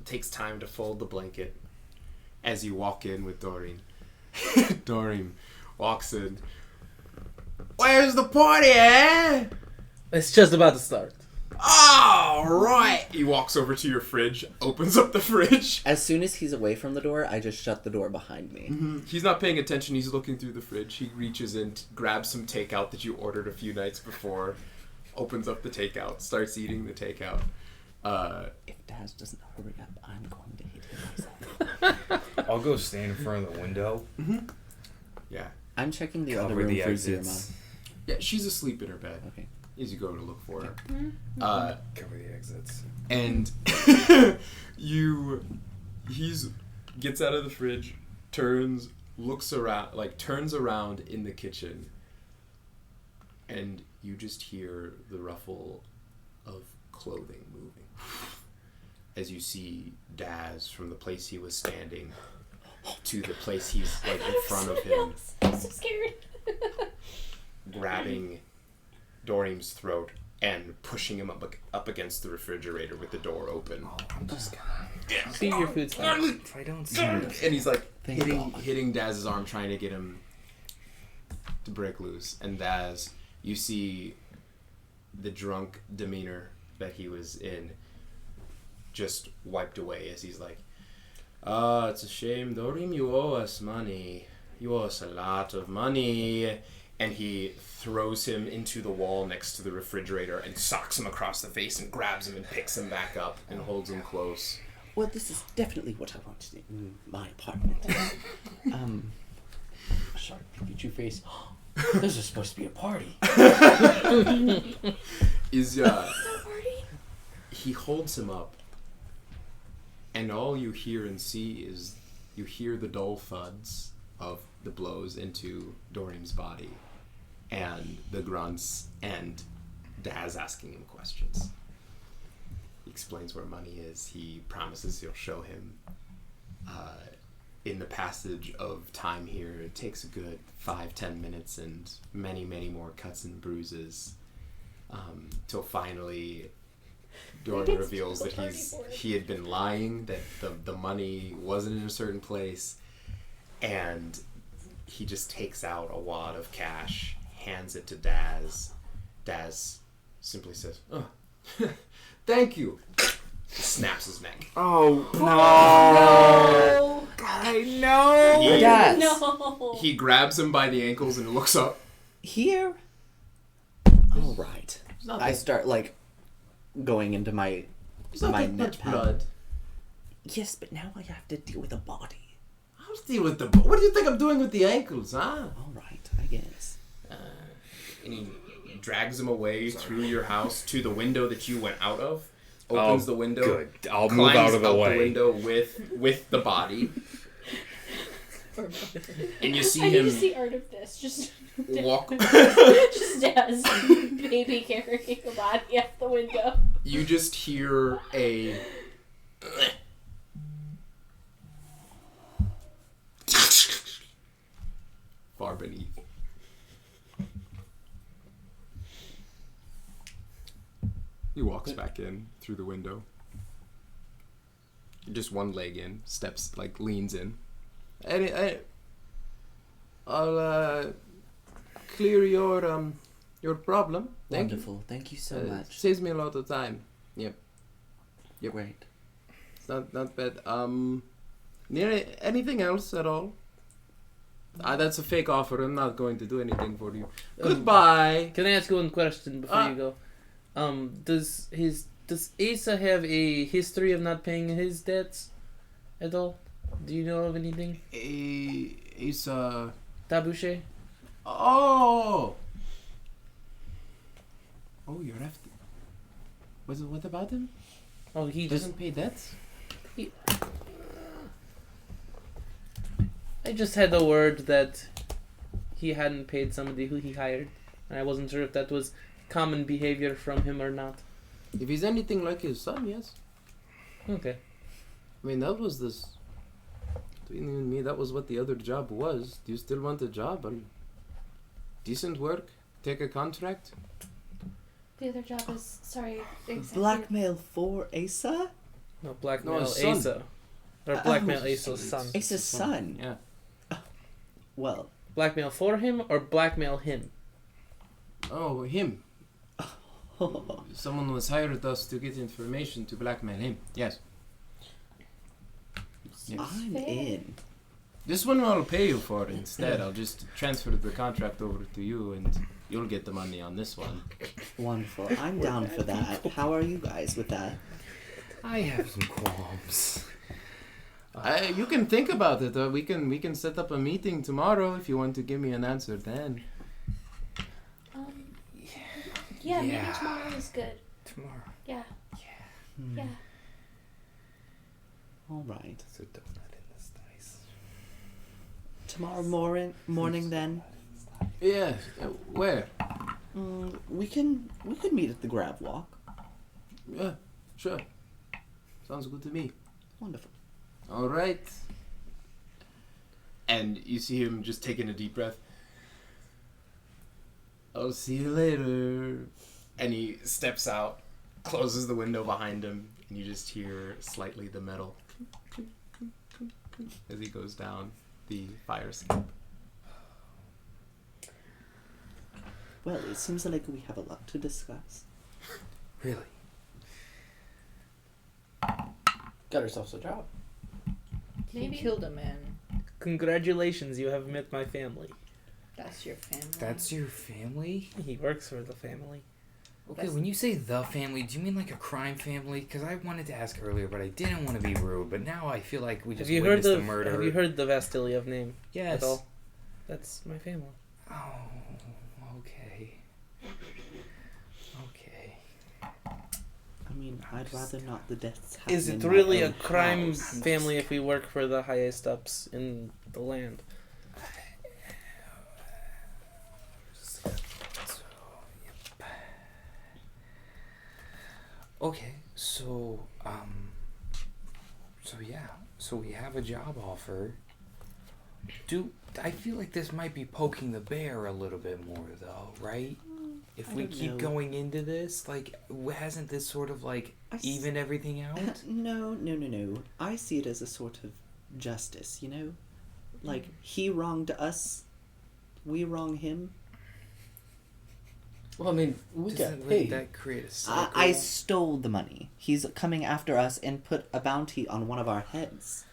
takes time to fold the blanket as you walk in with Doreen. Doreen walks in. Where's the party, eh?
It's just about to start.
All right. He walks over to your fridge, opens up the fridge.
As soon as he's away from the door, I just shut the door behind me.
Mm-hmm. He's not paying attention. He's looking through the fridge. He reaches in, grabs some takeout that you ordered a few nights before, opens up the takeout, starts eating the takeout.
If Daz doesn't hurry up, I'm going to hit him myself.
I'll go stand in front of the window.
Mm-hmm. Yeah.
I'm checking the other
Cover
room
the
for
exits.
Yeah, she's asleep in her bed.
Okay.
As you go to look for her.
Cover the exits.
And he's gets out of the fridge, turns around in the kitchen, and you just hear the ruffle of clothing moving as you see Daz from the place he was standing to the place he's like in front of him,
I'm so scared.
grabbing Doreen's throat and pushing him up against the refrigerator with the door open.
Oh, I'm just gonna...
See your food's fine.
If I don't see
And
it.
he's like
Thank God.
hitting Daz's arm, trying to get him to break loose. And Daz, you see the drunk demeanor that he was in just wiped away as he's like, it's a shame, Doreen, you owe us money. You owe us a lot of money. And he throws him into the wall next to the refrigerator and socks him across the face and grabs him and picks him back up and holds him close.
Well, this is definitely what I wanted in my apartment.
Sorry, Pikachu face. This is supposed to be a party.
He holds him up, and all you hear and see is you hear the dull thuds of the blows into Doreen's body, and the grunts, and Daz asking him questions. He explains where money is. He promises he'll show him. In the passage of time here, it takes a good 5-10 minutes and many, many more cuts and bruises, till finally Doreen reveals that he had been lying, that the money wasn't in a certain place, and he just takes out a wad of cash, hands it to Daz. Daz simply says, "Oh, thank you." Snaps his neck.
Oh,
No.
I know.
Daz!
No.
He grabs him by the ankles and looks up.
Here? All right. I start, going into my net pad.
blood.
Yes, but now I have to deal with a body.
I'll deal with the. What do you think I'm doing with the ankles, huh?
All right, I guess.
And he drags him away through your house to the window that you went out of. Opens the window.
Good. I'll move out of the way.
The window with the body. And you see
I
him
need to see art of this. Just
walk.
just as baby carrying a body out the window.
You just hear a. Far beneath. He walks back in through the window. just one leg in, steps, like, leans in. I'll clear your problem. Thank you.
Wonderful. Thank you so much.
Saves me a lot of time. Yep.
Great.
It's not bad. Anything else at all? That's a fake offer. I'm not going to do anything for you. Goodbye.
Can I ask you one question before you go? Does Asa have a history of not paying his debts at all? Do you know of anything?
Asa.
Tabouche?
Oh, you're after. What about him?
Oh, he
Doesn't pay debts?
I just had the word that he hadn't paid somebody who he hired. And I wasn't sure if that was common behavior from him or not.
If he's anything like his son, yes.
Okay.
I mean, that was this. Between you and me, that was what the other job was. Do you still want a job? Decent work? Take a contract?
The other job is, sorry, exactly.
Blackmail for Asa?
No, blackmail
his son.
Asa. Or blackmail Asa's son.
Asa's son?
Yeah.
Well,
Blackmail for him or blackmail him?
Oh, him. Someone was hired us to get information to blackmail him. Yes.
I'm in.
This one I'll pay you for instead. I'll just transfer the contract over to you and you'll get the money on this one.
Wonderful. I'm down for that. How are you guys with that?
I have some qualms.
You can think about it. We can set up a meeting tomorrow if you want to give me an answer then.
Yeah, maybe tomorrow is good.
Tomorrow.
Yeah. Yeah.
All right.
There's a donut in this dice.
Tomorrow morning then.
Yeah. Where?
We could meet at the Grab Walk.
Yeah. Sure. Sounds good to me.
Wonderful.
All right. And you see him just taking a deep breath. I'll see you later. And he steps out, closes the window behind him, and you just hear slightly the metal as he goes down the fire escape.
Well, it seems like we have a lot to discuss.
Really?
Got herself a job.
He killed a man.
Congratulations, you have met my family.
That's your family.
That's your family?
He works for the family.
Okay,
That's-
when you say the family, do you mean like a crime family? Because I wanted to ask earlier, but I didn't want to be rude. But now I feel like we just witnessed a murder.
Have you heard the Vastiliev name
Yes.
at all? That's my family.
Oh, okay. Okay.
I mean, I'd rather not the deaths happen
Is it
in my
really a
own
crime
house.
family if we work for the highest ups in the land?
Okay, so we have a job offer. I feel like this might be poking the bear a little bit more, though, right? If
I
we
don't
keep
know.
going into this, like, hasn't this sort of like
I s-
even everything out?
No. I see it as a sort of justice, you know? Like, he wronged us, we wrong him.
Well, I mean, we
Doesn't
got paid.
that create a cycle?
I stole the money. He's coming after us and put a bounty on one of our heads.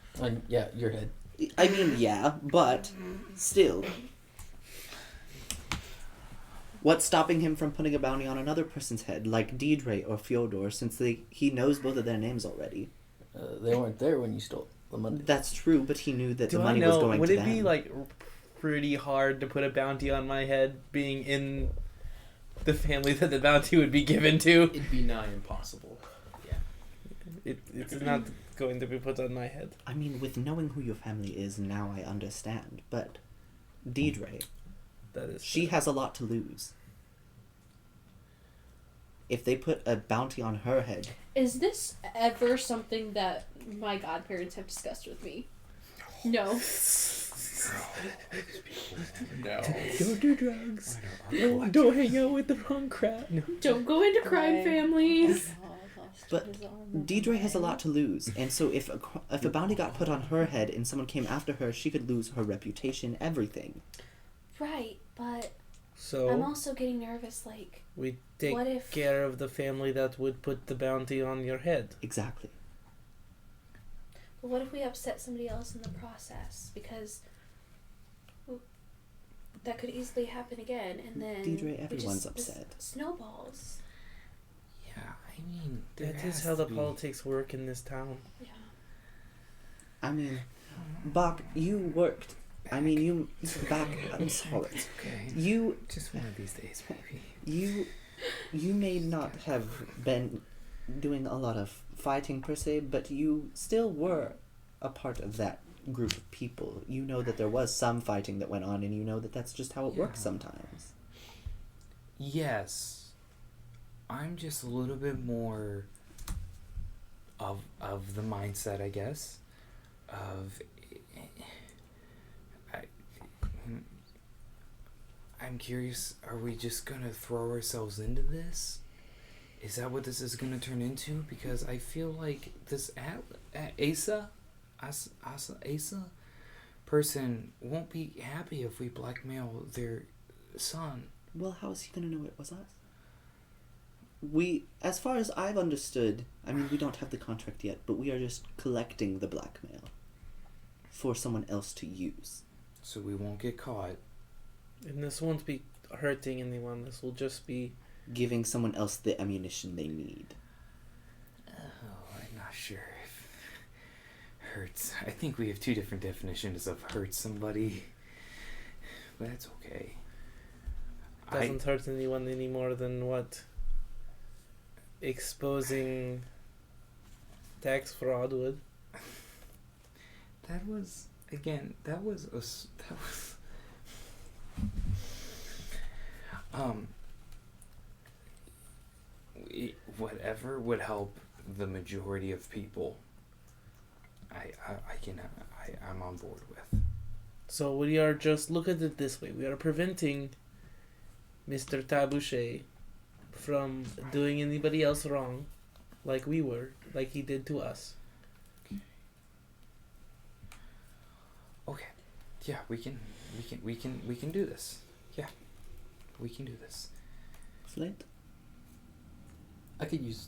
Yeah, your head.
I mean, yeah, but still. What's stopping him from putting a bounty on another person's head, like Deidre or Fyodor, since he knows both of their names already?
They weren't there when you stole the money.
That's true, but he knew that
Do
the
I
money
know?
was going
Would
to
it
them.
be like pretty hard to put a bounty on my head, being in the family that the bounty would be given to?
It'd be nigh impossible.
It's not going to be put on my head.
I mean, with knowing who your family is, now I understand. But Deidre,
That is.
she has a lot to lose. If they put a bounty on her head,
Is this ever something that my godparents have discussed with me? No.
No.
Don't do drugs. Don't hang out with the wrong crowd. No.
Don't go into crime
Right.
families.
lost
But
his arm.
Deidre has a lot to lose, and so if a bounty got put on her head and someone came after her, she could lose her reputation, everything.
Right, but
So
I'm also getting nervous. Like,
we take
what if?
care of the family that would put the bounty on your head.
Exactly.
But what if we upset somebody else in the process? Because that could easily happen again, and then
Deidre, everyone's
this
upset.
snowballs.
Yeah, I mean,
That is how the politics work in this town.
Yeah.
I mean, Bach, you worked. I mean, you back. I'm sorry.
It's okay.
You
Just one of these days, maybe.
you may not have been doing a lot of fighting per se, but you still were a part of that group of people. You know that there was some fighting that went on, and you know that that's just how it works
Yeah.
sometimes.
Yes, I'm just a little bit more of the mindset, I guess, of I'm curious, are we just gonna throw ourselves into this? Is that what this is gonna turn into? Because I feel like this Asa person won't be happy if we blackmail their son.
Well, how is he gonna know it was us? We, as far as I've understood, I mean, we don't have the contract yet, but we are just collecting the blackmail for someone else to use.
So we won't get caught.
And this won't be hurting anyone. This will just be...
Giving someone else the ammunition they need.
Oh, I'm not sure if hurts. I think we have two different definitions of hurt somebody. But that's okay.
Doesn't hurt anyone any more than what? Exposing tax fraud would.
That was, again, that was whatever would help the majority of people, I'm on board with.
So we are just, look at it this way, we are preventing Mr. Tabouche from doing anybody else wrong, like we were, like he did to us.
Okay, yeah, we can do this. Yeah, we can do this.
Flint?
I could use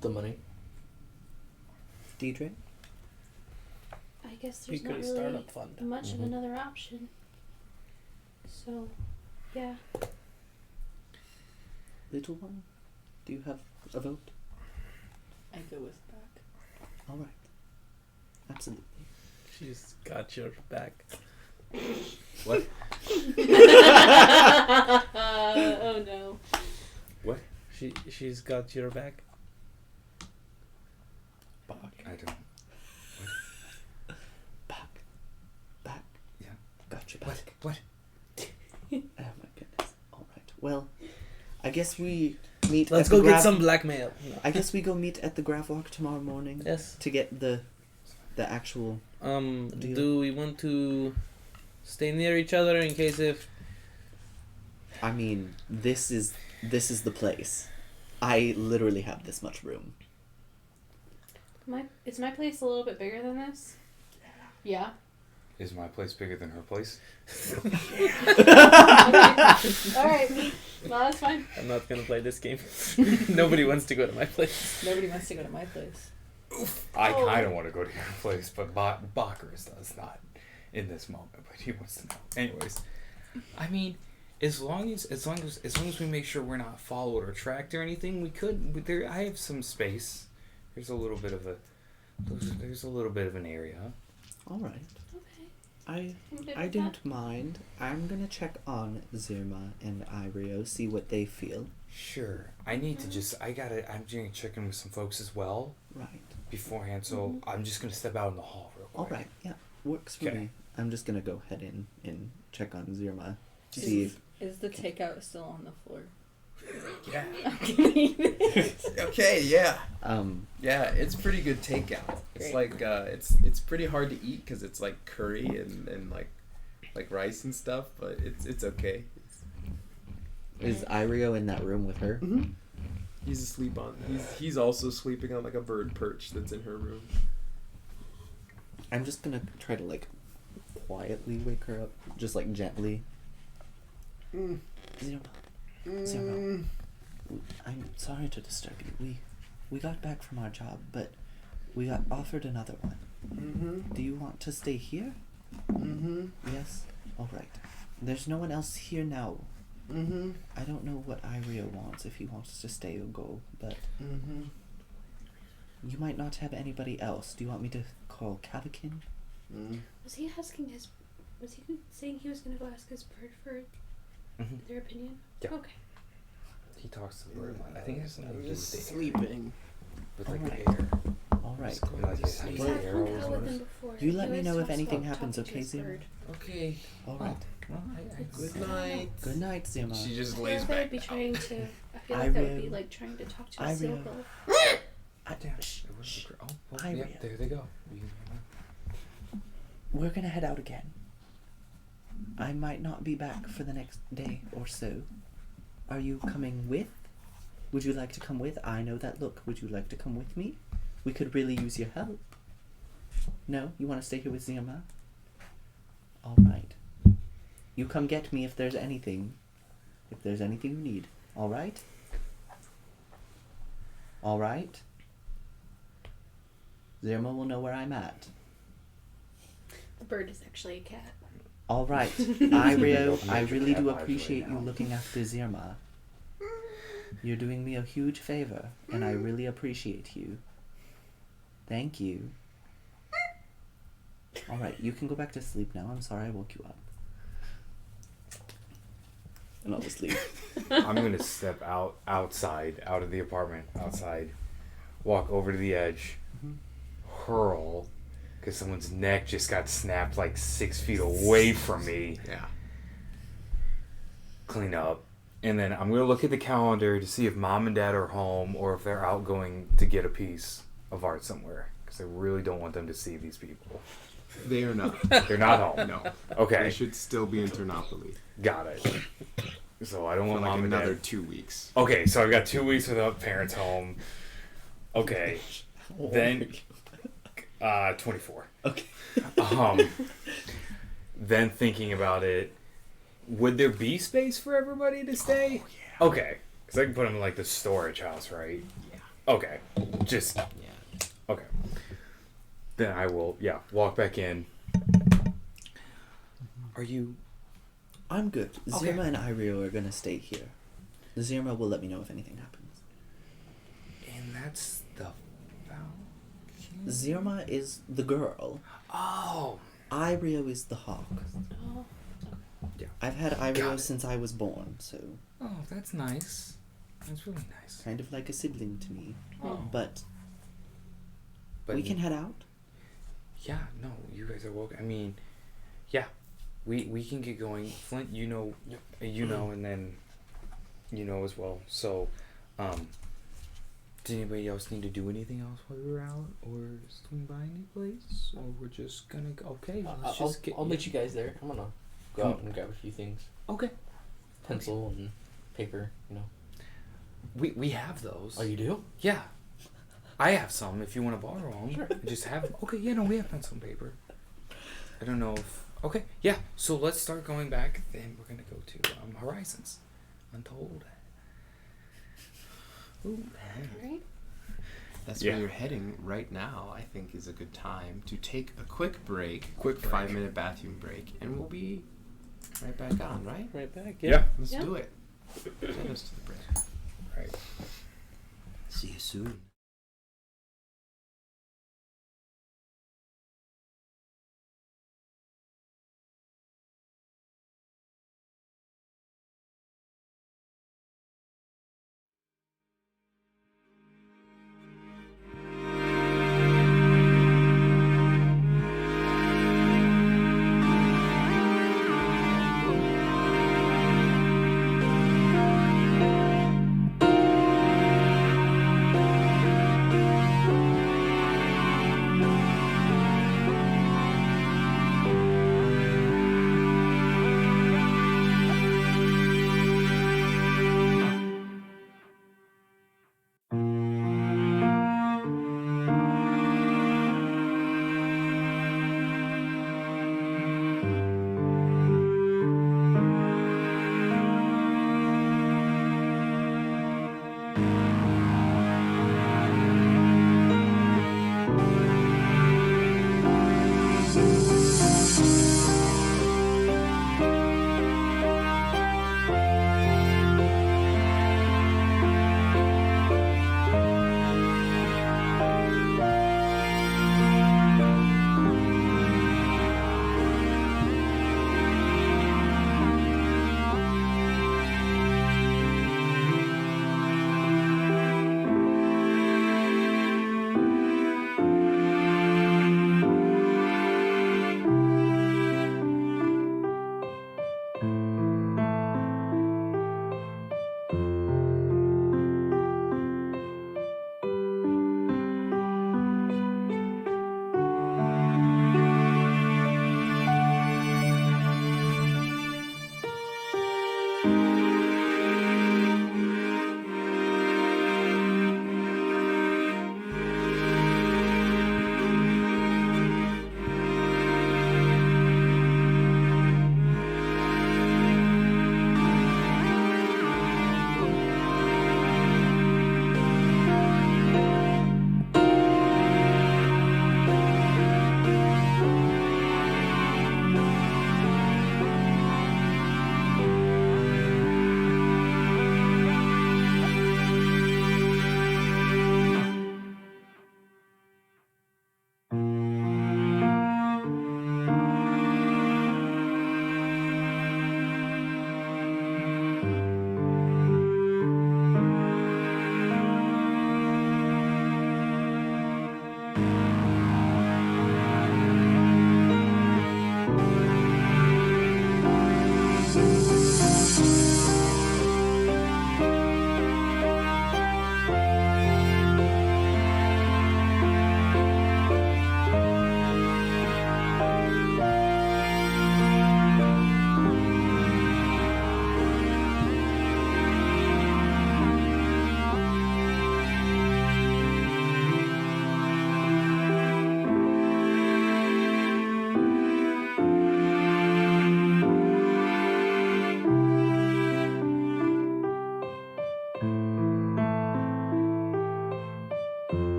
the money.
Deidre?
I guess
We
there's not
could
really
start up fund.
much of
Mhm.
another option. So, yeah.
Little one? Do you have a vote?
I go with back.
Alright. Absolutely.
She's got your back.
What?
Oh no.
What?
She's got your back.
Bach.
I don't.
Back.
Yeah.
Got your back.
What?
Oh my goodness. Alright. Well, I guess we meet
Let's
at
go
the
get
Graf-
some blackmail. No.
I guess we go meet at the Graf Walk tomorrow morning
Yes.
to get the actual... Deal.
Do we want to stay near each other in case if...
I mean, this is the place. I literally have this much room.
Is my place a little bit bigger than this? Yeah.
Is my place bigger than her place?
Okay. Alright. Well, that's fine.
I'm not gonna play this game. Nobody wants to go to my place.
Nobody wants to go to my place.
I
Oh.
kind of want to go to your place, but Bakers does not in this moment. But he wants to know. Anyways, I mean, as long as we make sure we're not followed or tracked or anything, we could. There, I have some space. There's a little bit of an area.
All right.
Okay.
I
I'm good
I
with
didn't mind. I'm gonna check on Zirma and Irio, see what they feel.
Sure. I need to just. I'm doing check-in with some folks as well
Right.
beforehand. So I'm just gonna step out in the hall real quick.
All right. Yeah. Works for
Okay.
me. I'm just gonna go head in and check on Zirma to see if...
Is the takeout still on the floor?
Yeah.
Okay.
Okay, yeah.
Yeah,
it's pretty good takeout. It's
Great.
like it's pretty hard to eat because it's like curry and like rice and stuff, but it's okay.
is Irio in that room with her?
Mm-hmm.
He's asleep on. He's also sleeping on like a bird perch that's in her room.
I'm just gonna try to like quietly wake her up, just like gently. Zero. I'm sorry to disturb you. We got back from our job, but we got offered another one.
Mm-hmm.
Do you want to stay here?
Mm-hmm.
Yes. All right. There's no one else here now.
Mm-hmm.
I don't know what Irio wants, if he wants to stay or go, but
Mm-hmm.
you might not have anybody else. Do you want me to call Cavakin?
Mm.
Was he saying he was gonna go ask his bird for their opinion?
Yeah.
Okay.
He talks to the bird. I think it has something to do
Just
with the
sleeping.
with like
Alright.
the air.
All right.
Like his
I've
the air
hung
always
out with
moves.
him before.
You let
He
me
always
know if
talks
anything
about
happens,
talking to
okay,
his
Zim?
bird.
Okay.
All right.
Well,
Good night.
Good night, Zima.
She just
I feel
lays
like that
back
would be
down.
trying to. I feel like that would be
Irio.
like trying to talk to a
Irio.
seagull.
Damn. It was oh, well,
Hi,
yeah,
Rhea.
there they go.
We're gonna head out again. I might not be back for the next day or so. Are you coming with? Would you like to come with? I know that look. Would you like to come with me? We could really use your help. No? You want to stay here with Zima? All right. You come get me if there's anything. If there's anything you need. All right? All right? Zima will know where I'm at.
The bird is actually a cat.
All right, Irio, I really do appreciate you looking after Zirma. You're doing me a huge favor, and I really appreciate you. Thank you. All right, you can go back to sleep now. I'm sorry I woke you up. And I'll just leave.
I'm gonna step out of the apartment, walk over to the edge, hurl, because someone's neck just got snapped like 6 feet away from me.
Yeah.
Clean up, and then I'm gonna look at the calendar to see if mom and dad are home or if they're out going to get a piece of art somewhere. Because I really don't want them to see these people.
They are not.
They're not home.
No.
Okay.
They should still be in Ternopoli
Got it. So I don't
for
want
like
mom and
another
dad.
2 weeks.
Okay, so I've got 2 weeks without parents home. Okay. Then 24.
Okay.
Then thinking about it, would there be space for everybody to stay?
Oh, yeah.
Okay. Because I can put them in like the storage house, right?
Yeah.
Okay. Just,
Yeah.
okay. Then I will, walk back in. Are you...
I'm good.
Okay.
Zirma and Irio are gonna stay here. Zirma will let me know if anything happens.
And that's the Falcon?
Zirma is the girl.
Oh.
Irio is the hawk.
Oh.
I've had
Got
Irio
it.
since I was born, so
Oh, that's nice. That's really nice.
kind of like a sibling to me.
Oh.
But
But
we can head out.
Yeah, no, you guys are welcome. I mean, yeah, we can get going. Flint, you know, and then you know as well. So, does anybody else need to do anything else while we're out, or swing by any place, or we're just gonna go? Okay, let's just get.
I'll meet you guys there. I'm gonna go out and grab a few things.
Okay.
Pencil and paper, you know.
We have those.
Oh, you do?
Yeah. I have some if you want to borrow them.
Sure.
Just have them. Okay, yeah, no, we have pencil and paper. I don't know if... Okay, yeah, so let's start going back. Then we're going to go to Horizons. Untold. Ooh, man.
Right?
That's
Yeah.
where you're heading right now. I think is a good time to take a quick break.
Quick break.
5-minute bathroom break. And we'll be right back on, right?
Right back.
Yeah.
Let's
Yeah.
do it. Send us to the break.
Right.
See you soon.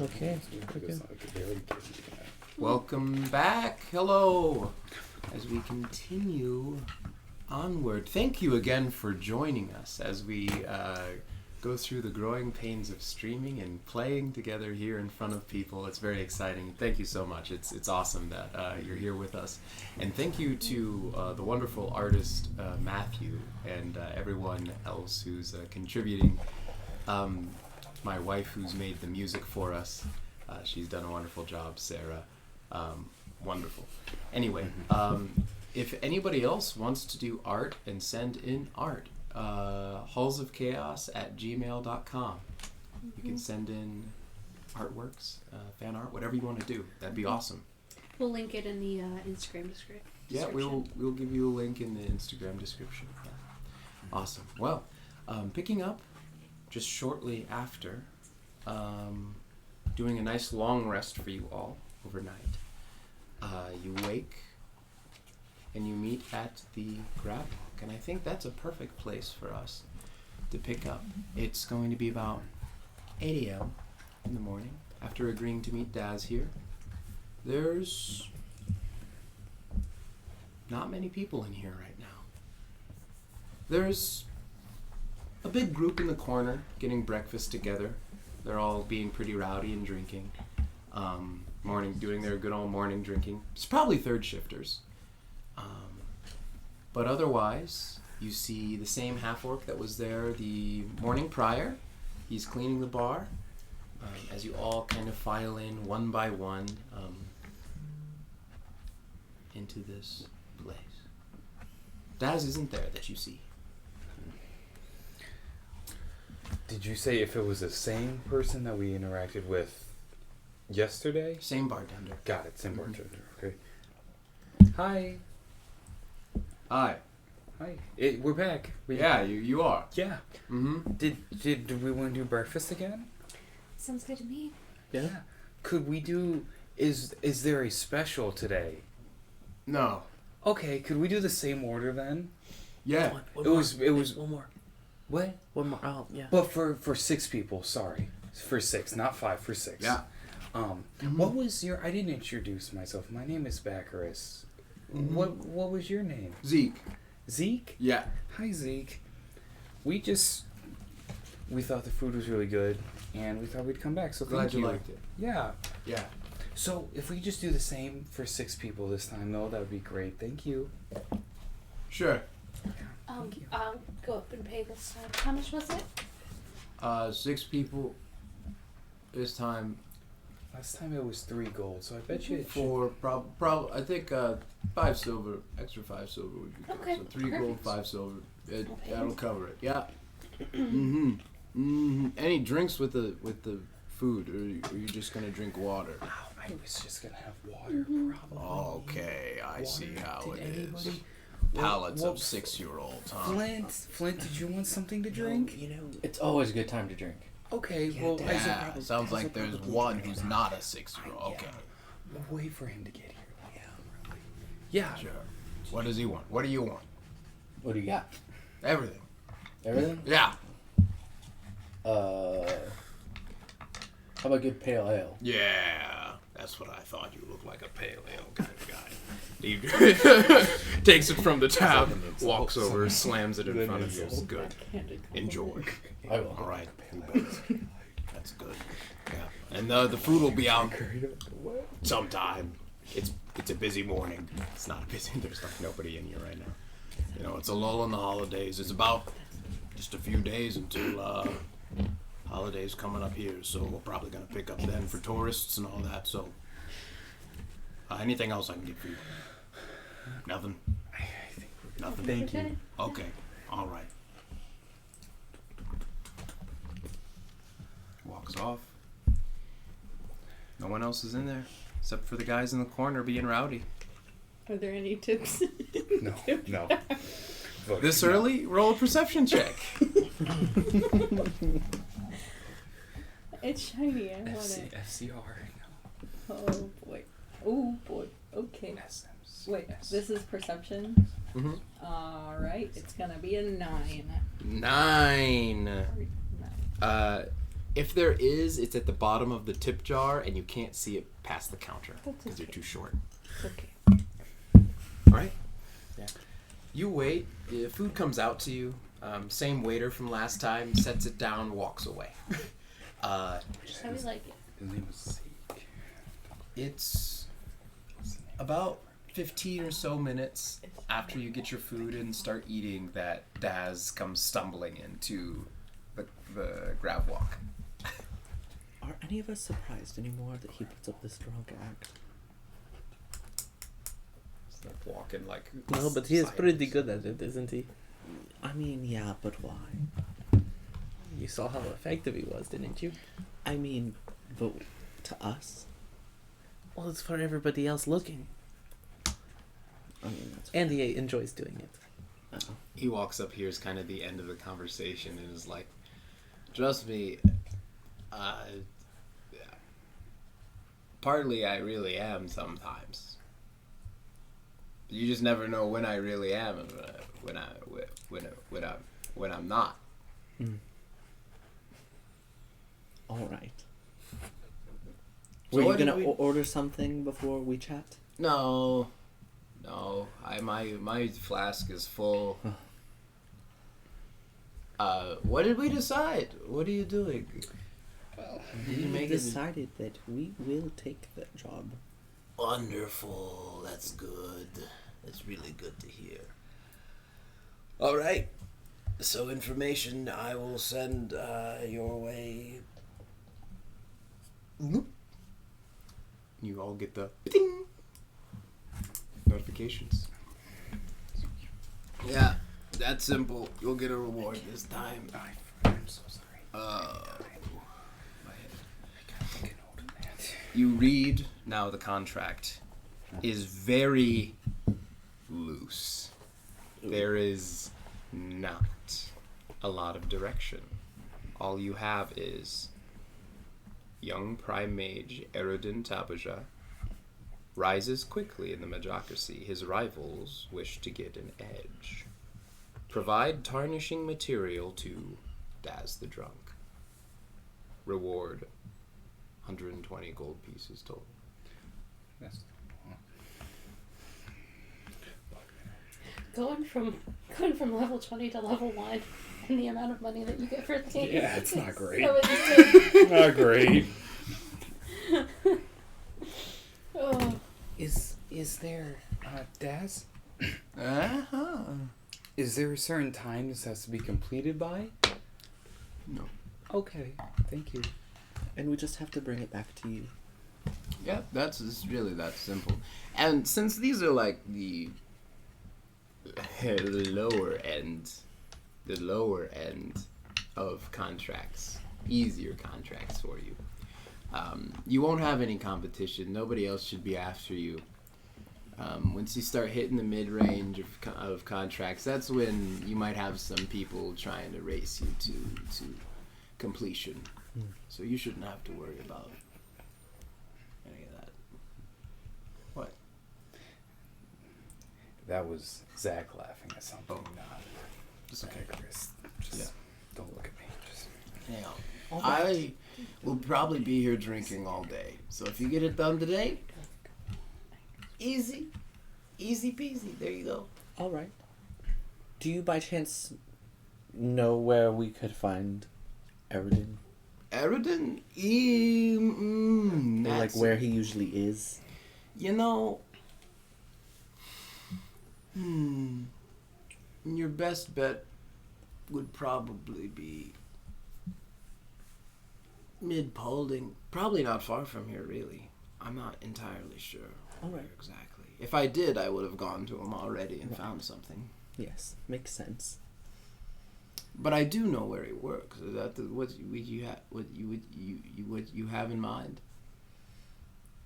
Okay.
Welcome back. Hello. As we continue onward, thank you again for joining us as we go through the growing pains of streaming and playing together here in front of people. It's very exciting. Thank you so much. It's awesome that you're here with us. And thank you to the wonderful artist Matthew and everyone else who's contributing. My wife who's made the music for us. She's done a wonderful job, Sarah. Wonderful. Anyway, if anybody else wants to do art and send in art, hullsofchaos@gmail.com. You can send in artworks, fan art, whatever you want to do. That'd be awesome.
We'll link it in the Instagram description.
Yeah, we'll give you a link in the Instagram description. Yeah. Awesome. Well, picking up just shortly after, doing a nice long rest for you all overnight. You wake and you meet at the grab book, and I think that's a perfect place for us to pick up. It's going to be about 8 a.m. in the morning after agreeing to meet Daz here. There's not many people in here right now. There's a big group in the corner getting breakfast together. They're all being pretty rowdy and drinking. Doing their good old morning drinking. It's probably third shifters. But otherwise, you see the same half-orc that was there the morning prior. He's cleaning the bar. As you all kind of file in one by one into this place. Daz isn't there that you see.
Did you say if it was the same person that we interacted with yesterday?
Same bartender.
Got it, same bartender. Okay. Hi.
Hi.
Hi. We're back.
Yeah, you are.
Yeah.
Mm-hmm.
Did we want to do breakfast again?
Sounds good to me.
Yeah. Could we do? Is there a special today?
No.
Okay. Could we do the same order then?
Yeah.
One
It
more.
was.
One more.
What?
One more. Oh, yeah.
But for 6 people. Sorry. For 6, not 5. For 6.
Yeah.
What was your? I didn't introduce myself. My name is Baccarus.
Mm-hmm.
What was your name?
Zeke.
Zeke?
Yeah.
Hi, Zeke. We thought the food was really good, and we thought we'd come back, so
Glad
thank you.
you liked it.
Yeah.
Yeah.
So, if we just do the same for 6 people this time, though, that would be great. Thank you.
Sure.
Thank you.
I'll go up and pay this time. How much was it?
6 people this time.
Last time it was 3 gold, so I bet you it
For I think 5 silver, extra 5 silver would be good.
Okay,
So 3 gold,
perfect.
5 silver.
I'll pay
That'll
it.
cover it. Yeah. Any drinks with the food, or are you just gonna drink water?
Oh, I was just gonna have water, probably.
Okay, I see
Water.
how
Did
it is.
anybody-
Palates
Well,
of 6-year-olds, huh?
Flint, did you want something to drink?
You know.
It's always a good time to drink.
Okay,
Yeah,
well,
Dad.
I
Yeah,
probably-
sounds
Daz
like
will
there's
probably
one
drink
who's
it.
not a 6-year-old. Okay.
We'll wait for him to get here. Yeah.
Sure. What does he want? What do you want?
What do you got?
Everything.
Everything?
Yeah.
How about good pale ale?
Yeah. That's what I thought. You look like a pale ale kind of guy. He takes it from the tap, walks over, slams it in front of you. It's good. Enjoy.
I will.
All right. That's good. Yeah. And the food will be out sometime. It's a busy morning. It's not busy. There's like nobody in here right now. You know, it's a lull in the holidays. It's about just a few days until holidays coming up here. So we're probably gonna pick up then for tourists and all that. So anything else I can get for you? Nothing.
I think we're
Nothing.
Thank you.
Okay. All right. Walks off. No one else is in there except for the guys in the corner being rowdy.
Are there any tips?
No. Look,
This
no.
early, roll a perception check.
It's shiny. I want it.
FCR.
Oh boy. Oh boy. Okay.
SMs.
Wait. This is perception.
Mm-hmm.
All right. It's gonna be a 9.
9.
Or 9.
If there is, it's at the bottom of the tip jar, and you can't see it past the counter
That's
because you're
okay.
too short.
Okay.
All right. Yeah. You wait. The food comes out to you. Same waiter from last time sets it down, walks away.
Just how we like it.
His name was Zeke.
It's about 15 or so minutes after you get your food and start eating that Daz comes stumbling into the grab walk.
Are any of us surprised anymore that he puts up this drunk act?
He's like walking like...
No, but he is pretty good at it, isn't he?
I mean, yeah, but why?
You saw how effective he was, didn't you?
I mean, but to us?
Well, it's for everybody else looking.
I mean, that's
And he enjoys doing it.
He walks up here is kind of the end of the conversation and is like, trust me, partly I really am sometimes. You just never know when I really am and when I'm not.
All right.
So
Were you
what did
gonna
we-
order something before we chat?
No. My flask is full. What did we decide? What are you doing? Did you
We
make it?
decided that we will take that job.
Wonderful. That's good. That's really good to hear. All right. So information I will send your way.
You all get the ding notifications.
Yeah, that's simple. You'll get a reward this time.
I'm so sorry.
You read now. The contract is very loose. There is not a lot of direction. All you have is young prime mage Erodin Tabaja rises quickly in the magocracy. His rivals wish to get an edge. Provide tarnishing material to Daz the Drunk. Reward 120 gold pieces total.
That's
Going from level 20 to level 1 and the amount of money that you get for things.
Yeah, it's not great.
So insane.
not great.
Oh.
Is there Daz?
Uh-huh.
Is there a certain time this has to be completed by?
No.
Okay, thank you.
And we just have to bring it back to you.
Yeah, it's really that simple. And since these are like the lower end of contracts, easier contracts for you. You won't have any competition. Nobody else should be after you. Once you start hitting the mid-range of contracts, that's when you might have some people trying to race you to completion. So you shouldn't have to worry about any of that. What?
That was Zach laughing at something,
Oh.
not
It's okay.
Chris. Just don't look at me. Just
Yeah. I will probably be here drinking all day. So if you get it done today, easy peasy. There you go.
All right. Do you by chance know where we could find Erodin?
Erodin?
Or like where he usually is?
You know, your best bet would probably be mid-Paulding. Probably not far from here, really. I'm not entirely sure.
All right.
where exactly. If I did, I would have gone to him already and found something.
Yes, makes sense.
But I do know where he works. Is that what you have in mind?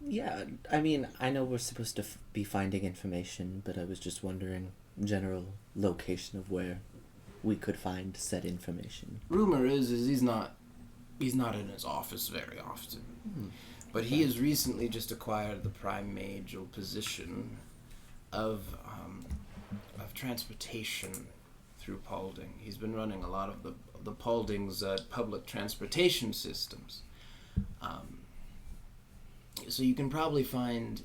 Yeah, I mean, I know we're supposed to be finding information, but I was just wondering general location of where we could find said information.
Rumor is he's not in his office very often. But he has recently just acquired the prime mageal position of transportation through Paulding. He's been running a lot of the Paulding's public transportation systems. So you can probably find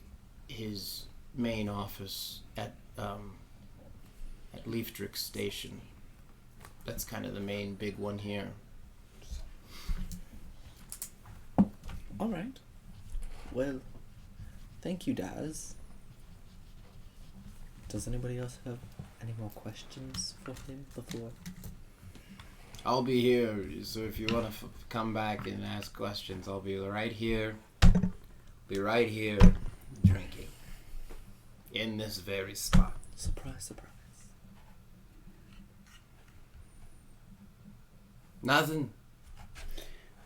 his main office at Leafdrick Station. That's kind of the main big one here.
All right. Well, thank you, Daz. Does anybody else have any more questions for him before?
I'll be here, so if you want to come back and ask questions, I'll be right here. Be right here, drinking. In this very spot.
Surprise, surprise.
Nothing?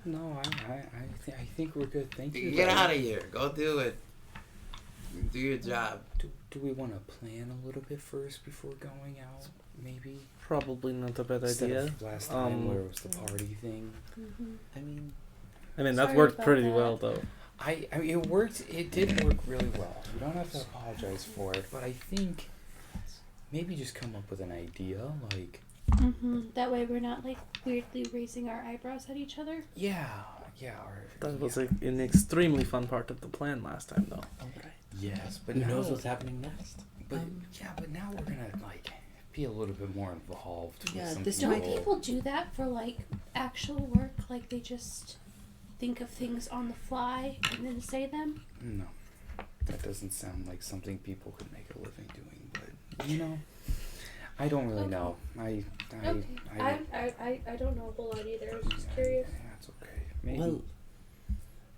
No, I think we're good. Thank you.
Get out of here. Go do it. Do your job.
Do we want to plan a little bit first before going out? Maybe?
Probably not a bad
Instead
idea.
of last time where it was the party thing.
I mean,
that
Sorry
worked
about
pretty
that.
well, though.
I mean, it worked. It did work really well. You don't have to apologize for it, but I think maybe just come up with an idea, like
That way we're not like weirdly raising our eyebrows at each other.
yeah, or
That was
yeah.
an extremely fun part of the plan last time, though.
all right.
Yes, but
Who
now,
knows what's happening next?
But but now we're gonna like be a little bit more involved.
Yeah,
with some
this
Don't
might-
people do that for like actual work? Like they just think of things on the fly and then say them?
No, that doesn't sound like something people could make a living doing. But I don't really
Okay.
know. I
don't know a whole lot either. I was just
yeah,
curious.
That's okay. Maybe.
Well,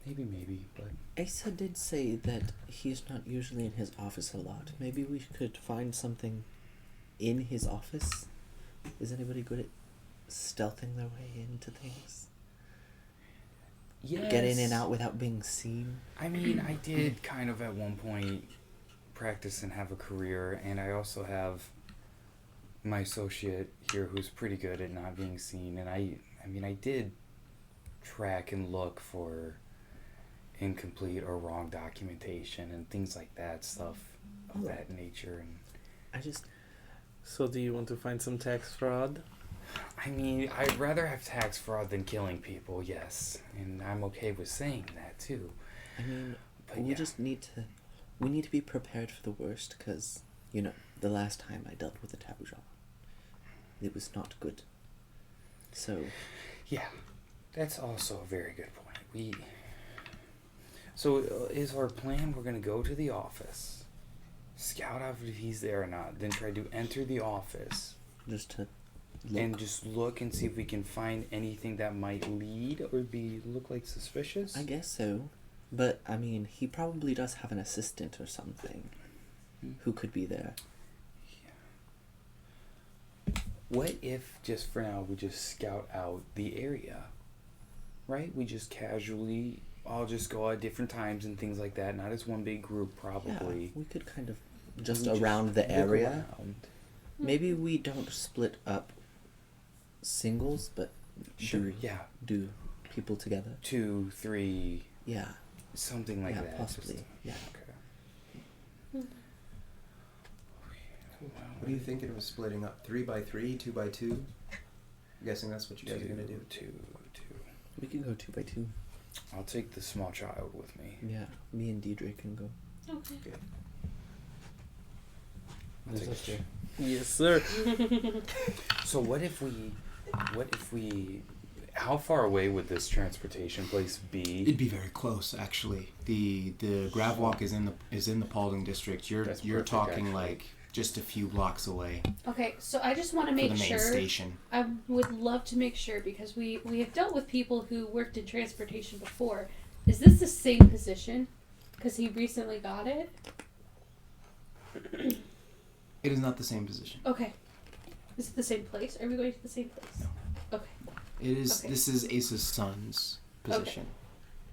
Maybe, but
Asa did say that he's not usually in his office a lot. Maybe we could find something in his office. Is anybody good at stealthing their way into things?
yes.
Get in and out without being seen?
I mean, I did kind of at one point practice and have a career, and I also have my associate here who's pretty good at not being seen, and I mean, I did track and look for incomplete or wrong documentation and things like that, stuff of that nature. And
I just...
So do you want to find some tax fraud?
I mean, I'd rather have tax fraud than killing people, yes, and I'm okay with saying that too.
I mean,
But
we
yeah.
just need to... We need to be prepared for the worst, because, you know, the last time I dealt with a taboo job, it was not good. So...
Yeah, that's also a very good point. So is our plan, we're going to go to the office, scout out if he's there or not, then try to enter the office
just to look.
and just look and see if we can find anything that might lead or look like suspicious?
I guess so. But, I mean, he probably does have an assistant or something who could be there.
What if, just for now, we just scout out the area? Right? We just casually all just go at different times and things like that, not as one big group, probably.
Yeah, we could kind of just
We
around the
look
area.
around.
Maybe we don't split up singles, but
Sure, yeah.
do people together.
2, 3,
Yeah,
something like
yeah,
that.
possibly.
Just-
Yeah.
Okay.
What are you thinking of splitting up? 3 by 3, 2 by 2? I'm guessing that's what you guys are gonna do.
2.
We can go 2 by 2.
I'll take the small child with me.
Yeah, me and Deidre can go.
Okay.
Okay.
I'll take it.
Yes, sir.
So what if we how far away would this transportation place be?
It'd be very close, actually. The grav walk is in the Paulding district. You're
That's
you're
perfect,
talking
actually.
like just a few blocks away
Okay, so I just want to
for
make
the main
sure.
station.
I would love to make sure because we have dealt with people who worked in transportation before. Is this the same position? Because he recently got it.
It is not the same position.
Okay. Is it the same place? Are we going to the same place?
No.
Okay.
It is.
Okay.
This is Asa's son's position,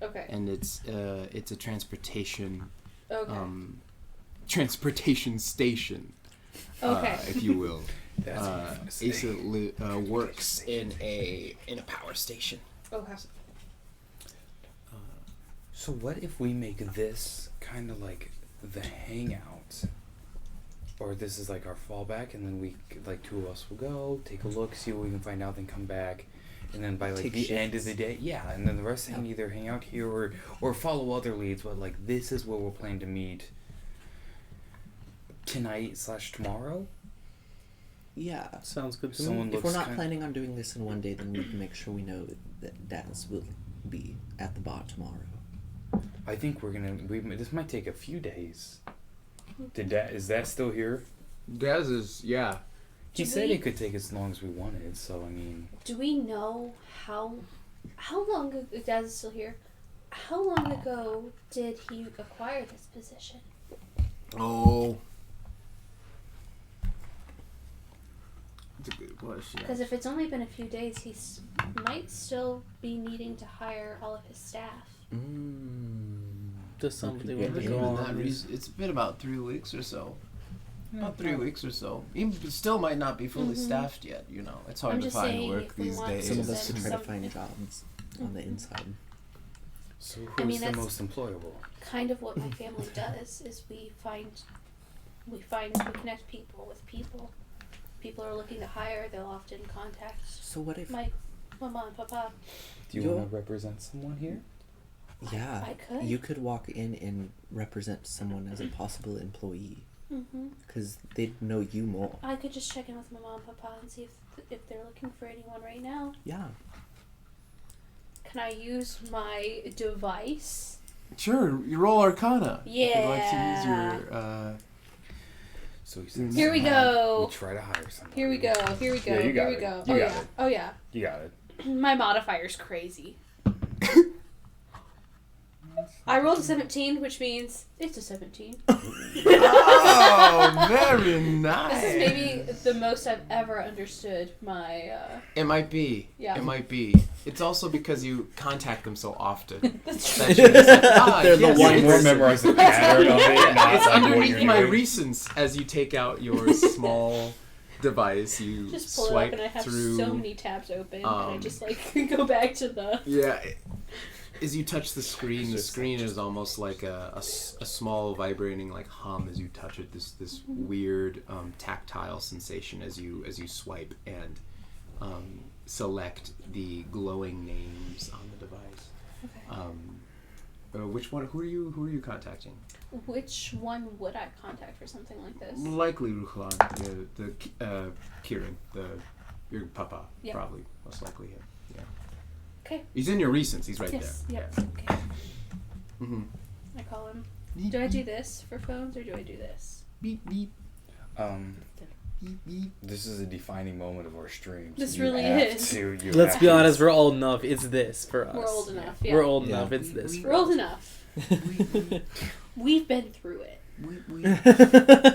Okay.
and it's a transportation
Okay.
transportation station,
Okay.
if you will.
That's what I was gonna say.
Asa works in a power station.
Okay.
So what if we make this kind of like the hangout or this is like our fallback, and then we like 2 of us will go take a look, see what we can find out, then come back, and then by like
Take
the end of
shifts.
the day, and then the rest can either hang out here or follow other leads. But like this is where we're planning to meet tonight/tomorrow.
Yeah.
Sounds good to
Someone
me.
If we're
looks
not
kind-
planning on doing this in one day, then we can make sure we know that Daz will be at the bar tomorrow.
I think we're gonna. This might take a few days. Is that still here?
Daz is, yeah.
He
Do
said
we-
it could take as long as we wanted. So I mean,
Do we know how long ago, Daz is still here, how long ago did he acquire this position?
Oh. That's a good question.
Because if it's only been a few days, he might still be needing to hire all of his staff.
Does somebody
Yeah,
want to
It's
go
been
on?
it's been about 3 weeks or so. About 3 weeks or so. He still might not be fully staffed yet, you know. It's hard
I'm
to
just
find
saying
work
if we
these
want
days.
Some of
Is
us
that
could try to
something-
find jobs on the inside.
so
I
who's
mean,
the
that's-
most employable?
Kind of what my family does is we connect people with people. People are looking to hire, they'll often contact
So what if?
my mama and papa.
Do you want to represent someone here?
Yeah.
I could.
You could walk in and represent someone as a possible employee,
Mm-hmm.
because they'd know you more.
I could just check in with my mom and papa and see if they're looking for anyone right now.
Yeah.
Can I use my device?
Sure, you roll Arcana. If you'd like to use
Yeah.
your,
So he says,
Here we go.
We try to hire someone.
Here we go. Here we go.
Yeah, you got
Here we
it.
go.
You
Oh
got
yeah.
it.
Oh yeah.
You got it.
My modifier's crazy. I rolled a 17, which means it's a 17.
Oh, very nice.
This is maybe the most I've ever understood my.
It might be.
Yeah.
It might be. It's also because you contact them so often.
That's
that
true.
you're just like,
They're the
yes,
one
it's-
More memorize the pattern of it. Not
It's
like what
underneath
you're
my
doing.
recents as you take out your small device. You
Just pull it
swipe
up and I have
through.
so many tabs open, and I
um,
just like go back to the.
Yeah. As you touch the screen is almost like a small vibrating like hum as you touch it. This weird tactile sensation as you swipe and select the glowing names on the device.
Okay.
Which one? Who are you contacting?
Which one would I contact for something like this?
Likely Ruchlan, the Kieran, your papa,
Yeah.
probably most likely him. Yeah.
Okay.
He's in your recents. He's right
Yes.
there.
Yep. Okay.
Mm-hmm.
I call him. Do I do this for phones or do I do this?
Beep beep beep beep.
This is a defining moment of our streams.
This
You
really
have
is.
you
Let's
have
be
to-
honest, we're old enough. It's this for us.
We're old enough. Yeah.
We're old
Yeah.
enough. It's this.
We're old enough. We've been through it.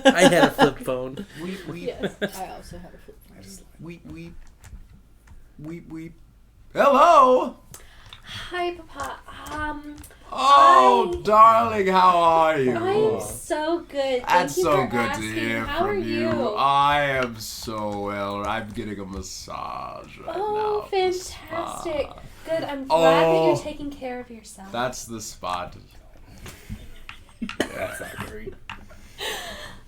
I had a flip phone.
Yes.
I also have a flip phone.
Weep. Hello.
Hi, Papa.
Oh,
Hi.
darling, how are you?
I'm so good. Thank
That's
you
so
for
good
asking.
to hear
How are
from
you?
I am so well. I'm getting a massage right now.
Oh,
at the
fantastic.
spa.
Good. I'm glad that
Oh.
you're taking care of yourself.
That's the spot.
That's not great.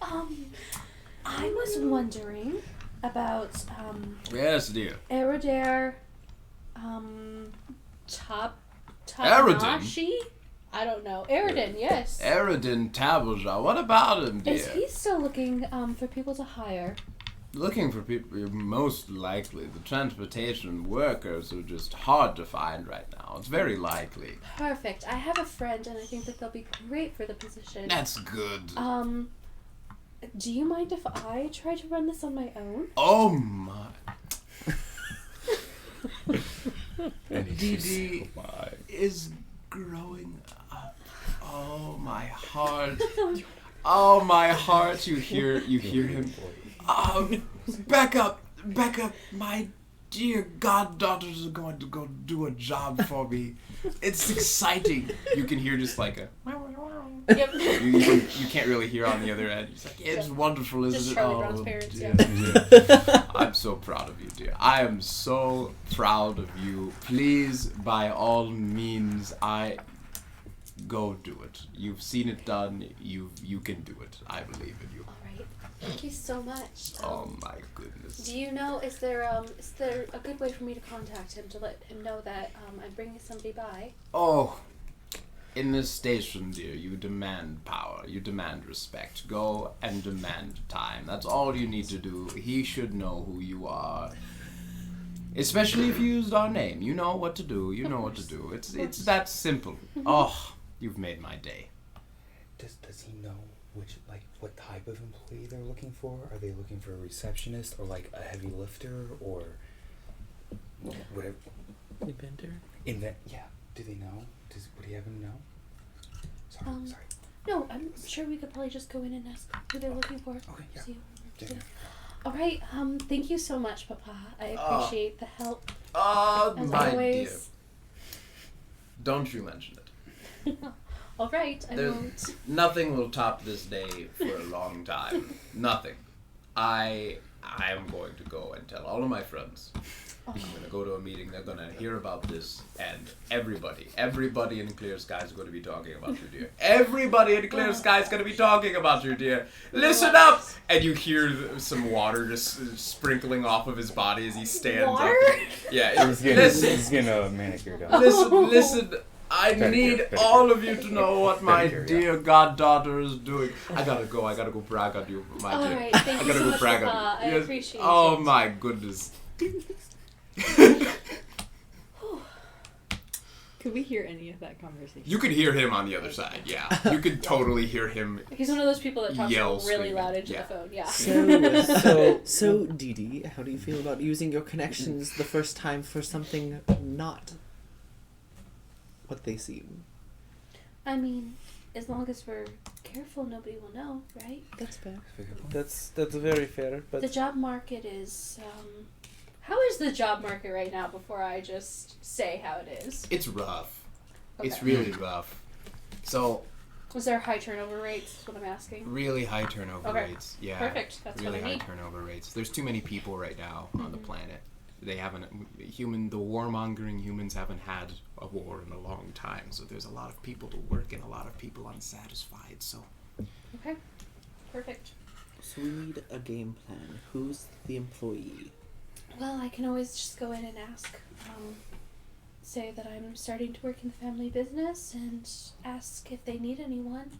I was wondering about
Yes, dear.
Eridare
Eridan?
Tanashi? I don't know. Eridan, yes.
Eridan Tabaja. What about him, dear?
Is he still looking for people to hire?
Looking for people, most likely. The transportation workers are just hard to find right now. It's very likely.
Perfect. I have a friend and I think that they'll be great for the position.
That's good.
Do you mind if I try to run this on my own?
Oh my.
And
DD is growing up. Oh my heart. Oh my heart. You hear him. Becca, my dear goddaughters are going to go do a job for me. It's exciting. You can hear just like a.
Yep.
You can't really hear on the other end. It's like, it's wonderful, isn't
Just
it?
Charlie Brown's parents,
dear.
yeah.
I'm so proud of you, dear. I am so proud of you. Please, by all means, go do it. You've seen it done. You can do it. I believe in you.
Alrighty. great. Thank you so much.
Oh my goodness.
Do you know, is there a good way for me to contact him to let him know that I'm bringing somebody by?
Oh, in this station, dear, you demand power. You demand respect. Go and demand time. That's all you need to do. He should know who you are. Especially if you used our name. You know what to do. You know what to do. It's that simple. Oh, you've made my day.
Does he know what type of employee they're looking for? Are they looking for a receptionist or like a heavy lifter or whatever?
Inventor?
Yeah. Do they know? Would he happen to know? Sorry.
No, I'm sure we could probably just go in and ask who they're looking for.
Okay, yeah.
See who
Yeah.
All right. Thank you so much, Papa. I appreciate the help. As
My
always.
dear. Don't you mention it.
All right, I
There's
won't.
nothing will top this day for a long time. Nothing. I am going to go and tell all of my friends. I'm going to go to a meeting. They're going to hear about this, and everybody in Clear Sky is going to be talking about you, dear. Everybody in Clear Sky is going to be talking about you, dear. Listen up! And you hear some water just sprinkling off of his body as he stands
Water?
up. Yeah,
He's getting a manicure done.
Listen. I need all of you to know what my dear goddaughter is doing. I gotta go brag on you, my
All
dear.
right, thank
I
you
gotta
so
go
much,
brag
Papa.
on you.
I appreciate
Oh
it.
my goodness.
Could we hear any of that conversation?
You could hear him on the other side, yeah. You could totally hear him.
He's one of those people that talks
Yell,
really
screaming.
loud into
Yeah.
the phone. Yeah.
So, Dee Dee, how do you feel about using your connections the first time for something not what they seem?
I mean, as long as we're careful, nobody will know, right?
That's fair.
That's very fair, but
The job market is. How is the job market right now? Before I just say how it is.
It's rough.
Okay.
It's really rough. So,
Was there high turnover rates? That's what I'm asking.
really high turnover
Okay.
rates. Yeah.
Perfect. That's
really
what I
high
need.
turnover rates. There's too many people right now on the
Mhm.
planet. They haven't the warmongering humans haven't had a war in a long time, so there's a lot of people to work and a lot of people unsatisfied. So
Okay. Perfect.
So we need a game plan. Who's the employee?
Well, I can always just go in and ask. Say that I'm starting to work in the family business and ask if they need anyone,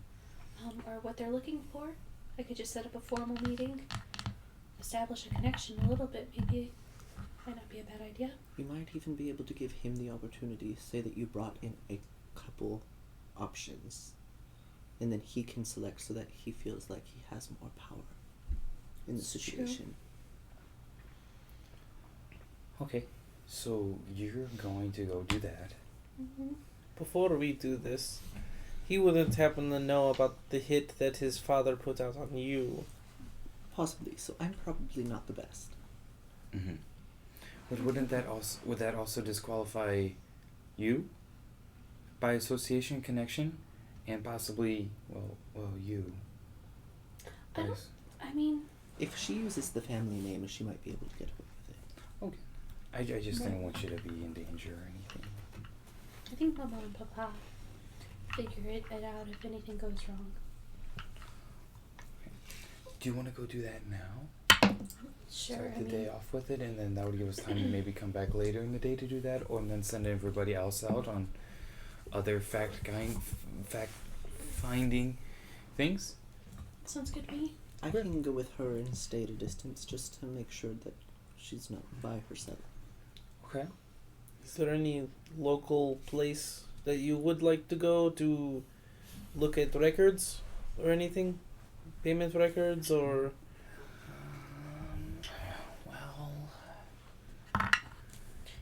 or what they're looking for. I could just set up a formal meeting, establish a connection a little bit. Maybe might not be a bad idea.
You might even be able to give him the opportunity. Say that you brought in a couple options, and then he can select so that he feels like he has more power in the
It's true.
situation.
Okay, so you're going to go do that.
Mm-hmm.
before we do this, he wouldn't happen to know about the hit that his father put out on you.
Possibly. So I'm probably not the best.
Mm-hmm. But would that also disqualify you by association connection, and possibly you?
I don't. I mean,
If she uses the family name, she might be able to get away with it.
I just didn't want you to be in danger or anything.
I think Mama and Papa figure it out if anything goes wrong.
Do you want to go do that now?
Sure.
Start
I
the
mean,
day off with it, and then that would give us time to maybe come back later in the day to do that, or then send everybody else out on other fact-finding things.
sounds good to me.
I can go with her and stay at a distance just to make sure that she's not by herself.
Okay.
Is there any local place that you would like to go to look at records or anything? Payment records or...
Well...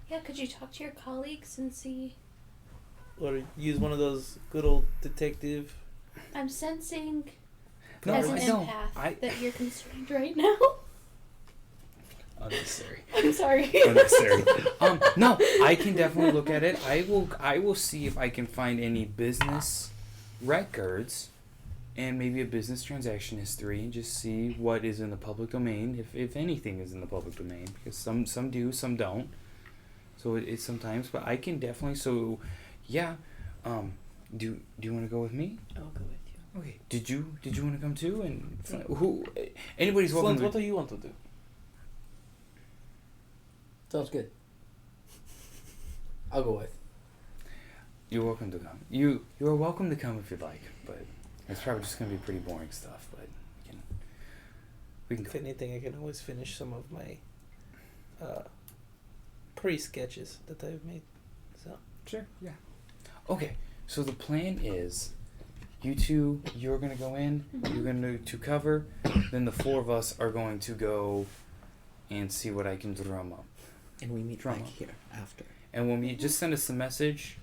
Yeah, could you talk to your colleagues and see?
Or use one of those good old detective...
I'm sensing
No,
as an
I don't.
empath that you're constrained right now.
Unnecessary.
I'm sorry.
Unnecessary. No, I can definitely look at it. I will see if I can find any business records and maybe a business transaction history and just see what is in the public domain, if anything is in the public domain, because some do, some don't. So it's sometimes, but I can definitely, so yeah. Do you want to go with me?
I'll go with you.
Okay. Did you want to come too? And who? Anybody's welcome.
Flint, what do you want to do?
Sounds good. I'll go with.
You're welcome to come. You are welcome to come if you'd like, but it's probably just gonna be pretty boring stuff. But we can
If
go.
anything, I can always finish some of my pre-sketches that I've made. So
Sure. Yeah. Okay. So the plan is, you two, you're gonna go in. You're gonna to cover. Then the four of us are going to go and see what I can drum up.
And we meet
Drama.
back here after.
And when we just send us a message,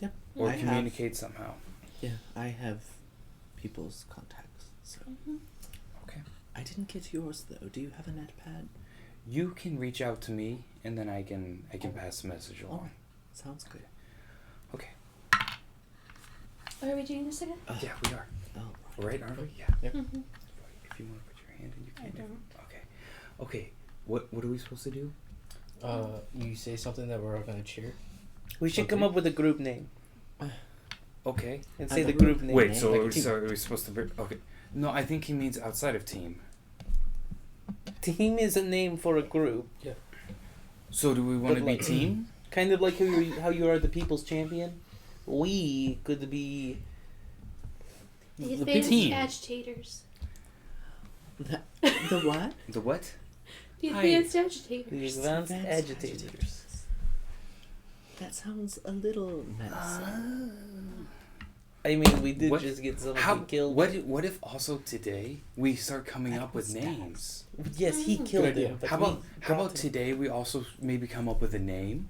Yep.
or
I have-
communicate somehow.
Yeah, I have people's contacts. So
Okay.
I didn't get yours though. Do you have a netpad?
You can reach out to me, and then I can pass the message along.
Alright. Sounds good.
Okay.
Are we doing this again?
Yeah, we are.
Oh,
Right, aren't we? Yeah.
Yep.
Mm-hmm.
If you want to put your hand in, you
I
can.
don't.
Okay. Okay. What are we supposed to do?
You say something that we're all gonna cheer.
we should come up with a group name
Okay.
and
I
say the
thought-
group name.
Wait.
name,
So
like a team.
are we supposed to? Okay. No, I think he means outside of team.
Team is a name for a group,
So do we want to
But
be
like-
team?
kind of like how you are the people's champion. We could be
The
the
advanced
team.
agitators.
The what?
The what?
The
Hi.
advanced
the
agitators.
advanced
Advanced
agitators.
That sounds a little menacing.
I mean, we did
What-
just get somebody
How?
killed.
What if also today we start coming
That
up with
was
names?
Yes, he
Mm.
killed
Good idea.
him. But
How
we
about
got him.
today we also maybe come up with a name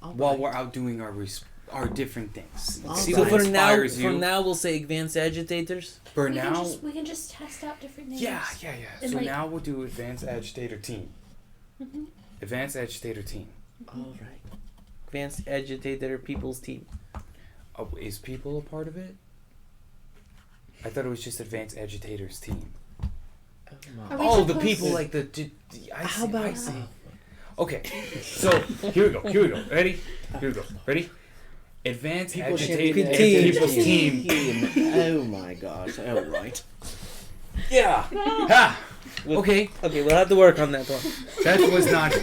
All
while
right.
we're out doing our different things.
All
See
So
what
for now,
inspires you.
we'll say advanced agitators.
For
we
now,
can just test out different names.
yeah.
And
So
like-
now we'll do advanced agitator team.
Mhm.
Advanced agitator team.
All right.
Advanced agitator people's team.
Oh, is people a part of it? I thought it was just advanced agitators team.
Oh,
Are
my.
we
Oh, the
supposed
people
to-
like the. I
How
see.
about-
I see. Okay, so here we go. Ready? Here we go. Ready? Advanced
People
agitator
champion
team.
people's team.
Oh my gosh. All right.
Yeah. Ha. Okay.
Okay, we'll have to work on that one.
That was not.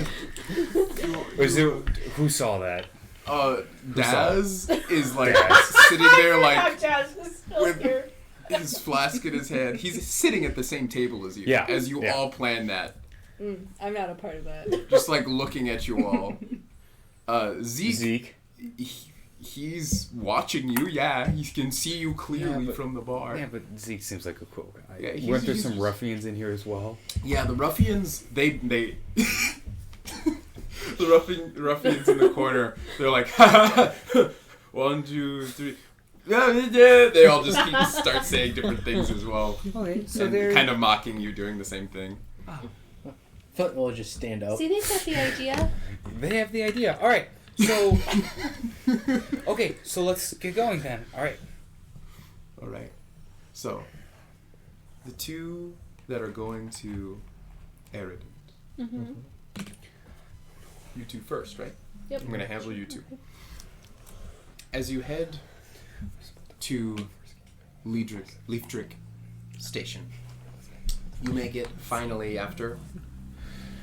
Was it? Who saw that?
Daz is like
Daz.
sitting there like
Jazz is still
with-
here.
his flask in his hand. He's sitting at the same table as you.
Yeah,
As you
yeah.
all plan that.
I'm not a part of that.
Just like looking at you all. Zeke,
Zeke.
he's watching you. Yeah, he can see you clearly
Yeah, but-
from the bar.
Yeah, but Zeke seems like a cool guy.
Yeah,
Weren't there
he's
some
just-
ruffians in here as well?
Yeah, the ruffians, they the ruffians in the corner, they're like, 1, 2, 3. They all just start saying different things as well.
Okay, so
And
they're
kind of mocking you doing the same thing.
Flint will just stand up.
See, they've got the idea.
They have the idea. All right. So, okay. So let's get going then. All right.
All right. So, the two that are going to Eridan.
Mm-hmm.
You two first, right?
Yep.
I'm going to handle you two. As you head to Leafdrick Station, you make it finally after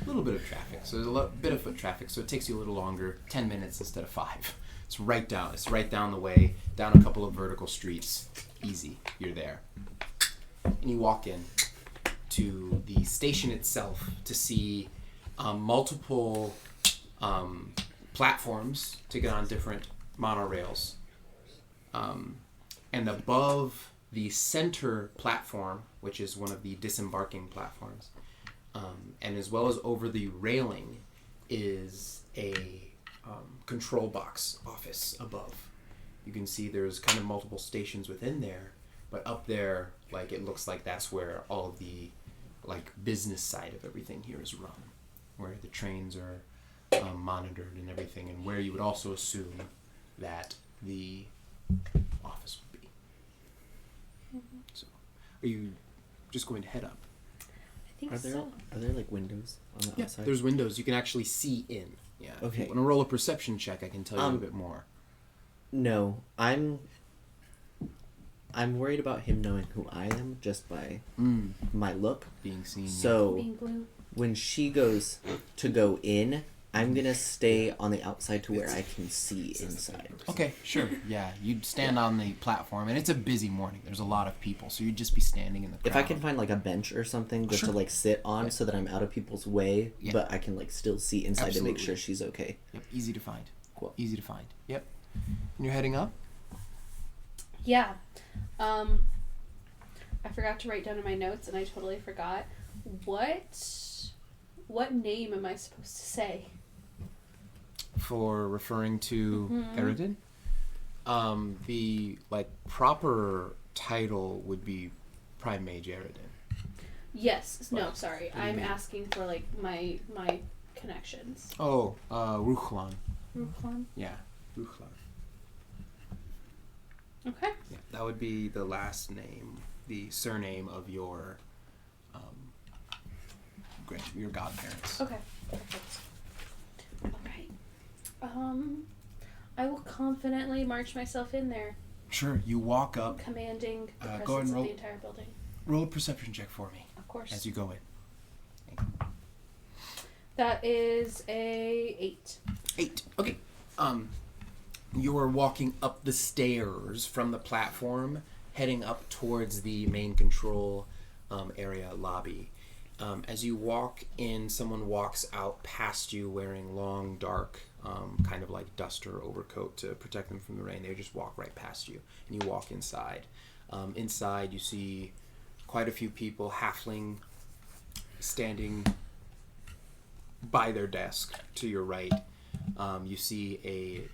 a little bit of traffic. So there's a bit of foot traffic, so it takes you a little longer, 10 minutes instead of 5. It's right down. It's right down the way, down a couple of vertical streets. Easy. You're there. And you walk in to the station itself to see multiple platforms to get on different monorails. And above the center platform, which is one of the disembarking platforms, and as well as over the railing, is a control box office above. You can see there's kind of multiple stations within there, but up there, like, it looks like that's where all of the like business side of everything here is run, where the trains are monitored and everything, and where you would also assume that the office would be. So, are you just going to head up?
I think
Are there
so.
like windows on the outside?
There's windows. You can actually see in. Yeah. If
Okay.
you want to roll a perception check, I can tell you a bit more.
No, I'm I'm worried about him knowing who I am just by my look.
Being seen.
So
Being blue.
when she goes to go in, I'm gonna stay on the outside to where I can see inside.
Okay, sure. Yeah, you'd stand on the platform, and it's a busy morning. There's a lot of people, so you'd just be standing in the crowd.
If I can find like a bench or something just
Sure.
to like sit on,
Yeah.
so that I'm out of people's way,
Yeah.
but I can like still see inside to make
Absolutely.
sure she's okay.
Yep, easy to find.
Cool.
Easy to find. Yep. And you're heading up?
Yeah. I forgot to write down in my notes, and I totally forgot. What name am I supposed to say?
For referring to
Mhm.
Eridan? The, proper title would be Prime Mage Eridan.
Yes. No,
What?
sorry.
What do you
I'm
mean?
asking for, my connections.
Oh, Ruchlan.
Ruchlan?
Yeah, Ruchlan.
Okay.
Yeah, that would be the last name, the surname of your, your godparents.
Okay. Perfect. Alright. I will confidently march myself in there,
Sure, you walk up.
commanding the
Go ahead
presence
and
of
roll.
the entire building.
Roll a perception check for me
Of course.
as you go in.
That is a 8.
8. Okay. You're walking up the stairs from the platform, heading up towards the main control area lobby. As you walk in, someone walks out past you wearing long, dark, kind of like duster overcoat to protect them from the rain. They just walk right past you, and you walk inside. Inside, you see quite a few people, halfling, standing by their desk to your right. You see a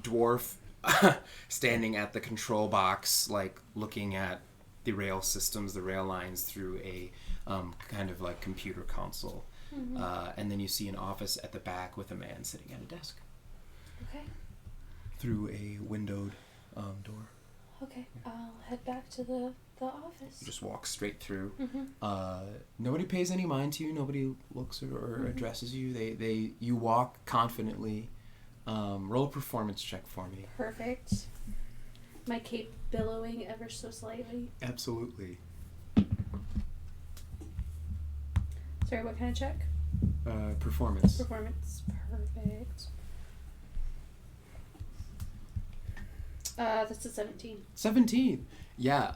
dwarf standing at the control box, looking at the rail systems, the rail lines through a kind of like computer console. And then you see an office at the back with a man sitting at a desk
Okay.
through a windowed door.
Okay. I'll head back to the office.
You just walk straight through.
Mm-hmm.
Nobody pays any mind to you. Nobody looks or addresses you. You walk confidently. Roll a performance check for me.
Perfect. My cape billowing ever so slightly.
Absolutely.
Sorry, what kind of check?
Performance.
Performance. Perfect. That's a 17.
17. Yeah,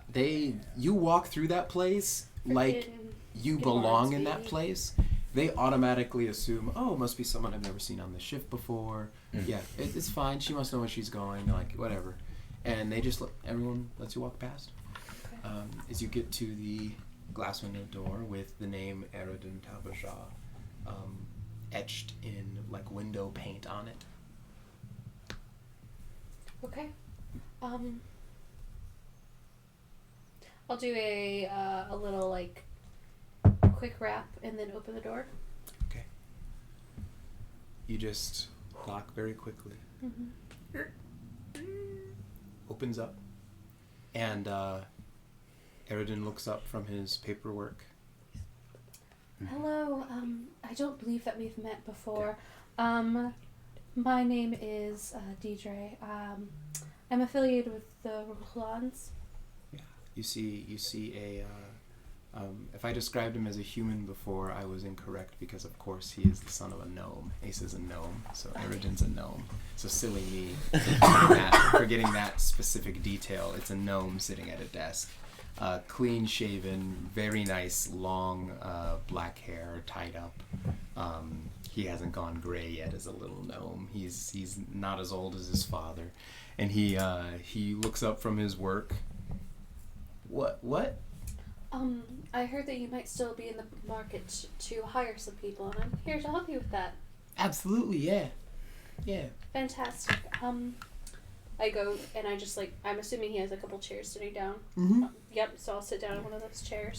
you walk through that place like
Frickin'
you
get
belong
Lawrence,
in that
baby.
place. They automatically assume, oh, it must be someone I've never seen on the shift before. Yeah, it's fine. She must know where she's going, whatever. And they just everyone lets you walk past.
Okay.
As you get to the glass window door with the name Eridan Tabajah etched in window paint on it.
Okay. I'll do a little quick wrap and then open the door.
Okay. You just lock very quickly.
Mm-hmm.
Opens up, and Eridan looks up from his paperwork.
Hello. I don't believe that we've met before. My name is Deidre. I'm affiliated with the Ruhlans.
Yeah. You see a. If I described him as a human before, I was incorrect because, of course, he is the son of a gnome. Ace is a gnome, so Eridan's a gnome. So silly me forgetting that specific detail. It's a gnome sitting at a desk. Clean shaven, very nice, long black hair tied up. He hasn't gone gray yet as a little gnome. He's not as old as his father. And he looks up from his work. What?
I heard that you might still be in the market to hire some people, and I'm here to help you with that.
Absolutely, yeah. Yeah.
Fantastic. I go and I just I'm assuming he has a couple chairs sitting down.
Mm-hmm.
Yep, so I'll sit down in one of those chairs.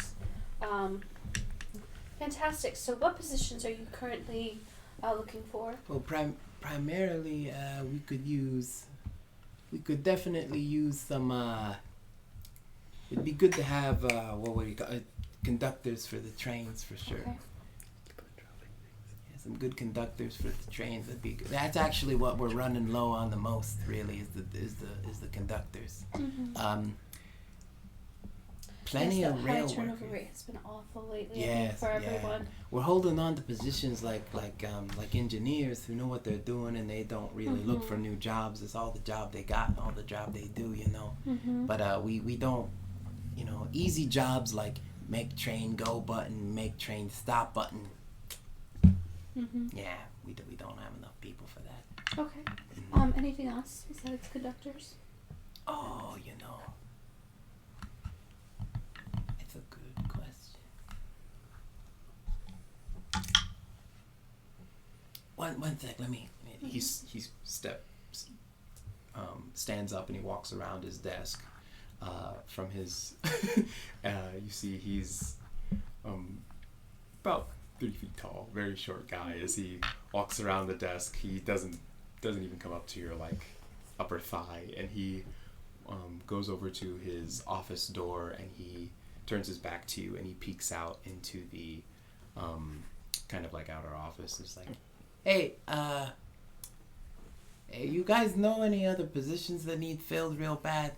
Fantastic. So what positions are you currently looking for?
Well, primarily, we could definitely use some, it'd be good to have, conductors for the trains for sure.
Okay.
Yeah, some good conductors for the trains would be good. That's actually what we're running low on the most, really, is the conductors.
Mm-hmm.
plenty
yes,
of
the high
rail
turnover
workers.
rate has been awful lately. I
Yes,
think, for everyone.
We're holding on to positions like engineers who know what they're doing and they don't really look for new jobs. It's all the job they got and all the job they do, you know.
Mm-hmm.
But we don't, you know, easy jobs like make train go button, make train stop button.
Mm-hmm.
Yeah, we don't have enough people for that.
Okay. Anything else besides conductors?
Oh, you know, it's a good question. One sec. Let me. He's stands up and he walks around his desk. From his, you see he's about 3 feet tall, very short guy. As he walks around the desk, he doesn't even come up to your like upper thigh, and he goes over to his office door and he turns his back to you and he peeks out into the kind of like outer office. It's like, hey, you guys know any other positions that need filled real bad?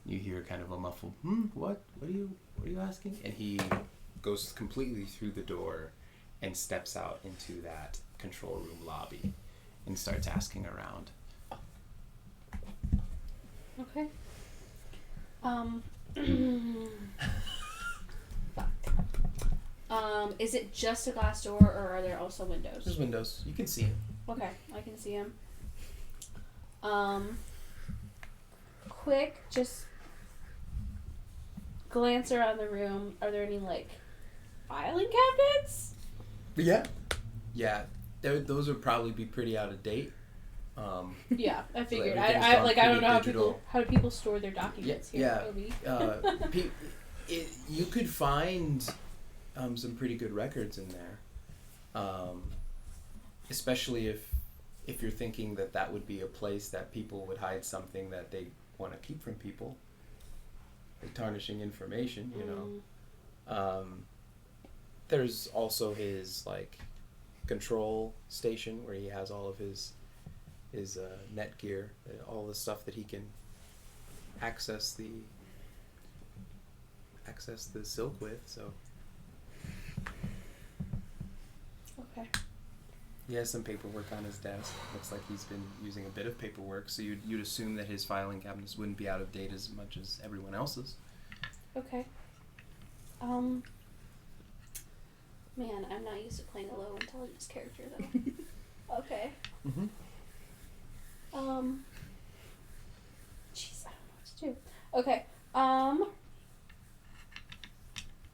You hear kind of a muffled, what are you asking? And he goes completely through the door and steps out into that control room lobby and starts asking around.
Okay. Is it just a glass door, or are there also windows?
There's windows. You can see it.
Okay, I can see him. Quick, just glance around the room. Are there any, like, filing cabinets?
Yeah. Yeah. Those would probably be pretty out of date.
Yeah, I figured.
everything's
I
gone
like I don't know
pretty
how do people store their documents here, Obi?
You could find some pretty good records in there, especially if you're thinking that would be a place that people would hide something that they want to keep from people, like tarnishing information, you know. There's also his like control station where he has all of his net gear, all the stuff that he can access the silk with. So
Okay.
He has some paperwork on his desk. Looks like he's been using a bit of paperwork, so you'd assume that his filing cabinets wouldn't be out of date as much as everyone else's.
Okay. Man, I'm not used to playing a low intelligence character though. Okay.
Mm-hmm.
Jeez, I don't know what to do. Okay.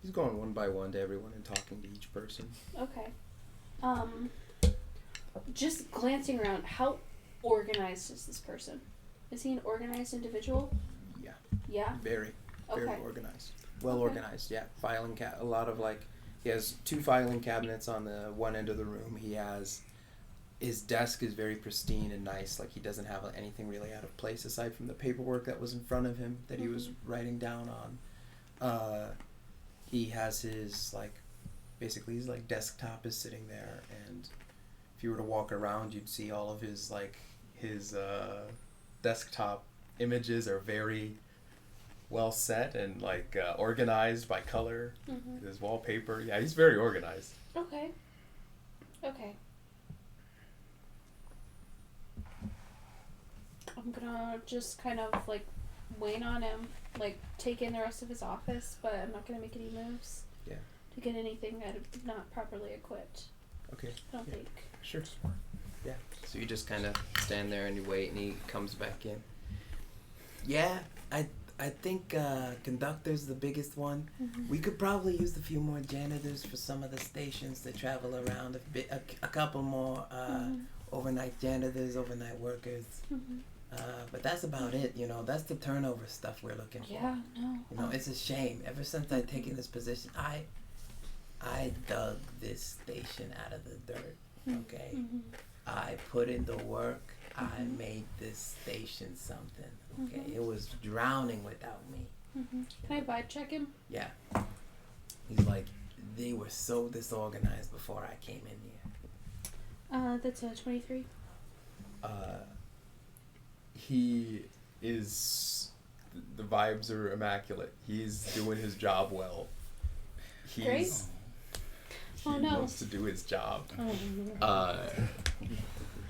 He's going one by one to everyone and talking to each person.
Okay. Just glancing around, how organized is this person? Is he an organized individual?
Yeah.
Yeah?
Very
Okay.
organized. Well
Okay.
organized, yeah. Filing a lot of he has 2 filing cabinets on the one end of the room. His desk is very pristine and nice. Like, he doesn't have anything really out of place aside from the paperwork that was in front of him that he was writing down on. He has his, basically his, desktop is sitting there, and if you were to walk around, you'd see all of his desktop images are very well set and, organized by color.
Mm-hmm.
His wallpaper. Yeah, he's very organized.
Okay. Okay. I'm gonna just kind of wane on him, take in the rest of his office, but I'm not gonna make any moves.
Yeah.
To get anything that is not properly equipped.
Okay.
I don't think.
Sure. Yeah. So you just kind of stand there and you wait, and he comes back in. Yeah, I think conductor's the biggest one.
Mm-hmm.
We could probably use a few more janitors for some of the stations to travel around. A couple more overnight janitors, overnight workers.
Mm-hmm.
But that's about it, That's the turnover stuff we're looking for.
Yeah, no.
It's a shame. Ever since I've taken this position, I dug this station out of the dirt, okay?
Mm-hmm.
I put in the work. I made this station something, okay? It was drowning without me.
Mm-hmm. Can I vibe check him?
Yeah. He's like, they were so disorganized before I came in here.
That's a 23.
He is the
vibes are immaculate. He's doing his job well.
Great.
He
Oh, no.
wants to do his job.
Oh.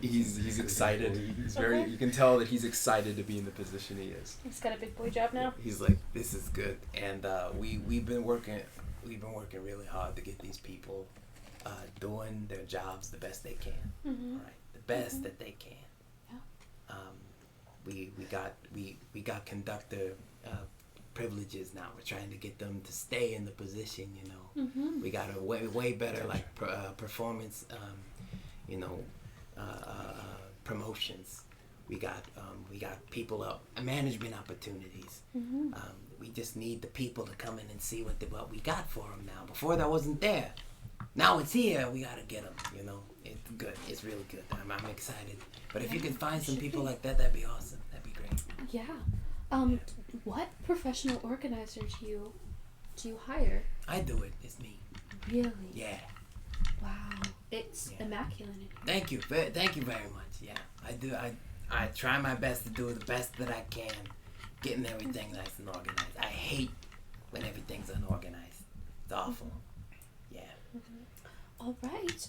He's excited. He's very.
Okay.
You can tell that he's excited to be in the position he is.
He's got a big boy job now.
He's like, this is good, and we've been working really hard to get these people doing their jobs the best they can.
Mm-hmm.
Right, the best that they can.
Yeah.
We got conductor privileges now. We're trying to get them to stay in the position. You know,
Mm-hmm.
we got a way better like performance. Promotions. We got people up management opportunities.
Mm-hmm.
We just need the people to come in and see what we got for them now. Before that wasn't there. Now it's here. We gotta get them. You know, it's good. It's really good. I'm excited. But if you can find some people like that, that'd be awesome. That'd be great.
Yeah. What professional organizer do you hire?
I do it. It's me.
Really?
Yeah.
Wow. It's
Yeah.
immaculate. in here.
Thank you. Thank you very much. Yeah, I do. I try my best to do the best that I can, getting everything nice and organized. I hate when everything's unorganized. It's awful. Yeah.
All right.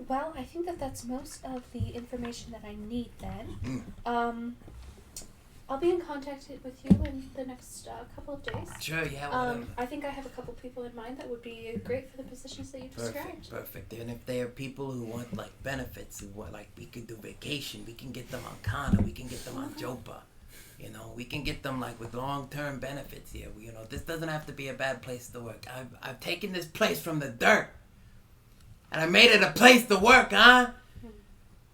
Well, I think that's most of the information that I need then. I'll be in contact with you in the next couple of days.
Sure. Yeah. Whatever.
I think I have a couple people in mind that would be great for the positions that you described.
Perfect. And if there are people who want like benefits, who want like we could do vacation, we can get them on Kana, we can get them on Jopa. You know, we can get them like with long-term benefits here. You know, this doesn't have to be a bad place to work. I've taken this place from the dirt, and I made it a place to work, huh?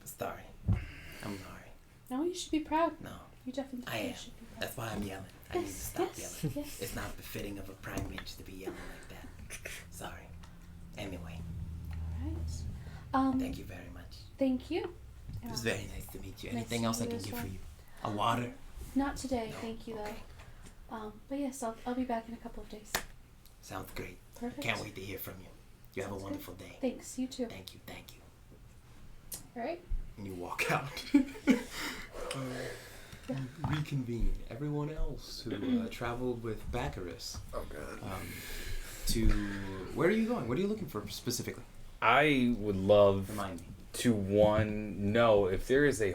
Sorry. I'm sorry.
No, you should be proud.
No,
You definitely
I am.
should be proud.
That's why I'm yelling. I need to
Yes,
stop
yes,
yelling.
yes.
It's not befitting of a prime mage to be yelling like that. Sorry. Anyway,
All right.
thank you very much.
Thank you.
It was very nice to meet you.
Nice
Anything
to
else I
meet you
can
as
do
well.
for you? A water?
Not today,
No?
thank you
Okay.
though. But yes, I'll be back in a couple of days.
Sounds great.
Perfect.
Can't wait to hear from you. You have a
Sounds good.
wonderful day.
Thanks. You too.
Thank you. Thank you.
All right.
And you walk out. Reconvene. Everyone else who traveled with Baccharis.
Oh god.
To where are you going? What are you looking for specifically?
I would love
Remind me.
to know if there is a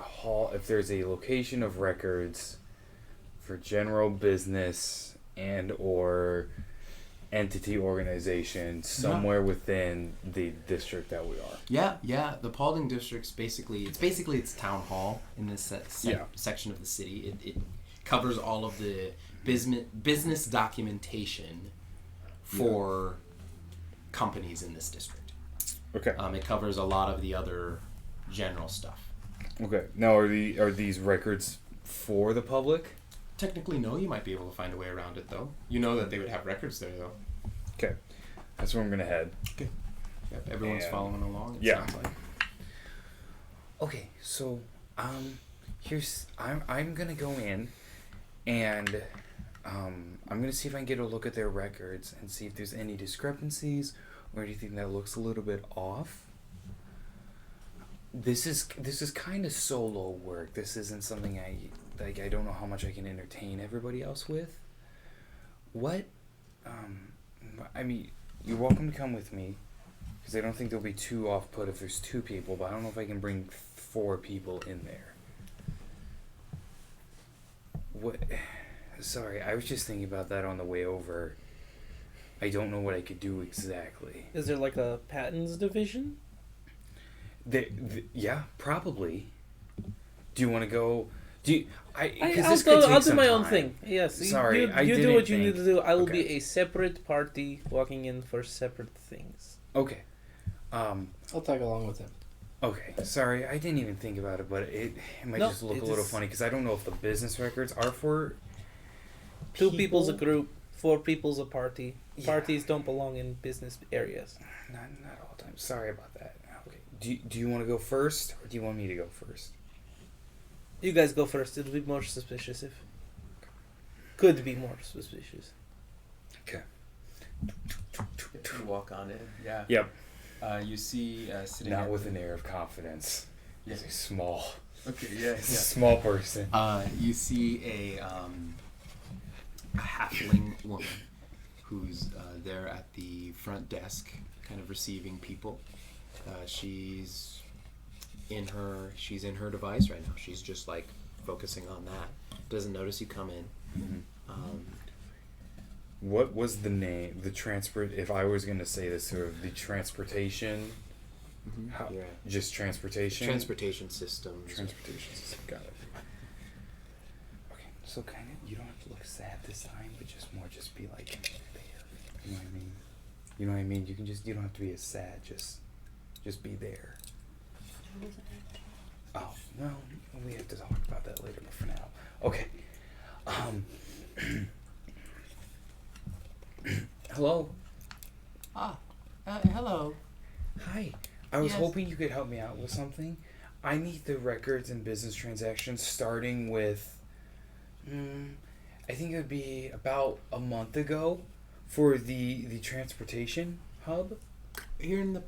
location of records for general business and or entity organization somewhere within the district that we are.
Yeah. The Paulding District's it's town hall in this section of the city. It covers all of the business documentation for companies in this district.
Okay.
It covers a lot of the other general stuff.
Okay. Now, are these records for the public?
Technically, no. You might be able to find a way around it, though. You know that they would have records there, though.
Okay. That's where I'm gonna head.
Yep, everyone's
And-
following along. It
yeah.
sounds like.
Okay. So, I'm gonna go in, and I'm gonna see if I can get a look at their records and see if there's any discrepancies or anything that looks a little bit off. This is kind of solo work. This isn't something I don't know how much I can entertain everybody else with. What? I mean, you're welcome to come with me, because I don't think they'll be too off-put if there's 2 people, but I don't know if I can bring 4 people in there. What? Sorry, I was just thinking about that on the way over. I don't know what I could do exactly.
Is there like a patents division?
Yeah, probably. Do you want to go?
I'll do my own thing. Yes.
Sorry,
you do what you
didn't
need to do. I will
Okay.
be a separate party walking in for separate things.
Okay.
I'll tag along with him.
Okay. Sorry, I didn't even think about it, but it might
No,
just look
it
a little
is-
funny because I don't know if the business records are for
2 people's a group, 4 people's a party.
Yeah.
Parties don't belong in business areas.
Not all the time. Sorry about that. Okay. Do you want to go first, or do you want me to go first?
You guys go first. It'll be more suspicious if. Could be more suspicious.
Okay.
You walk on in. Yeah.
Yep.
You see sitting.
Not with an air of confidence.
Yeah.
He's a small.
Okay. Yeah.
He's a small person.
You see a halfling woman who's there at the front desk, kind of receiving people. She's in her device right now. She's just like focusing on that. Doesn't notice you come in.
What was the name? If I was going to say this, sort of the transportation. How,
Yeah.
Just transportation.
Transportation systems.
Transportation system. Got it. Okay, so kind of you don't have to look sad this time, but just be like there. You know what I mean? You know what I mean? You don't have to be as sad. Just be there. Oh no, we have to talk about that later. But for now, okay. Hello.
Hello.
Hi. I was
Yes.
hoping you could help me out with something. I need the records and business transactions starting with, I think it would be about a month ago for the transportation hub.
Here in the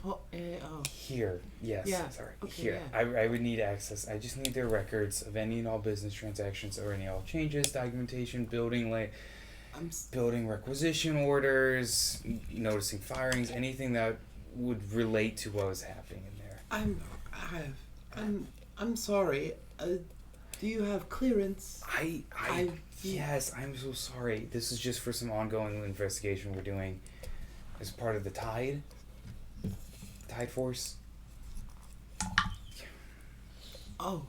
Here, yes.
Yeah,
Sorry.
okay,
Here.
yeah.
I would need access. I just need their records of any and all business transactions or any all changes, documentation, building requisition orders, noticing firings, anything that would relate to what was happening in there.
I'm sorry. Do you have clearance?
Yes, I'm so sorry. This is just for some ongoing investigation we're doing as part of the Tide Force.
Oh.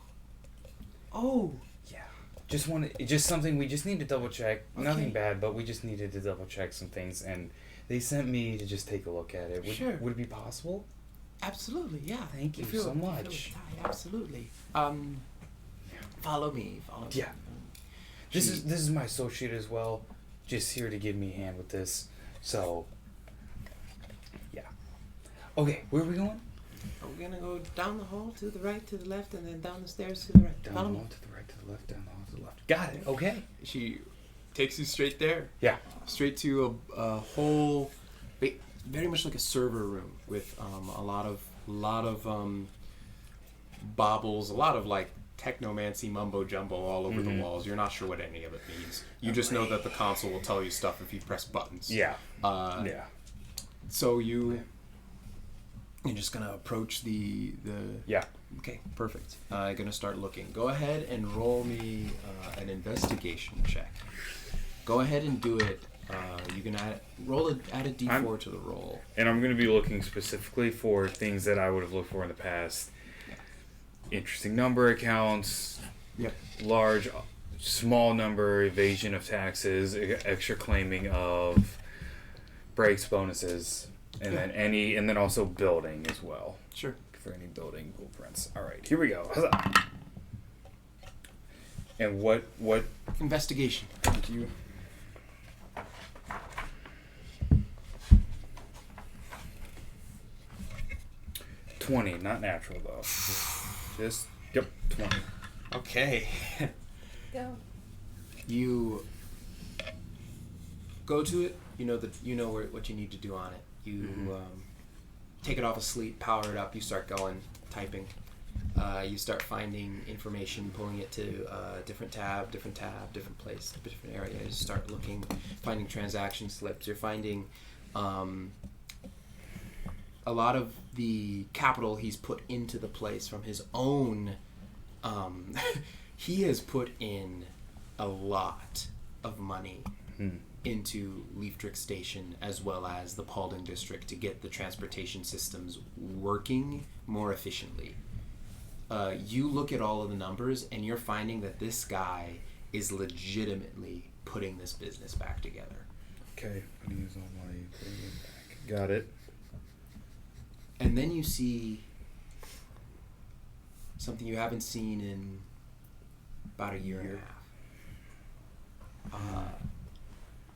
Yeah. Just something we just need to double check.
Okay.
Nothing bad, but we just needed to double check some things, and they sent me to just take a look at it.
Sure.
Would it be possible?
Absolutely, yeah.
Thank you so much.
Absolutely. Follow me.
Yeah. This is my associate as well, just here to give me a hand with this. So, yeah. Okay, where are we going?
We're gonna go down the hall to the right, to the left, and then down the stairs to the right.
Down
Follow
the
me.
hall to the right, to the left, down the hall to the left. Got it. Okay.
She takes you straight there.
Yeah.
Straight to a whole, very much like a server room with a lot of baubles, a lot of like technomancy mumbo jumbo all over the walls. You're not sure what any of it means. You just know that the console will tell you stuff if you press buttons.
Yeah.
Yeah. So you're just gonna approach the.
Yeah.
Okay, perfect. Gonna start looking. Go ahead and roll me an investigation check. Go ahead and do it. You can add a D4 to the roll.
And I'm going to be looking specifically for things that I would have looked for in the past. Interesting number accounts.
Yep.
Large, small number evasion of taxes, extra claiming of breaks, bonuses, and then also building as well.
Sure.
For any building blueprints. All right, here we go. Huzzah. And what?
Investigation.
Thank you. $20, not natural though. Just 20.
Okay.
Go.
You go to it. You know what you need to do on it. You take it off of sleep, power it up. You start going, typing. You start finding information, pulling it to different tab, different place, different area. You start looking, finding transaction slips. You're finding a lot of the capital he's put into the place from his own. He has put in a lot of money into Leafdrick Station as well as the Paulding District to get the transportation systems working more efficiently. You look at all of the numbers and you're finding that this guy is legitimately putting this business back together.
Okay, I'm gonna use all my back. Got it.
And then you see something you haven't seen in about a year and a half.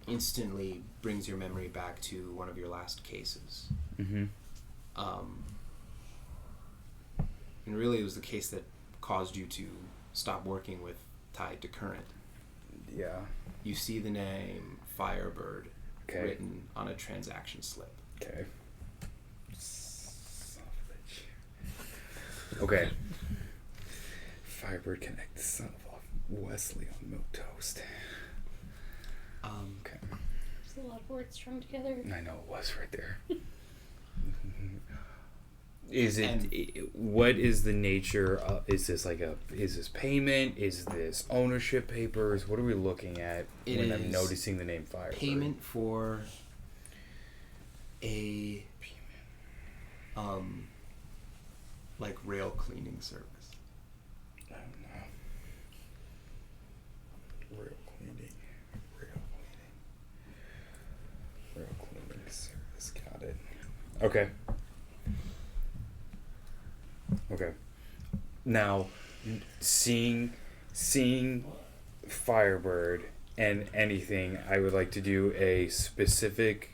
Instantly brings your memory back to one of your last cases.
Mm-hmm.
And really it was the case that caused you to stop working with Tied to Current.
Yeah.
You see the name Firebird written on a transaction slip.
Okay. Son of a bitch. Okay. Firebird Connect, son of a Wesley on milk toast. Okay.
There's a lot of words strung together.
I know it was right there. Is it?
And-
What is the nature? Is this Is this payment? Is this ownership papers? What are we looking at
It
when I'm
is
noticing the name Firebird?
Payment for a like rail cleaning service.
I don't know. Rail cleaning. Rail cleaning service. Got it. Okay. Okay. Now, seeing Firebird and anything, I would like to do a specific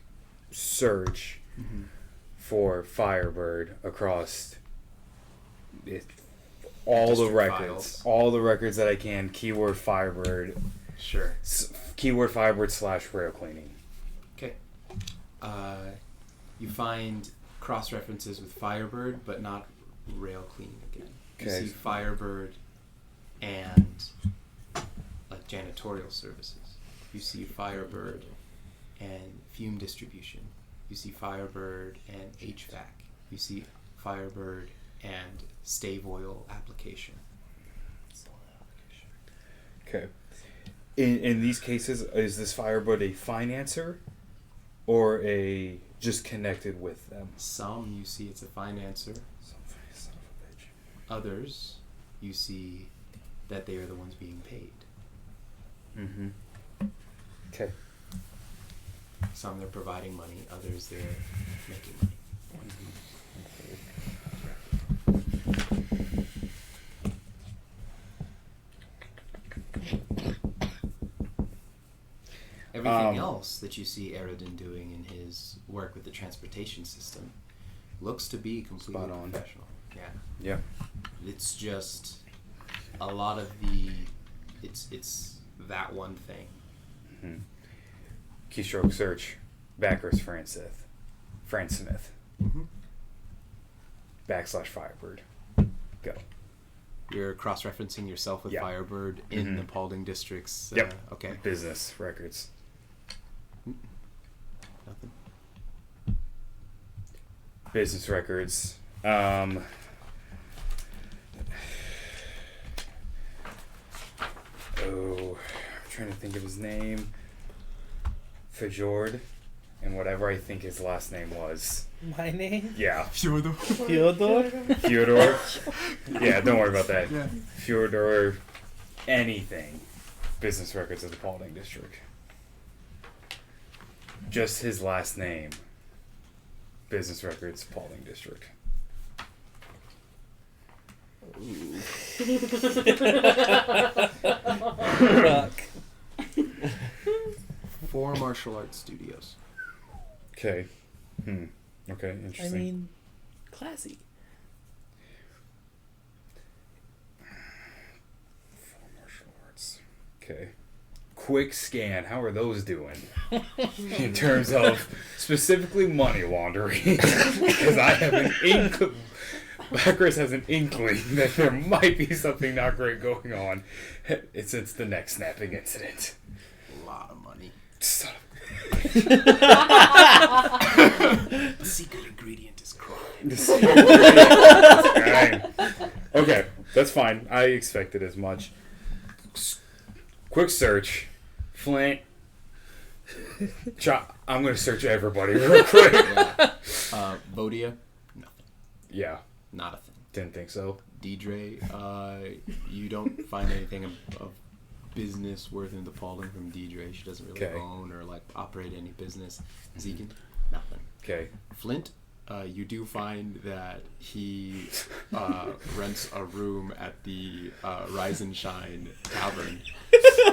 search for Firebird across all the
District
records,
files.
all the records that I can. Keyword Firebird.
Sure.
Keyword Firebird / rail cleaning.
Okay. You find cross references with Firebird, but not rail cleaning again. You
Okay.
see Firebird and like janitorial services. You see Firebird and fume distribution. You see Firebird and HVAC. You see Firebird and stave oil application.
Okay. In these cases, is this Firebird a financer or a just connected with them?
Some you see it's a financer.
Son of a bitch.
Others you see that they are the ones being paid.
Mm-hmm. Okay.
Some they're providing money, others they're making money. Everything else that you see Eridan doing in his work with the transportation system looks to be completely
Spot on.
professional. Yeah.
Yeah.
It's just a lot of the it's that one thing.
Mm-hmm. Keystroke search. Backers Fran Smith.
Mm-hmm.
/ Firebird. Go.
You're cross-referencing yourself with
Yeah.
Firebird in
Mhm.
the Paulding districts.
Yep.
Okay.
Business records.
Nothing.
Business records. I'm trying to think of his name. Fjord, and whatever I think his last name was.
My name?
Yeah.
Fyodor?
Fyodor? Yeah, don't worry about that.
Yeah.
Fyodor, anything. Business records of the Paulding District. Just his last name. Business records, Paulding District.
Fuck.
4 martial arts studios.
Okay. Okay,
I
interesting.
mean, classy.
4 martial arts. Okay. Quick scan. How are those doing? In terms of specifically money laundering. Because I have an inkling. Backers has an inkling that there might be something not great going on. It's the neck snapping incident.
A lot of money.
Son of
The secret ingredient is crime.
Okay, that's fine. I expected as much. Quick search. Flint. I'm going to search everybody real quick.
Yeah. Vodia, nothing.
Yeah,
Not a thing.
didn't think so.
Deidre, you don't find anything of business worth in the Paulding from Deidre. She doesn't really
Okay.
own or like operate any business. Zegan, nothing.
Okay.
Flint, you do find that he rents a room at the Rise and Shine Tavern,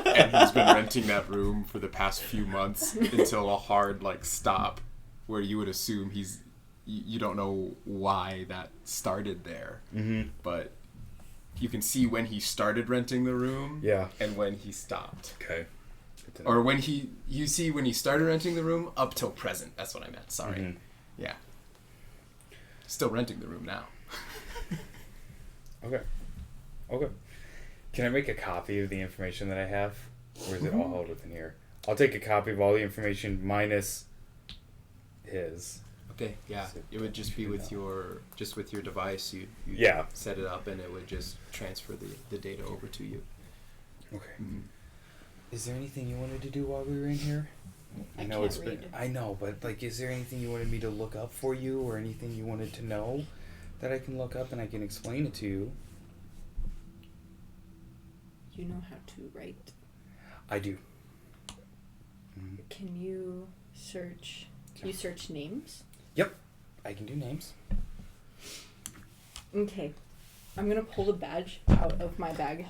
and he's been renting that room for the past few months until a hard like stop, where you would assume you don't know why that started there, but you can see when he started renting the room,
Yeah.
and when he stopped.
Okay.
Or when you see when he started renting the room up till present. That's what I meant. Sorry.
Mhm.
Yeah. Still renting the room now.
Okay. Okay. Can I make a copy of the information that I have? Or is it all held within here? I'll take a copy of all the information minus his.
Okay, yeah. It would just be with your device. You
Yeah.
set it up, and it would just transfer the data over to you.
Okay.
Mhm.
Is there anything you wanted to do while we were in here?
I
know
can't
it's been.
read.
I know, but like, is there anything you wanted me to look up for you, or anything you wanted to know that I can look up and I can explain it to you?
You know how to write.
I do.
Can you search? Can you search names?
I can do names.
Okay. I'm gonna pull the badge out of my bag.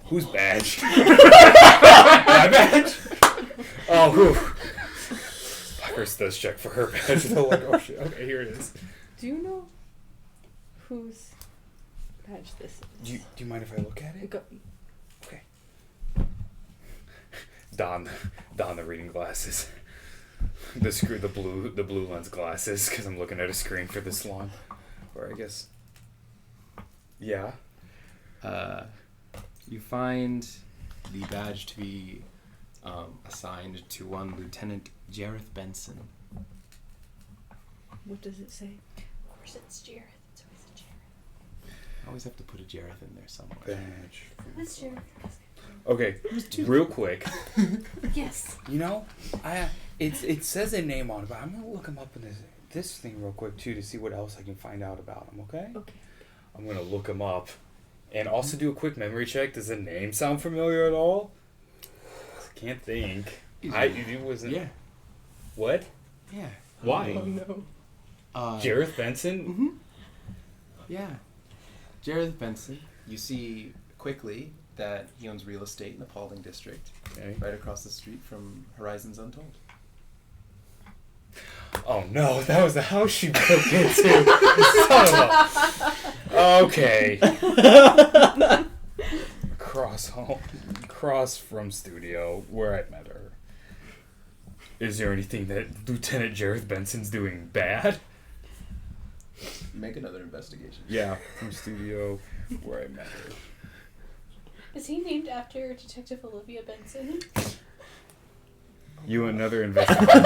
Whose badge? My badge? Oh, whew. First does check for her badge. They're like, oh shit. Okay, here it is.
Do you know whose badge this is?
Do you mind if I look at it?
Go.
Okay. Don the reading glasses. The blue lens glasses, because I'm looking at a screen for this long. Or I guess. Yeah.
You find the badge to be assigned to one Lieutenant Jareth Benson.
What does it say?
Of course it's Jareth. It's always a Jareth.
I always have to put a Jareth in there somewhere.
Badge.
What's Jareth?
Okay, real quick.
Yes.
You know, it says a name on it, but I'm gonna look him up in this thing real quick too to see what else I can find out about him. Okay.
Okay.
I'm gonna look him up, and also do a quick memory check. Does the name sound familiar at all? I can't think. It wasn't.
Yeah.
What?
Yeah.
Why?
Oh no.
Jareth Benson?
Mm-hmm. Yeah. Jareth Benson. You see quickly that he owns real estate in the Paulding district,
Okay.
right across the street from Horizons Untold.
Oh no, that was the house she broke into. Son of a... Okay. Across from studio where I met her. Is there anything that Lieutenant Jareth Benson's doing bad?
Make another investigation.
Yeah, from studio where I met her.
Is he named after Detective Olivia Benson?
You another investigation.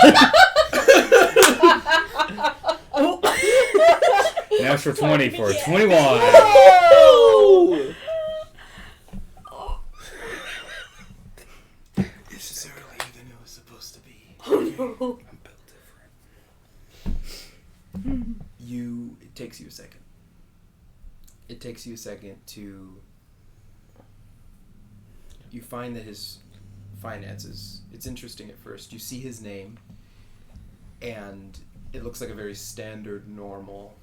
Now for 20 for 21.
Oh!
This is earlier than it was supposed to be.
Oh no.
I'm built different.
It takes you a second. It takes you a second to... You find that his finances, it's interesting at first. You see his name, and it looks like a very standard, normal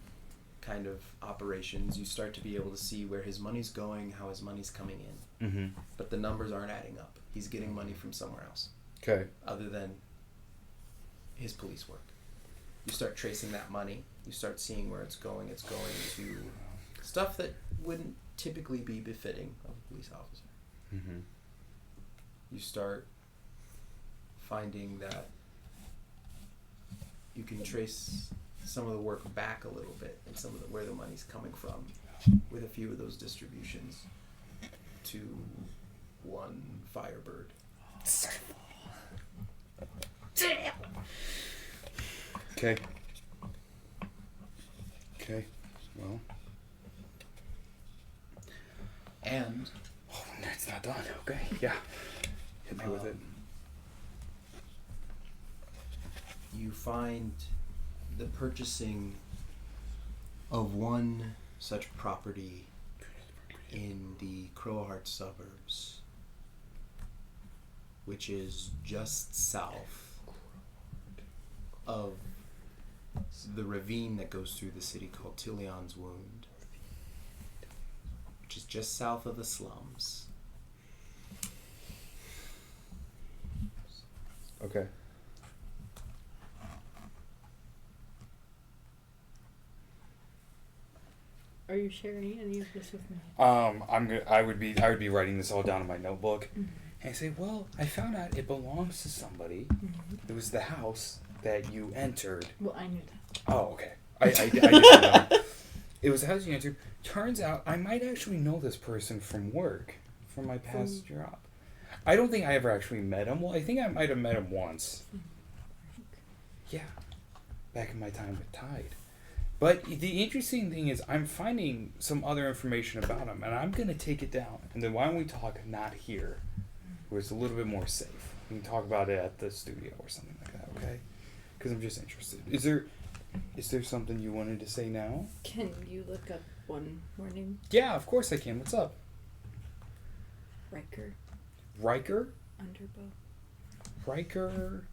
kind of operations. You start to be able to see where his money's going, how his money's coming in.
Mm-hmm.
But the numbers aren't adding up. He's getting money from somewhere else,
Okay.
other than his police work. You start tracing that money. You start seeing where it's going. It's going to stuff that wouldn't typically be befitting of a police officer.
Mm-hmm.
You start finding that you can trace some of the work back a little bit and some of where the money's coming from with a few of those distributions to one Firebird.
Okay. Okay. Well.
And
Oh, it's not done. Okay. Yeah. Hit me with it.
you find the purchasing of one such property in the Crowheart suburbs, which is just south of the ravine that goes through the city called Tillion's Wound, which is just south of the slums.
Okay.
Are you sharing any of this with me?
I would be writing this all down in my notebook. And I say, well, I found out it belongs to somebody. It was the house that you entered.
Well, I knew that.
Oh, okay. I didn't know. It was the house you entered. Turns out I might actually know this person from work, from my past job. I don't think I ever actually met him. Well, I think I might have met him once. Yeah, back in my time with Tide. But the interesting thing is I'm finding some other information about him, and I'm going to take it down. And then why don't we talk not here, where it's a little bit more safe. We can talk about it at the studio or something like that, okay? Because I'm just interested. Is there something you wanted to say now?
Can you look up one more name?
Yeah, of course I can. What's up?
Riker
Riker?
Underbow.
Riker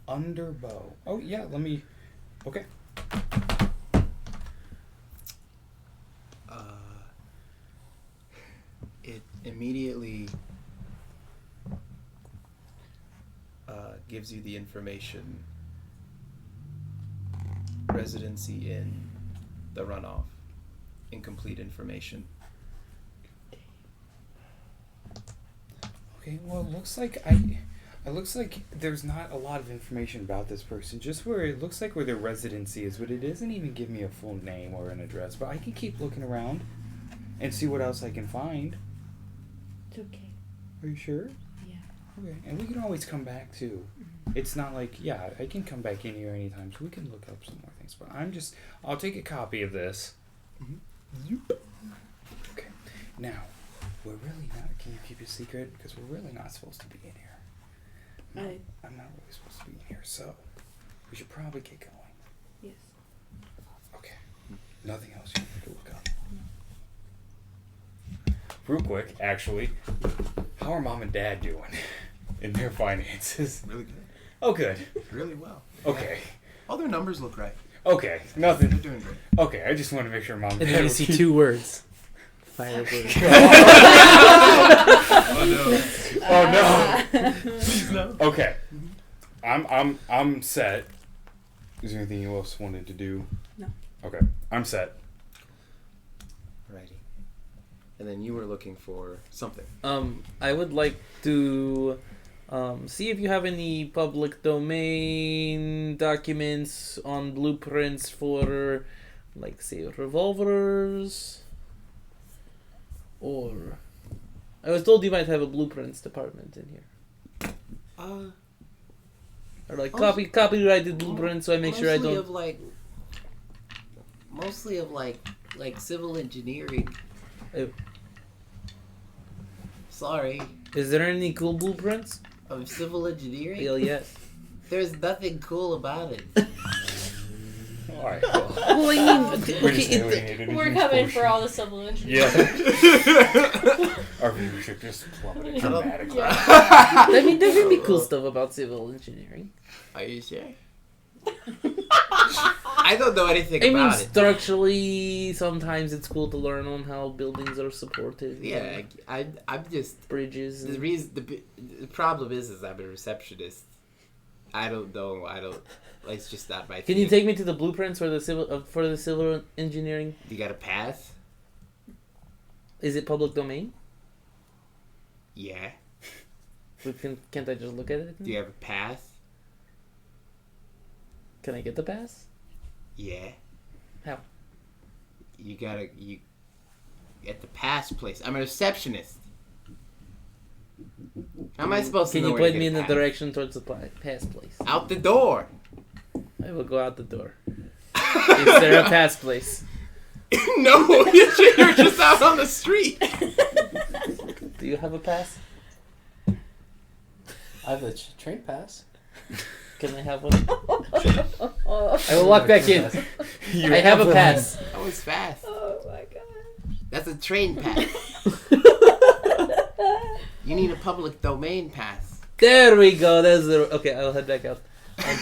Underbow. Oh, yeah, let me... Okay.
It immediately gives you the information. Residency in the runoff. Incomplete information.
Okay, well, it looks like there's not a lot of information about this person. Just where it looks like where their residency is, but it doesn't even give me a full name or an address. But I can keep looking around and see what else I can find.
It's okay.
Are you sure?
Yeah.
Okay, and we can always come back too. It's not like, yeah, I can come back in here anytime, so we can look up some more things. But I'll take a copy of this. Okay, now, we're really not, can you keep it secret? Because we're really not supposed to be in here. No, I'm not really supposed to be in here, so we should probably get going.
Yes.
Okay, nothing else you need to look up. Real quick, actually, how are Mom and Dad doing in their finances?
Really good.
Oh, good.
Really well.
Okay.
All their numbers look right.
Okay, nothing.
They're doing great.
Okay, I just want to make sure Mom and
And
Dad
then you
were
see
keep-
2 words. Fireworks.
Oh no. Please no. Okay. I'm set. Is there anything you else wanted to do?
No.
Okay. I'm set.
Righty. And then you were looking for something.
I would like to see if you have any public domain documents on blueprints for, like, say, revolvers. Or I was told you might have a blueprints department in here. Or like copyrighted blueprints, so I make sure I don't.
Mostly of civil engineering.
Oh.
Sorry,
Is there any cool blueprints?
of civil engineering.
Hell yes.
There's nothing cool about it.
Alright, well.
Well, I mean,
We're coming for all the civil engineers.
Yeah. Our viewership just plummeted dramatically.
I mean, there can be cool stuff about civil engineering.
Are you sure? I don't know anything
I mean,
about it.
structurally, sometimes it's cool to learn on how buildings are supported.
Yeah, I'm just
Bridges.
the reason. The problem is I'm a receptionist. I don't know. It's just not my thing.
Can you take me to the blueprints for the civil engineering?
You got a pass?
Is it public domain?
Yeah.
Can't I just look at it?
Do you have a pass?
Can I get the pass?
Yeah.
How?
You at the pass place. I'm a receptionist. How am I supposed to
Can
know
you
where to
point me
get
in the
pass?
direction towards the pass place?
Out the door.
I will go out the door. Is there a pass place?
No, you're just out on the street.
Do you have a pass?
I have a train pass.
Can I have one? I will walk back in. I have a pass.
That was fast.
Oh my god.
That's a train pass. You need a public domain pass.
There we go. There's the. Okay, I'll head back out.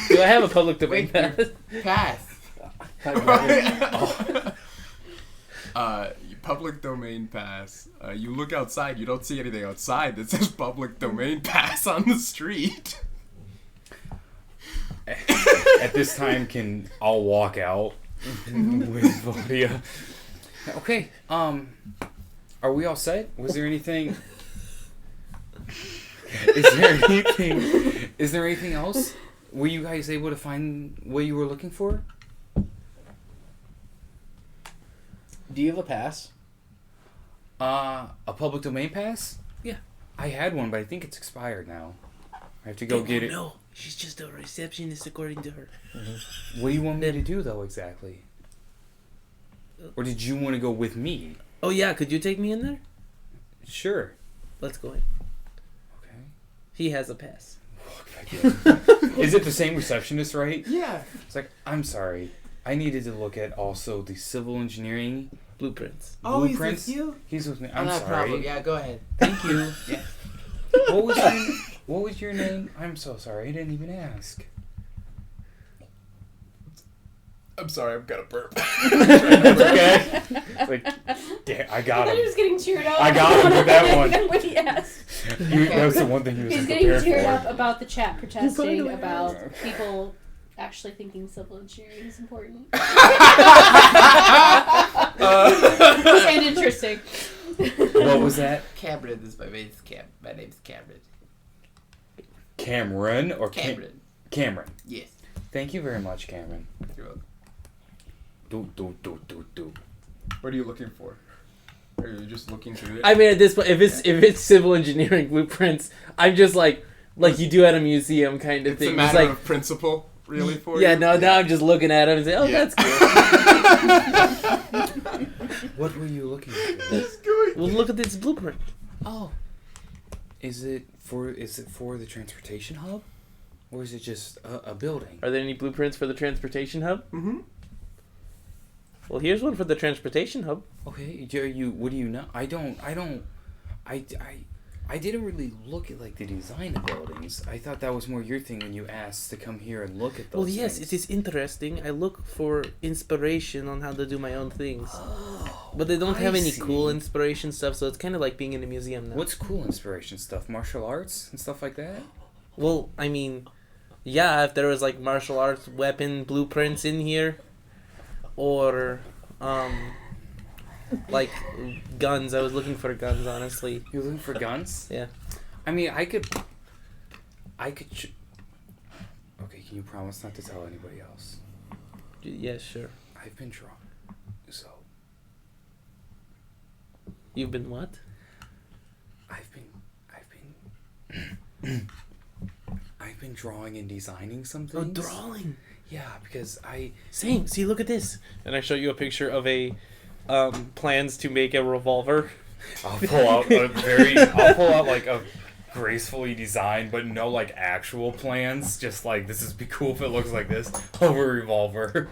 Do I have a public domain
Wait,
pass?
Pass.
Public domain pass. You look outside, you don't see anything outside that says public domain pass on the street.
At this time, I'll walk out with Vodia. Okay. Are we all set? Was there anything? Is there anything else? Were you guys able to find what you were looking for?
Do you have a pass?
A public domain pass? Yeah. I had one, but I think it's expired now. I have to go get it.
No, she's just a receptionist according to her.
What do you want me to do, though, exactly? Or did you want to go with me?
Oh yeah, could you take me in there?
Sure.
Let's go in.
Okay.
He has a pass.
Is it the same receptionist, right?
Yeah.
It's like, I'm sorry. I needed to look at also the civil engineering
Blueprints.
Oh, he's
blueprints.
with you?
He's with me.
Oh,
I'm
no
sorry.
problem. Yeah, go ahead.
Thank you.
Yeah.
What was your name? I'm so sorry. I didn't even ask.
I'm sorry, I've got a burp.
Okay. It's like, damn, I got
He
him.
was getting cheered up.
I got him with that one.
When he asked.
That was the one thing he was
He's getting
prepared
cheered
for.
up about the chat protesting
away.
about people actually thinking civil engineering is important. And interesting.
What was that?
Cameron is my name's Cameron.
Cameron or
Cameron.
Cameron.
Yes.
Thank you very much, Cameron.
You're welcome.
Do.
What are you looking for? Are you just looking through it?
I mean, at this point, if it's civil engineering blueprints, I'm just like you do at a museum kind of
It's
thing.
a matter
like,
of principle, really, for
yeah,
you?
no, now I'm just looking at him and say, oh,
Yeah.
that's cool.
What were you looking for?
He's going.
Well, look at this blueprint.
Oh. Is it for the transportation hub? Or is it just a building?
Are there any blueprints for the transportation hub?
Mm-hmm.
Well, here's one for the transportation hub.
Okay, what do you know? I didn't really look at like the design of buildings. I thought that was more your thing when you asked to come here and look at those
Well, yes,
things.
it is interesting. I look for inspiration on how to do my own things. But they don't have
I
any
see.
cool inspiration stuff, so it's kind of like being in a museum now.
What's cool inspiration stuff? Martial arts and stuff like that?
Well, I mean, yeah, if there was like martial arts weapon blueprints in here, or like guns. I was looking for guns, honestly.
You're looking for guns?
Yeah.
I mean, I could. Okay, can you promise not to tell anybody else?
Yeah, sure.
I've been drunk, so
You've been what?
I've been drawing and designing some
Oh,
things.
drawing.
Yeah, because I
Same. See, look at this. And I show you a picture of a plans to make a revolver.
I'll pull out like a gracefully designed, but no like actual plans. Just like this is be cool if it looks like this. Of a revolver.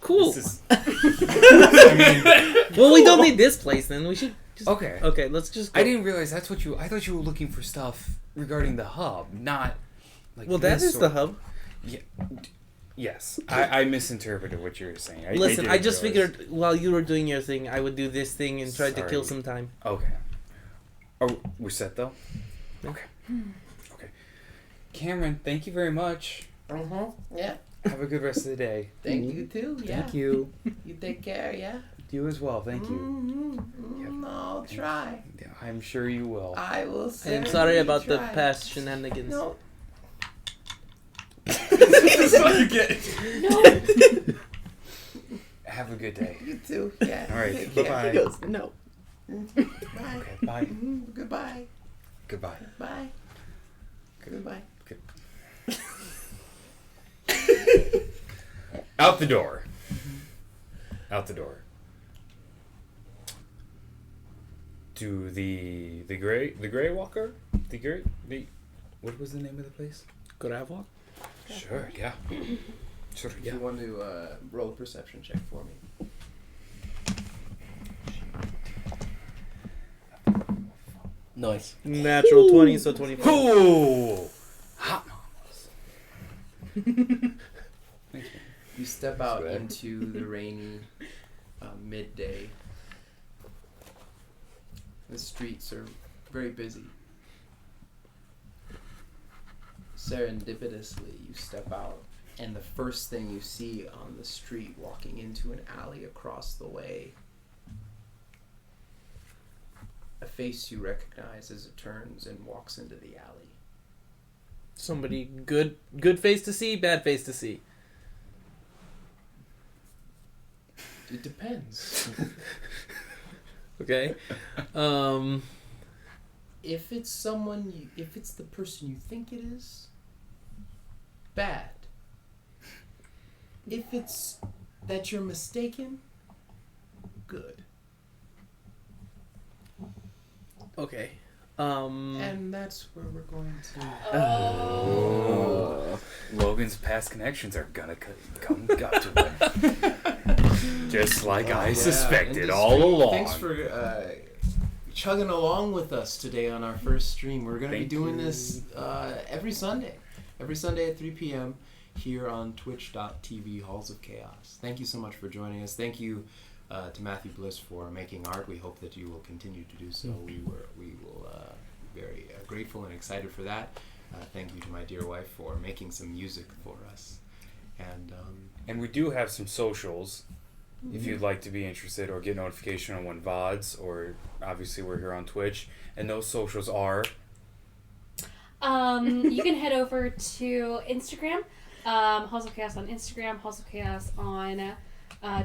Cool.
This is, I mean,
Well, we don't need this place then. We should just
okay.
Okay, let's just go.
I didn't realize that's what you. I thought you were looking for stuff regarding the hub, not like.
Well, that
this
is the
sort-
hub.
Yeah. Yes, I misinterpreted what you were saying.
Listen, I
didn't
just
realize.
figured while you were doing your thing, I would do this thing and try to kill
Sorry.
some time.
Okay. Oh, we're set though?
Yeah.
Okay. Okay. Cameron, thank you very much.
Yeah.
Have a good rest of the day.
Thank you too. Yeah.
Thank you.
You take care. Yeah.
You as well, thank you.
Mm-hmm. I'll try.
Yeah, I'm sure you will.
I will.
I'm
certainly
sorry about the
try.
past shenanigans.
No.
That's what you get.
Have a good day.
You too. Yeah.
All right,
Take
bye-bye.
care.
He goes, no.
Bye.
Okay, bye.
Goodbye.
Goodbye.
Bye. Goodbye.
Out the door. Out the door. To the Grey Walker? What was the name of the place?
Gravel?
Sure, yeah. Sure,
If
yeah.
you want to roll a perception check for me.
Nice.
Natural 20, so 24.
Ooh! Hot
You step out
Sweat.
into the rainy midday. The streets are very busy. Serendipitously, you step out, and the first thing you see on the street walking into an alley across the way, a face you recognize as it turns and walks into the alley.
Somebody good face to see, bad face to see.
It depends.
Okay.
if it's someone, if it's the person you think it is, bad. If it's that you're mistaken, good.
Okay.
And that's where we're going to.
Oh. Logan's past connections are gonna come up to him. Just like I suspected
Industry.
all along.
Thanks for chugging along with us today on our first stream. We're going to be doing this every Sunday. Every Sunday at 3 p.m. here on twitch.tv Halls of Chaos. Thank you so much for joining us. Thank you to Matthew Bliss for making art. We hope that you will continue to do so. We will be very grateful and excited for that. Thank you to my dear wife for making some music for us.
And we do have some socials if you'd like to be interested or get notification on when VODs, or obviously we're here on Twitch. And those socials are...
You can head over to Instagram, Halls of Chaos on Instagram, Halls of Chaos on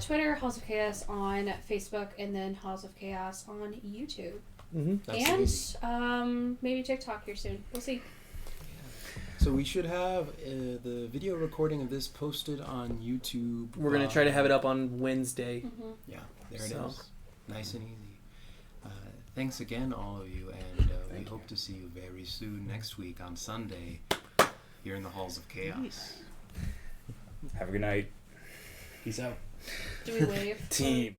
Twitter, Halls of Chaos on Facebook, and then Halls of Chaos on YouTube. And maybe TikTok here soon. We'll see.
So we should have the video recording of this posted on YouTube.
We're going to try to have it up on Wednesday.
Yeah, there it is. Nice and easy. Thanks again, all of you, and we hope to see you very soon next week on Sunday here in the Halls of Chaos.
Have a good night.
Peace out.
Do we wave?
Team.